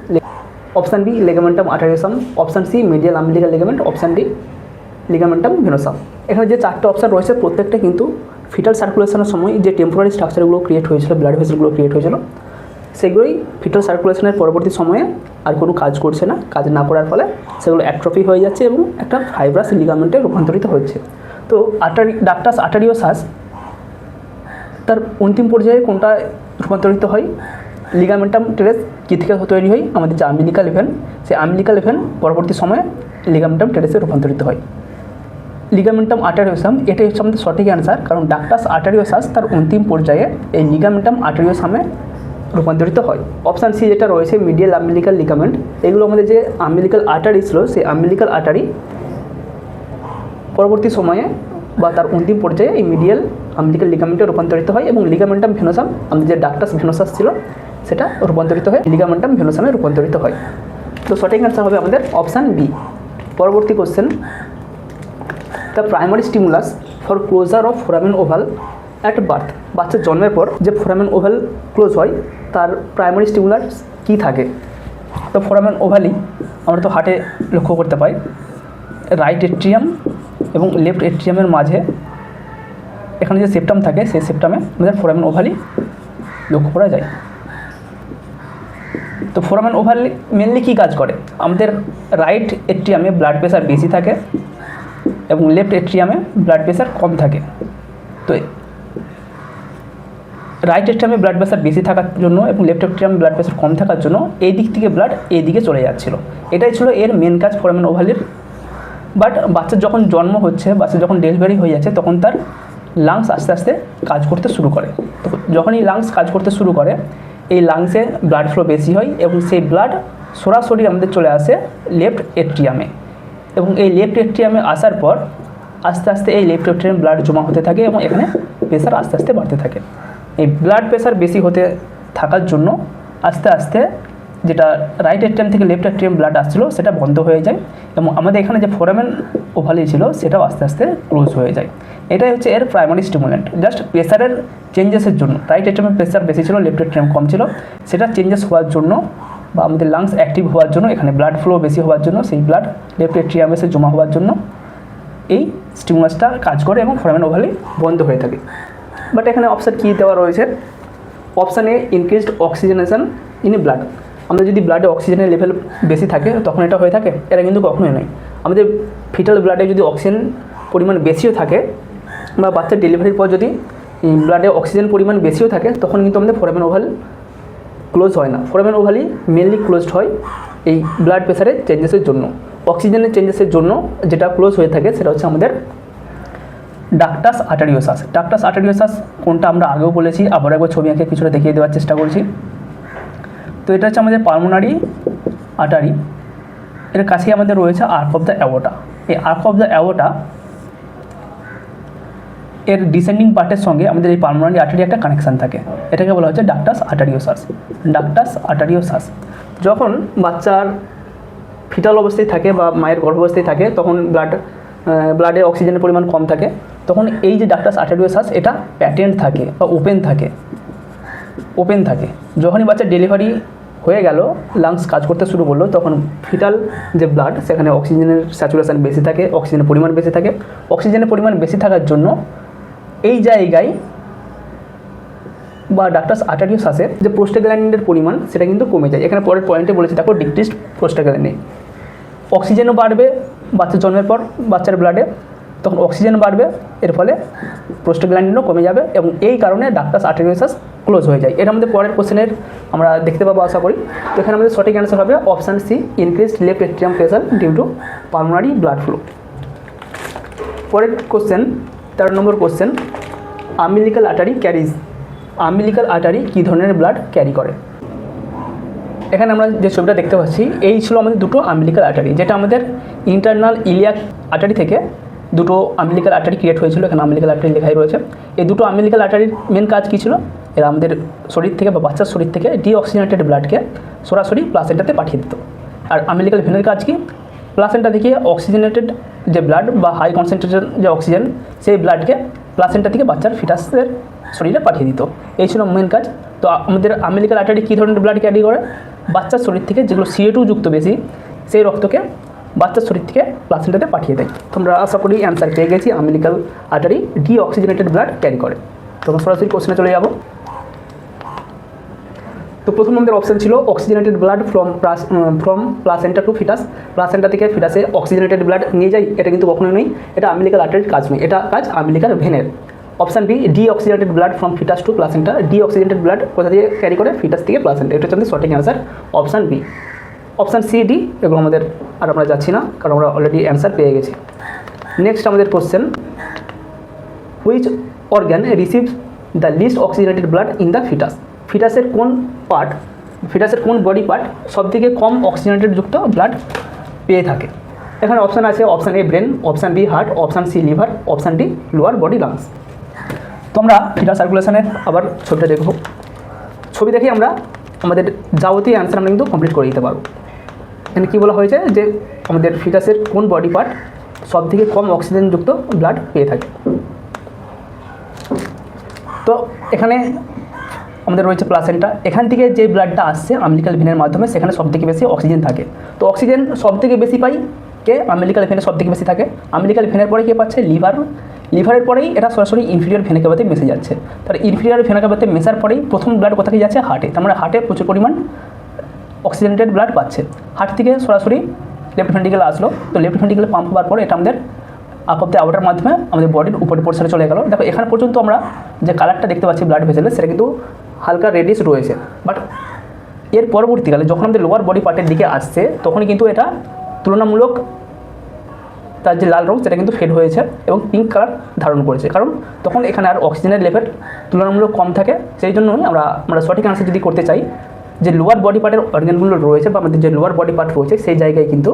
option B ligamentum arteriosum, option C medial umbilical ligament, option D ligamentum venosum. এখানে যে 4টে অপশান রয়েছে প্রত্যেকটা কিন্তু ফিটাল সার্কুলেশনের সময় যে টেম্পোরারি স্ট্রাকচারগুলো ক্রিয়েট হয়েছিল, ব্লাড ভেসেলগুলো ক্রিয়েট হয়েছিল, সেগুলোই ফিটাল সার্কুলেশনের পরবর্তী সময়ে আর কোনো কাজ করছে না, কাজ না করার ফলে সেগুলো অ্যাট্রফি হয়ে যাচ্ছে এবং একটা ফাইব্রাস লিগামেন্টে রূপান্তরিত হচ্ছে। তো ডাক্টাস আর্টেরিওসাস তার অন্তিম পর্যায়ে কোনটা রূপান্তরিত হয়? লিগামেন্টাম টেরেস কী থেকে তৈরি হয়? আমাদের যে আম্বিলিকাল ভেন, সেই আম্বিলিকাল ভেন পরবর্তী সময়ে লিগামেন্টাম টেরেসে রূপান্তরিত হয়। লিগামেন্টাম আর্টেরিওসাম এটাই হচ্ছে আমাদের সঠিক অ্যান্সার, কারণ ডাক্টাস আর্টেরিওসাস তার অন্তিম পর্যায়ে এই লিগামেন্টাম আর্টেরিওসামে রূপান্তরিত হয়। অপশান সি যেটা রয়েছে মিডিয়াল আম্বিলিকাল লিগামেন্ট, এগুলো আমাদের যে আম্বিলিকাল আর্টারি ছিল সেই আম্বিলিকাল আর্টারি পরবর্তী সময়ে বা তার অন্তিম পর্যায়ে এই মিডিয়াল আম্বিলিকাল লিগামেন্টে রূপান্তরিত হয় এবং লিগামেন্টাম ভেনোসাম আমাদের যে ডাক্টাস ভেনোসাস ছিল সেটা রূপান্তরিত হয় লিগামেন্টাম ভেনোসামে রূপান্তরিত হয়। তো সঠিক অ্যান্সার হবে আমাদের অপশান বি। পরবর্তী question, the primary stimulus for closure of foramen oval at birth. বাচ্চার জন্মের পর যে ফোরামেন ওভাল ক্লোজ হয় তার প্রাইমারি স্টিমুলাস কী থাকে? তো ফোরামেন ওভালি আমরা তো হার্টে লক্ষ্য করতে পাই, রাইট এট্রিয়াম এবং লেফট এট্রিয়ামের মাঝে এখানে যে সেপ্টাম থাকে সেই সেপ্টামে আমাদের ফোরামেন ওভালি লক্ষ্য করা যায়। তো ফোরামেন ওভালি মেনলি কী কাজ করে, আমাদের রাইট এট্রিয়ামে ব্লাড প্রেশার বেশি থাকে এবং লেফট এট্রিয়ামে ব্লাড প্রেশার কম থাকে। তো রাইট এট্রিয়ামে ব্লাড প্রেশার বেশি থাকার জন্য এবং লেফট এট্রিয়ামে ব্লাড প্রেশার কম থাকার জন্য এই দিক থেকে ব্লাড এই দিকে চলে যাচ্ছিল। এটাই ছিল এর মেন কাজ ফোরামেন ওভালির। বাট বাচ্চার যখন জন্ম হচ্ছে, বাচ্চার যখন ডেলিভারি হয়ে যাচ্ছে, তখন তার লাংস আস্তে আস্তে কাজ করতে শুরু করে। তো যখনই লাংস কাজ করতে শুরু করে, এই লাংসে ব্লাড ফ্লো বেশি হয় এবং সেই ব্লাড সরাসরি আমাদের চলে আসে লেফট এট্রিয়ামে, এবং এই লেফট এট্রিয়ামে আসার পর আস্তে আস্তে এই লেফট এট্রিয়ামে ব্লাড জমা হতে থাকে এবং এখানে প্রেশার আস্তে আস্তে বাড়তে থাকে। এই ব্লাড প্রেশার বেশি হতে থাকার জন্য আস্তে আস্তে যেটা রাইট এট্রিয়াম থেকে লেফট এট্রিয়াম ব্লাড আসছিলো সেটা বন্ধ হয়ে যায় এবং আমাদের এখানে যে ফোরামেন ওভালি ছিল সেটাও আস্তে আস্তে ক্লোজ হয়ে যায়। এটাই হচ্ছে এর প্রাইমারি স্টিমুলেন্ট। জাস্ট প্রেশারের চেঞ্জেসের জন্য, রাইট এট্রিয়ামে প্রেশার বেশি ছিল, লেফট এট্রিয়াম কম ছিল, সেটা চেঞ্জেস হওয়ার জন্য বা আমাদের লাংস অ্যাক্টিভ হওয়ার জন্য, এখানে ব্লাড ফ্লো বেশি হওয়ার জন্য, সেই ব্লাড লেফট এট্রিয়ামে এসে জমা হওয়ার জন্য এই স্টিমুলাসটা কাজ করে এবং ফোরামেন ওভালি বন্ধ হয়ে থাকে। বাট এখানে অপশান কী দেওয়া রয়েছে, option A increased oxygenation in blood. আমাদের যদি ব্লাডে অক্সিজেনের লেভেল বেশি থাকে তখন এটা হয়ে থাকে, এটা কিন্তু কখনোই নয়। আমাদের ফিটাল ব্লাডে যদি অক্সিজেন পরিমাণ বেশিও থাকে বা বাচ্চার ডেলিভারির পর যদি ব্লাডে অক্সিজেন পরিমাণ বেশিও থাকে, তখন কিন্তু আমাদের ফোরামেন ওভালি ক্লোজ হয় না। ফোরামেন ওভালি মেনলি ক্লোজড হয় এই ব্লাড প্রেশারের চেঞ্জেসের জন্য। অক্সিজেনের চেঞ্জেসের জন্য যেটা ক্লোজ হয়ে থাকে সেটা হচ্ছে আমাদের ডাক্টাস আর্টেরিওসাস। ডাক্টাস আর্টেরিওসাস কোনটা আমরা আগেও বলেছি, আবার একবার ছবি আঁকে কিছুটা দেখিয়ে দেওয়ার চেষ্টা করছি। তো এটা হচ্ছে আমাদের পালমোনারি আর্টারি, এর কাছেই আমাদের রয়েছে আর্ক অফ দ্য অ্যাওর্টা। এই আর্ক অফ দ্য অ্যাওর্টা এর ডিসেন্ডিং পার্টের সঙ্গে আমাদের এই পালমোনারি আর্টারি একটা কানেকশান থাকে, এটাকে বলা হচ্ছে ডাক্টাস আর্টেরিওসাস। ডাক্টাস আর্টেরিওসাস যখন বাচ্চার ফিটাল অবস্থায় থাকে বা মায়ের গর্ভাবস্থায় থাকে, তখন ব্লাডে অক্সিজেনের পরিমাণ কম থাকে, তখন এই যে ডাক্টাস আর্টেরিওসাস এটা প্যাটেন্ট থাকে বা ওপেন থাকে। যখনই বাচ্চার ডেলিভারি হয়ে গেল, লাংস কাজ করতে শুরু করলো, তখন ফিটাল যে ব্লাড সেখানে অক্সিজেনের স্যাচুরেশন বেশি থাকে, অক্সিজেনের পরিমাণ বেশি থাকে। অক্সিজেনের পরিমাণ বেশি থাকার জন্য এই জায়গায় বা ডাক্টাস আর্টেরিওসাসে যে প্রোস্টাগ্ল্যান্ডিনের পরিমাণ সেটা কিন্তু কমে যায়। এখানে পরের পয়েন্টে বলেছে দেখো, ডিক্রিজড প্রোস্টাগ্ল্যান্ডিন। অক্সিজেনও বাড়বে বাচ্চার জন্মের পর বাচ্চার ব্লাডে, তখন অক্সিজেন বাড়বে, এর ফলে প্রোস্টাগ্ল্যান্ডিনও কমে যাবে এবং এই কারণে ডাক্টাস আর্টেরিওসাস ক্লোজ হয়ে যায়। এটা আমাদের পরের কোশ্চেনের আমরা দেখতে পাবো আশা করি। তো এখানে আমাদের সঠিক অ্যান্সার হবে option C, increased left atrium pressure due to pulmonary blood flow. পরের কোশ্চেন 13 নম্বর question, umbilical artery carries. Umbilical artery কী ধরনের ব্লাড ক্যারি করে? এখানে আমরা যে ছবিটা দেখতে পাচ্ছি, এই ছিল আমাদের দুটো আম্বিলিক্যাল আর্টারি, যেটা আমাদের ইন্টারনাল ইলিয়াক আর্টারি থেকে দুটো আম্বিলিক্যাল আর্টারি ক্রিয়েট হয়েছিল। এখানে আম্বিলিক্যাল আর্টারি লেখাই রয়েছে। এই দুটো আম্বিলিক্যাল আর্টারির মেন কাজ কী ছিল? এরা আমাদের শরীর থেকে বা বাচ্চার শরীর থেকে ডিঅক্সিজেনেটেড ব্লাডকে সরাসরি প্লাসেন্টাতে পাঠিয়ে দিত। আর আম্বিলিক্যাল ভেনের কাজ কি? প্লাসেন্টা থেকে অক্সিজেনেটেড যে ব্লাড বা হাই কনসেন্ট্রেটেড যে অক্সিজেন, সেই ব্লাডকে প্লাসেন্টা থেকে বাচ্চার ফিটাসের শরীরে পাঠিয়ে দিত। এই ছিল মেন কাজ। তো আমাদের আম্বিলিক্যাল আর্টারি কী ধরনের ব্লাড ক্যারি করে? বাচ্চার শরীর থেকে যেগুলো CO2 যুক্ত বেশি, সেই রক্তকে বাচ্চার শরীর থেকে প্লাসেন্টাতে পাঠিয়ে দেয়। তোমরা আশা করি অ্যান্সার পেয়ে গেছি, umbilical artery deoxygenated blood carry করে। তোমরা সরাসরি কোশ্চেনে চলে যাব। তো প্রথম আমাদের অপশান ছিল oxygenated blood from placenta to foetus. Placenta থেকে ফিটাসে অক্সিজেনেটেড ব্লাড নিয়ে যায়, এটা কিন্তু কখনোই নয়, এটা আম্বিলিক্যাল আর্টারির কাজ নয়, এটা কাজ আম্বিলিক্যাল ভেনের। Option B, deoxygenated blood from foetus to placenta. Deoxygenated blood কোথা থেকে ক্যারি করে? ফিটাস থেকে প্লাসেন্টা। এটা হচ্ছে আমাদের সঠিক answer, option B. Option C, D এগুলো আমাদের আর আমরা যাচ্ছি না, কারণ আমরা অলরেডি অ্যান্সার পেয়ে গেছি। নেক্সট আমাদের question, which organ receives the least oxygenated blood in the foetus. ফিটাসের কোন বডি পার্ট সবথেকে কম অক্সিজেনেটেড যুক্ত ব্লাড পেয়ে থাকে? এখানে অপশান আছে, option A brain, option B heart, option C liver, option D lower body lungs. তোমরা ফিটাস সার্কুলেশনের আবার ছবিটা দেখো, ছবি দেখে আমরা আমাদের যাবতীয় অ্যান্সার আমরা কিন্তু কমপ্লিট করে দিতে পারবো। এখানে কী বলা হয়েছে যে আমাদের ফিটাসের কোন বডি পার্ট সবথেকে কম অক্সিজেনযুক্ত ব্লাড পেয়ে থাকে। তো এখানে আমাদের রয়েছে প্লাসেন্টা, এখান থেকে যে ব্লাডটা আসছে আম্বিলিক্যাল ভেনের মাধ্যমে, সেখানে সবথেকে বেশি অক্সিজেন থাকে। তো অক্সিজেন সবথেকে বেশি পাই কে? আম্বিলিক্যাল ভেনে সবথেকে বেশি থাকে। আম্বিলিক্যাল ভেনের পরে কে পাচ্ছে? লিভার। লিভারের পরেই এটা সরাসরি ইনফিরিয়র ভেনা ক্যাভাতে মিশে যাচ্ছে। তাহলে ইনফিরিয়র ভেনা ক্যাভাতে মেশার পরেই প্রথম ব্লাড কোথা থেকে যাচ্ছে? হার্টে। তার মানে হার্টে প্রচুর পরিমাণ অক্সিজেনেটেড ব্লাড পাচ্ছে। হার্ট থেকে সরাসরি লেফট ভেন্ট্রিকেলে আসলো। তো লেফট ভেন্ট্রিকেলে পাম্প হওয়ার পরে এটা আমাদের আপ অফ দ্য আউটার মাধ্যমে আমাদের বডির উপরের পোর্শনে চলে গেল। দেখো এখানে পর্যন্ত আমরা যে কালারটা দেখতে পাচ্ছি ব্লাড ভেসেলে, সেটা কিন্তু হালকা রেডিশ রয়েছে। বাট এর পরবর্তীকালে যখন আমাদের লোয়ার বডি পার্টের দিকে আসছে, তখনই কিন্তু এটা তুলনামূলক তার যে লাল রং সেটা কিন্তু ফেড হয়েছে এবং পিঙ্ক কালার ধারণ করেছে, কারণ তখন এখানে আর অক্সিজেনের লেভেল তুলনামূলক কম থাকে। সেই জন্যই আমরা সঠিক আনসার যদি করতে চাই, যে লোয়ার বডি পার্টের অর্গানগুলো রয়েছে বা আমাদের যে লোয়ার বডি পার্ট রয়েছে, সেই জায়গায় কিন্তু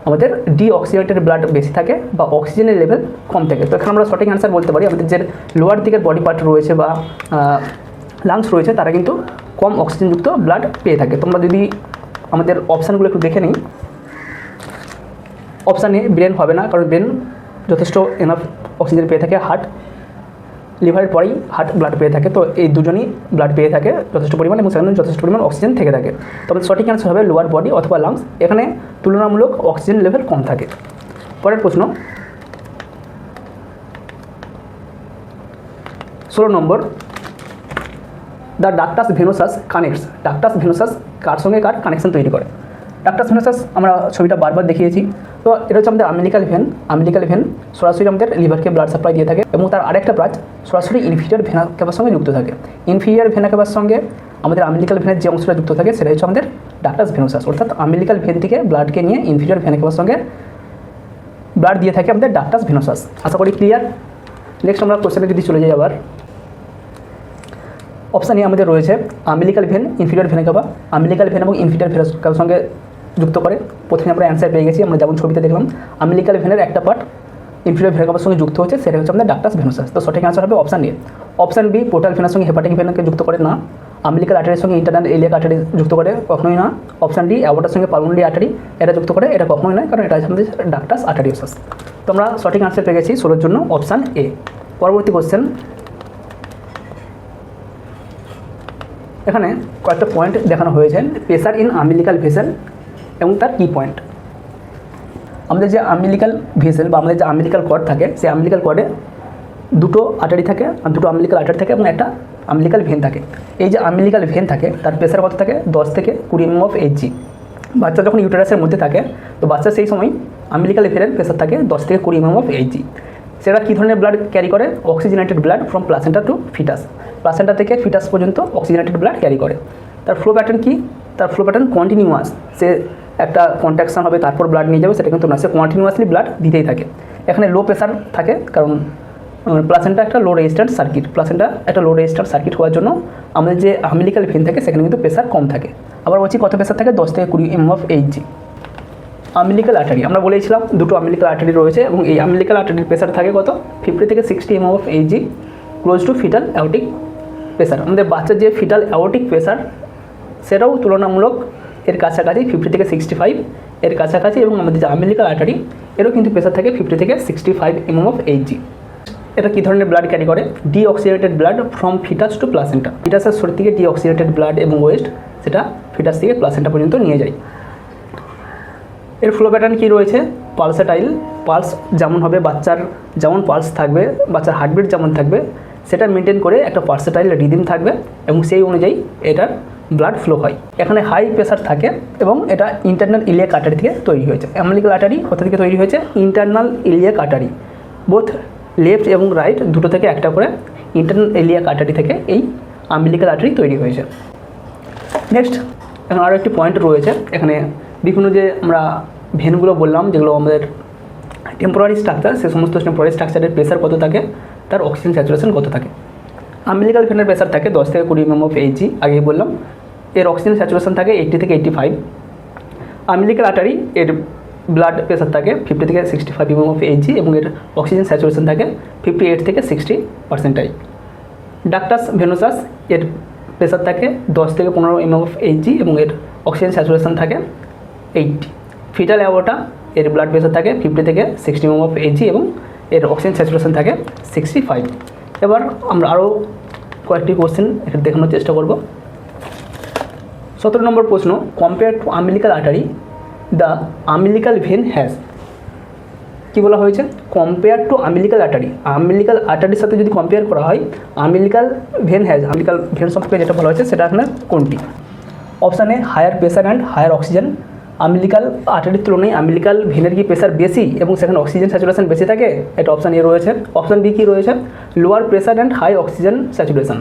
আমাদের ডিঅক্সিজেনেটেড ব্লাড বেশি থাকে বা অক্সিজেনের লেভেল কম থাকে। তো এখানে আমরা সঠিক আনসার বলতে পারি আমাদের যে লোয়ার দিকের বডি পার্ট রয়েছে বা লাংস রয়েছে, তারা কিন্তু কম অক্সিজেনযুক্ত ব্লাড পেয়ে থাকে। তোমরা যদি আমাদের অপশানগুলো একটু দেখে নিই, অপশানে ব্রেন হবে না, কারণ ব্রেন যথেষ্ট এনাফ অক্সিজেন পেয়ে থাকে। হার্ট, লিভারের পরেই হার্ট ব্লাড পেয়ে থাকে। তো এই দুজনই ব্লাড পেয়ে থাকে যথেষ্ট পরিমাণ এবং সেখানে যথেষ্ট পরিমাণ অক্সিজেন থেকে থাকে। তবে সঠিক অ্যান্সার হবে লোয়ার বডি অথবা লাংস, এখানে তুলনামূলক অক্সিজেন লেভেল কম থাকে। পরের প্রশ্ন 16 নম্বর, the ductus venosus connects. Ductus venosus কার সঙ্গে কার কানেকশন তৈরি করে? ডাক্টাস ভেনোসাস আমরা ছবিটা বারবার দেখিয়েছি। তো এটা হচ্ছে আমাদের আম্বিলিকাল ভেন। আম্বিলিকাল ভেন সরাসরি আমাদের লিভারকে ব্লাড সাপ্লাই দিয়ে থাকে এবং তার আরেকটা ব্রাঞ্চ সরাসরি ইনফিরিয়র ভেনা ক্যাভার সঙ্গে যুক্ত থাকে। ইনফিরিয়র ভেনা ক্যাভার সঙ্গে আমাদের আম্বিলিকাল ভেনের যে অংশটা যুক্ত থাকে সেটা হচ্ছে আমাদের ডাক্টাস ভেনোসাস, অর্থাৎ আম্বিলিকাল ভেন থেকে ব্লাডকে নিয়ে ইনফিরিয়র ভেনা ক্যাভার সঙ্গে ব্লাড দিয়ে থাকে আমাদের ডাক্টাস ভেনোসাস। আশা করি ক্লিয়ার। নেক্সট আমরা কোশ্চেনে যদি চলে যাই, আবার অপশান এ আমাদের রয়েছে umbilical vein, inferior vena cava. Umbilical vein এবং ইনফিরিয়র ভেনা ক্যাভার সঙ্গে যুক্ত করে। প্রথমে আমরা অ্যান্সার পেয়ে গেছি, আমরা যেমন ছবিতে দেখলাম আম্বিলিকাল ভেনের একটা পার্ট ইনফিরিয়র ভেনা ক্যাভার সঙ্গে যুক্ত হচ্ছে, সেটা হচ্ছে আমাদের ডাক্টাস ভেনোসাস। তো সঠিক অ্যান্সার হবে option A. Option B portal ভেনার সঙ্গে হেপাটিক ভেনাকে যুক্ত করে না। আম্বিলিকাল আর্টারির সঙ্গে ইন্টারনাল ইলিয়াক আর্টারি যুক্ত করে, কখনোই না। অপশান ডি অ্যাওর্টার সঙ্গে পালমোনারি আর্টারি এটা যুক্ত করে, এটা কখনোই নয়, কারণ এটা হচ্ছে আমাদের ডাক্টাস আর্টারিওসাস। তো আমরা সঠিক অ্যান্সার পেয়ে গেছি 16 জন্য অপশান এ। পরবর্তী কোশ্চেন, এখানে কয়েকটা পয়েন্ট দেখানো হয়েছে, প্রেসার ইন আম্বিলিকাল ভেসেল এবং তার কি পয়েন্ট। আমাদের যে আম্বিলিকাল ভেসেল বা আমাদের যে আম্বিলিকাল কর্ড থাকে, সেই আম্বিলিকাল কর্ডে দুটো আর্টারি থাকে আর দুটো আম্বিলিকাল আর্টারি থাকে এবং একটা আম্বিলিকাল ভেন থাকে। এই যে আম্বিলিকাল ভেন থাকে তার প্রেসার কত থাকে? 10 থেকে 20 mm of Hg। বাচ্চা যখন ইউটেরাসের মধ্যে থাকে, তো বাচ্চা সেই সময় আম্বিলিকাল ভেনের প্রেসার থাকে 10 থেকে 20 mm of Hg। সেটা কী ধরনের ব্লাড ক্যারি করে? Oxygenated blood from placenta to foetus. Placenta থেকে ফিটাস পর্যন্ত অক্সিজেনেটেড ব্লাড ক্যারি করে। তার ফ্লো প্যাটার্ন কি? তার ফ্লো প্যাটার্ন কন্টিনিউয়াস। সে একটা কন্ট্রাকশন হবে, তারপর ব্লাড নিয়ে যাবে, সেটা কিন্তু না, সে কন্টিনিউয়াসলি ব্লাড দিতেই থাকে। এখানে লো প্রেসার থাকে, কারণ প্লাসেন্টা একটা লো রেজিস্ট্যান্ট সার্কিট। প্লাসেন্টা একটা লো রেজিস্ট্যান্ট সার্কিট হওয়ার জন্য আমাদের যে আম্বিলিকাল ভেন থাকে সেখানে কিন্তু প্রেসার কম থাকে। আবার বলছি কত প্রেসার থাকে? 10 থেকে 20 mm of Hg। Umbilical artery আমরা বলেছিলাম দুটো আম্বিলিকাল আর্টারি রয়েছে এবং এই আম্বিলিকাল আর্টারির প্রেসার থাকে কত? 50 থেকে 60 mm of Hg, close two fetal aortic pressure. আমাদের বাচ্চার যে ফিটাল অ্যাওর্টিক প্রেসার সেটাও তুলনামূলক এর কাছাকাছি 50 থেকে 65 এর কাছাকাছি, এবং আমাদের যে আম্বিলিকাল আর্টারি এরও কিন্তু প্রেসার থাকে 50 থেকে 65 mm of Hg। এটা কী ধরনের ব্লাড ক্যারি করে? Deoxygenated blood from foetus to placenta. ফিটাসের শরীর থেকে ডিঅক্সিজেনেটেড ব্লাড এবং ওয়েস্ট সেটা ফিটাস থেকে প্লাসেন্টা পর্যন্ত নিয়ে যায়। এর ফ্লো প্যাটার্ন কী রয়েছে? পালসেটাইল। পালস যেমন হবে, বাচ্চার যেমন পালস থাকবে, বাচ্চার হার্টবিট যেমন থাকবে, সেটা মেনটেন করে একটা পালসেটাইল রিদিম থাকবে এবং সেই অনুযায়ী এটার ব্লাড ফ্লো হয়। এখানে হাই প্রেসার থাকে এবং এটা ইন্টারনাল ইলিয়াক আর্টারি থেকে তৈরি হয়েছে। আম্বিলিকাল আর্টারি কোথা থেকে তৈরি হয়েছে? Internal iliac artery. Both left এবং রাইট দুটো থেকে একটা করে ইন্টারনাল ইলিয়াক আর্টারি থেকে এই আম্বিলিকাল আর্টারি তৈরি হয়েছে। নেক্সট, এখন আরও একটি পয়েন্ট রয়েছে। এখানে বিভিন্ন যে আমরা ভেনগুলো বললাম, যেগুলো আমাদের টেম্পোরারি স্ট্রাকচার, সে সমস্ত টেম্পোরারি স্ট্রাকচারের প্রেসার কত থাকে, তার অক্সিজেন স্যাচুরেশন কত থাকে। আম্বিলিকাল ভেনের প্রেসার থাকে 10 থেকে 20 mm of Hg, আগেই বললাম। এর অক্সিজেন স্যাচুরেশন থাকে 80 থেকে 85। আম্বিলিকাল আর্টারি এর ব্লাড প্রেসার থাকে 50 থেকে 65 mm of Hg এবং এর অক্সিজেন স্যাচুরেশন থাকে 58 থেকে 60%। ডাক্টাস ভেনোসাস এর প্রেসার থাকে 10 থেকে 15 mm of Hg এবং এর অক্সিজেন স্যাচুরেশন থাকে 80। ফিটাল অ্যাওর্টা এর ব্লাড প্রেসার থাকে 50 থেকে 60 mm of Hg এবং এর অক্সিজেন স্যাচুরেশন থাকে 65। এবার আমরা আরও কয়েকটি কোশ্চেন এখানে দেখানোর চেষ্টা করব। 17 নম্বর প্রশ্ন, compare to umbilical artery the umbilical vein has. কী বলা হয়েছে, compare to umbilical artery. Umbilical আর্টারির সাথে যদি কম্পেয়ার করা হয়, umbilical vein has, umbilical vein সম্পর্কে যেটা বলা হয়েছে সেটা এখানে কোনটি? Option A higher pressure and higher oxygen. Umbilical আর্টারির তুলনায় আম্বিলিকাল ভেনের কি প্রেশার বেশি এবং সেখানে অক্সিজেন স্যাচুরেশন বেশি থাকে? এটা অপশান এ রয়েছে। অপশান বি কী রয়েছে, lower pressure and high oxygen saturation.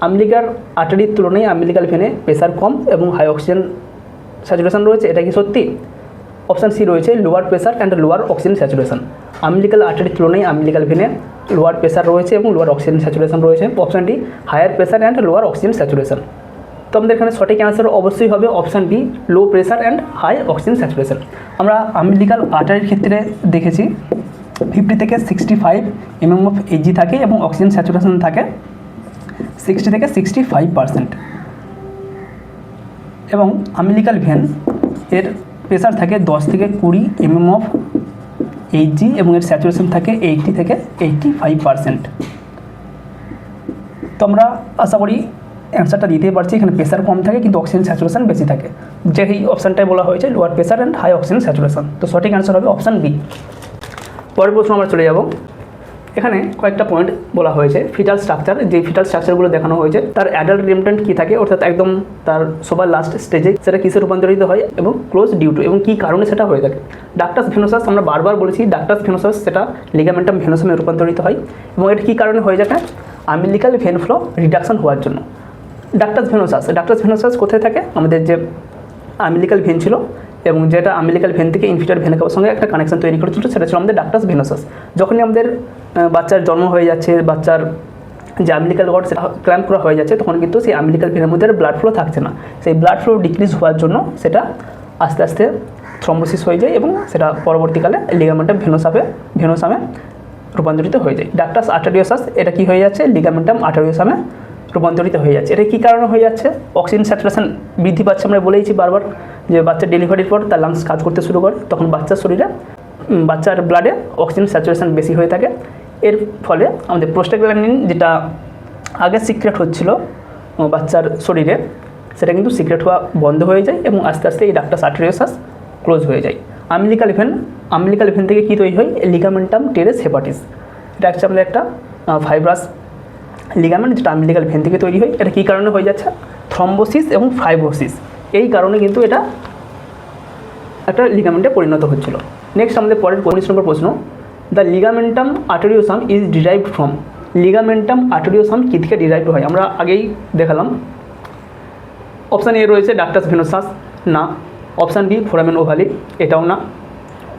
Umbilical আর্টারির তুলনায় আম্বিলিকাল ভেনে প্রেশার কম এবং হাই অক্সিজেন স্যাচুরেশন রয়েছে, এটা কি সত্যি? অপশান সি রয়েছে lower pressure and lower oxygen saturation. Umbilical আর্টারির তুলনায় আম্বিলিকাল ভেনে লোয়ার প্রেশার রয়েছে এবং লোয়ার অক্সিজেন স্যাচুরেশন রয়েছে। Option D higher pressure and lower oxygen saturation. তো আমাদের এখানে সঠিক অ্যান্সার অবশ্যই হবে option B, low pressure and high oxygen saturation. আমরা আম্বিলিকাল আর্টারির ক্ষেত্রে দেখেছি 50 থেকে 65 mm অফ Hg থাকে এবং অক্সিজেন স্যাচুরেশন থাকে 60 থেকে 65%। এবং আম্বিলিকাল ভেন এর প্রেশার থাকে 10 থেকে 20 mm অফ Hg এবং এর স্যাচুরেশন থাকে 80 থেকে 85%। তো আমরা আশা করি অ্যান্সারটা দিতেই পারছি, এখানে প্রেশার কম থাকে কিন্তু অক্সিজেন স্যাচুরেশন বেশি থাকে, যে এই অপশানটাই বলা হয়েছে lower pressure and high oxygen saturation. তো সঠিক অ্যান্সার হবে অপশান বি। পরের প্রশ্ন আমরা চলে যাব। এখানে কয়েকটা পয়েন্ট বলা হয়েছে। ফিটাল স্ট্রাকচার, যে ফিটাল স্ট্রাকচারগুলো দেখানো হয়েছে তার অ্যাডাল্ট রেমটেন্ট কী থাকে, অর্থাৎ একদম তার সবার লাস্ট স্টেজে সেটা কিসে রূপান্তরিত হয় এবং ক্লোজ ডিউ টু এবং কী কারণে সেটা হয়ে থাকে। ডাক্টাস ভেনোসাস, আমরা বারবার বলেছি ডাক্টাস ভেনোসাস সেটা লিগামেন্টাম ভেনোসামে রূপান্তরিত হয় এবং এটা কী কারণে হয়ে যায়? আম্বিলিকাল ভেন ফ্লো রিডাকশন হওয়ার জন্য। ডাক্টাস ভেনোসাস কোথায় থাকে? আমাদের যে আম্বিলিকাল ভেন ছিল এবং যেটা আম্বিলিকাল ভেন থেকে ইনফিটার ভেনের সঙ্গে একটা কানেকশন তৈরি করেছিল, সেটা ছিল আমাদের ডাক্টাস ভেনোসাস। যখনই আমাদের বাচ্চার জন্ম হয়ে যাচ্ছে, বাচ্চার যে আম্বিলিকাল কর্ড সেটা ক্ল্যাম্প করা হয়ে যাচ্ছে, তখন কিন্তু সেই আম্বিলিকাল ভেনের মধ্যে ব্লাড ফ্লো থাকছে না। সেই ব্লাড ফ্লো ডিক্রিজ হওয়ার জন্য সেটা আস্তে আস্তে থ্রম্বোসিস হয়ে যায় এবং সেটা পরবর্তীকালে লিগামেন্টাম ভেনোসামে রূপান্তরিত হয়ে যায়। ডাক্টাস আর্টারিওসাস এটা কী হয়ে যাচ্ছে? লিগামেন্টাম আর্টারিওসামে রূপান্তরিত হয়ে যাচ্ছে। এটা কী কারণে হয়ে যাচ্ছে? অক্সিজেন স্যাচুরেশন বৃদ্ধি পাচ্ছে। আমরা বলেইছি বারবার যে বাচ্চার ডেলিভারির পর তার লাংস কাজ করতে শুরু করে, তখন বাচ্চার শরীরে বাচ্চার ব্লাডে অক্সিজেন স্যাচুরেশন বেশি হয়ে থাকে। এর ফলে আমাদের প্রোস্টাগ্ল্যান্ডিন যেটা আগে সিক্রেট হচ্ছিল বাচ্চার শরীরে, সেটা কিন্তু সিক্রেট হওয়া বন্ধ হয়ে যায় এবং আস্তে আস্তে এই ডাক্টাস আর্টারিওসাস ক্লোজ হয়ে যায়। আম্বিলিকাল ভেন থেকে কী তৈরি হয়? Ligamentum teres hepatis. এটা হচ্ছে আমাদের একটা ফাইব্রাস লিগামেন্ট যেটা আম্বিলিকাল ভেন থেকে তৈরি হয়। এটা কী কারণে হয়ে যাচ্ছে? থ্রম্বোসিস এবং ফাইব্রোসিস, এই কারণে কিন্তু এটা একটা লিগামেন্টে পরিণত হচ্ছিল। নেক্সট আমাদের পরের 19 নম্বর প্রশ্ন, the ligamentum arteriosum is derived from. Ligamentum arteriosum কী থেকে ডিরাইভড হয়? আমরা আগেই দেখালাম। অপশান এ রয়েছে ডাক্টাস ভেনোসাস, না। অপশান বি ফোরামেন ওভালি, এটাও না।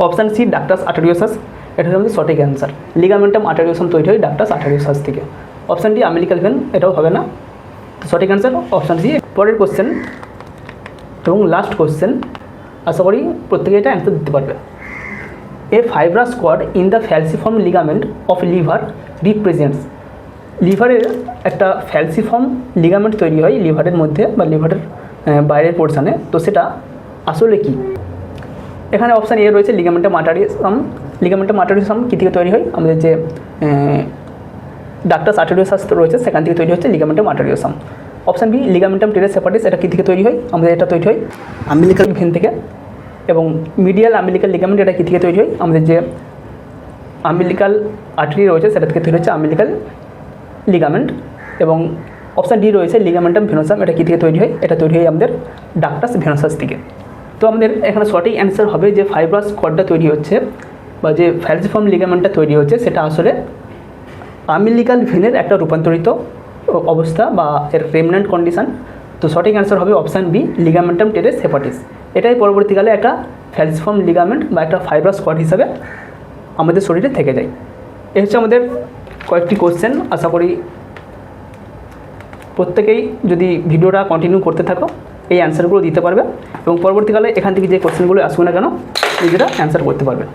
অপশান সি ডাক্টাস আর্টারিওসাস, এটা হচ্ছে আমাদের সঠিক অ্যান্সার। লিগামেন্টাম আর্টারিওসাম তৈরি হয় ডাক্টাস আর্টারিওসাস থেকে। অপশান ডি আম্বিলিকাল ভেন, এটাও হবে না। তো সঠিক অ্যান্সার অপশান সি। পরের কোশ্চেন এবং লাস্ট কোশ্চেন, আশা করি প্রত্যেকে এটা অ্যান্সার দিতে পারবে। A fibrous cord in the falciform ligament of liver represents. লিভারের একটা ফ্যালসিফর্ম লিগামেন্ট তৈরি হয় লিভারের মধ্যে বা লিভারের বাইরের পোর্শনে, তো সেটা আসলে কি? এখানে অপশান এ রয়েছে লিগামেন্টাম আর্টারিওসাম। লিগামেন্টাম আর্টারিওসাম কী থেকে তৈরি হয়? আমাদের যে ডাক্টাস আর্টারিওসাস রয়েছে সেখান থেকে তৈরি হচ্ছে ligamentum arteriosum. Option B ligamentum teres hepatis, এটা কী থেকে তৈরি হয়? আমাদের এটা তৈরি হয় আম্বিলিকাল ভেন থেকে। এবং মিডিয়াল আম্বিলিকাল লিগামেন্ট এটা কী থেকে তৈরি হয়? আমাদের যে আম্বিলিকাল আর্টারি রয়েছে সেটা থেকে তৈরি হচ্ছে আম্বিলিকাল লিগামেন্ট। এবং অপশান ডি রয়েছে লিগামেন্টাম ভেনোসাম, এটা কী থেকে তৈরি হয়? এটা তৈরি হয় আমাদের ডাক্টাস ভেনোসাস থেকে। তো আমাদের এখানে সঠিক অ্যান্সার হবে যে ফাইব্রাস কর্ডটা তৈরি হচ্ছে বা যে ফ্যালসিফর্ম লিগামেন্টটা তৈরি হচ্ছে সেটা আসলে আম্বিলিকাল ভেনের একটা রূপান্তরিত অবস্থা বা এর রেমন্যান্ট কন্ডিশন। তো সঠিক অ্যান্সার হবে অপশান বি লিগামেন্টাম টেরেস হেপাটিস। এটাই পরবর্তীকালে একটা ফ্যালসিফর্ম লিগামেন্ট বা একটা ফাইব্রাস কর্ড হিসাবে আমাদের শরীরে থেকে যায়। এ হচ্ছে আমাদের কয়েকটি কোশ্চেন। আশা করি প্রত্যেকেই যদি ভিডিওটা কন্টিনিউ করতে থাকো এই অ্যান্সারগুলো দিতে পারবে এবং পরবর্তীকালে এখান থেকে যে কোশ্চেনগুলো আসবে না কেন নিজেরা অ্যান্সার করতে পারবে।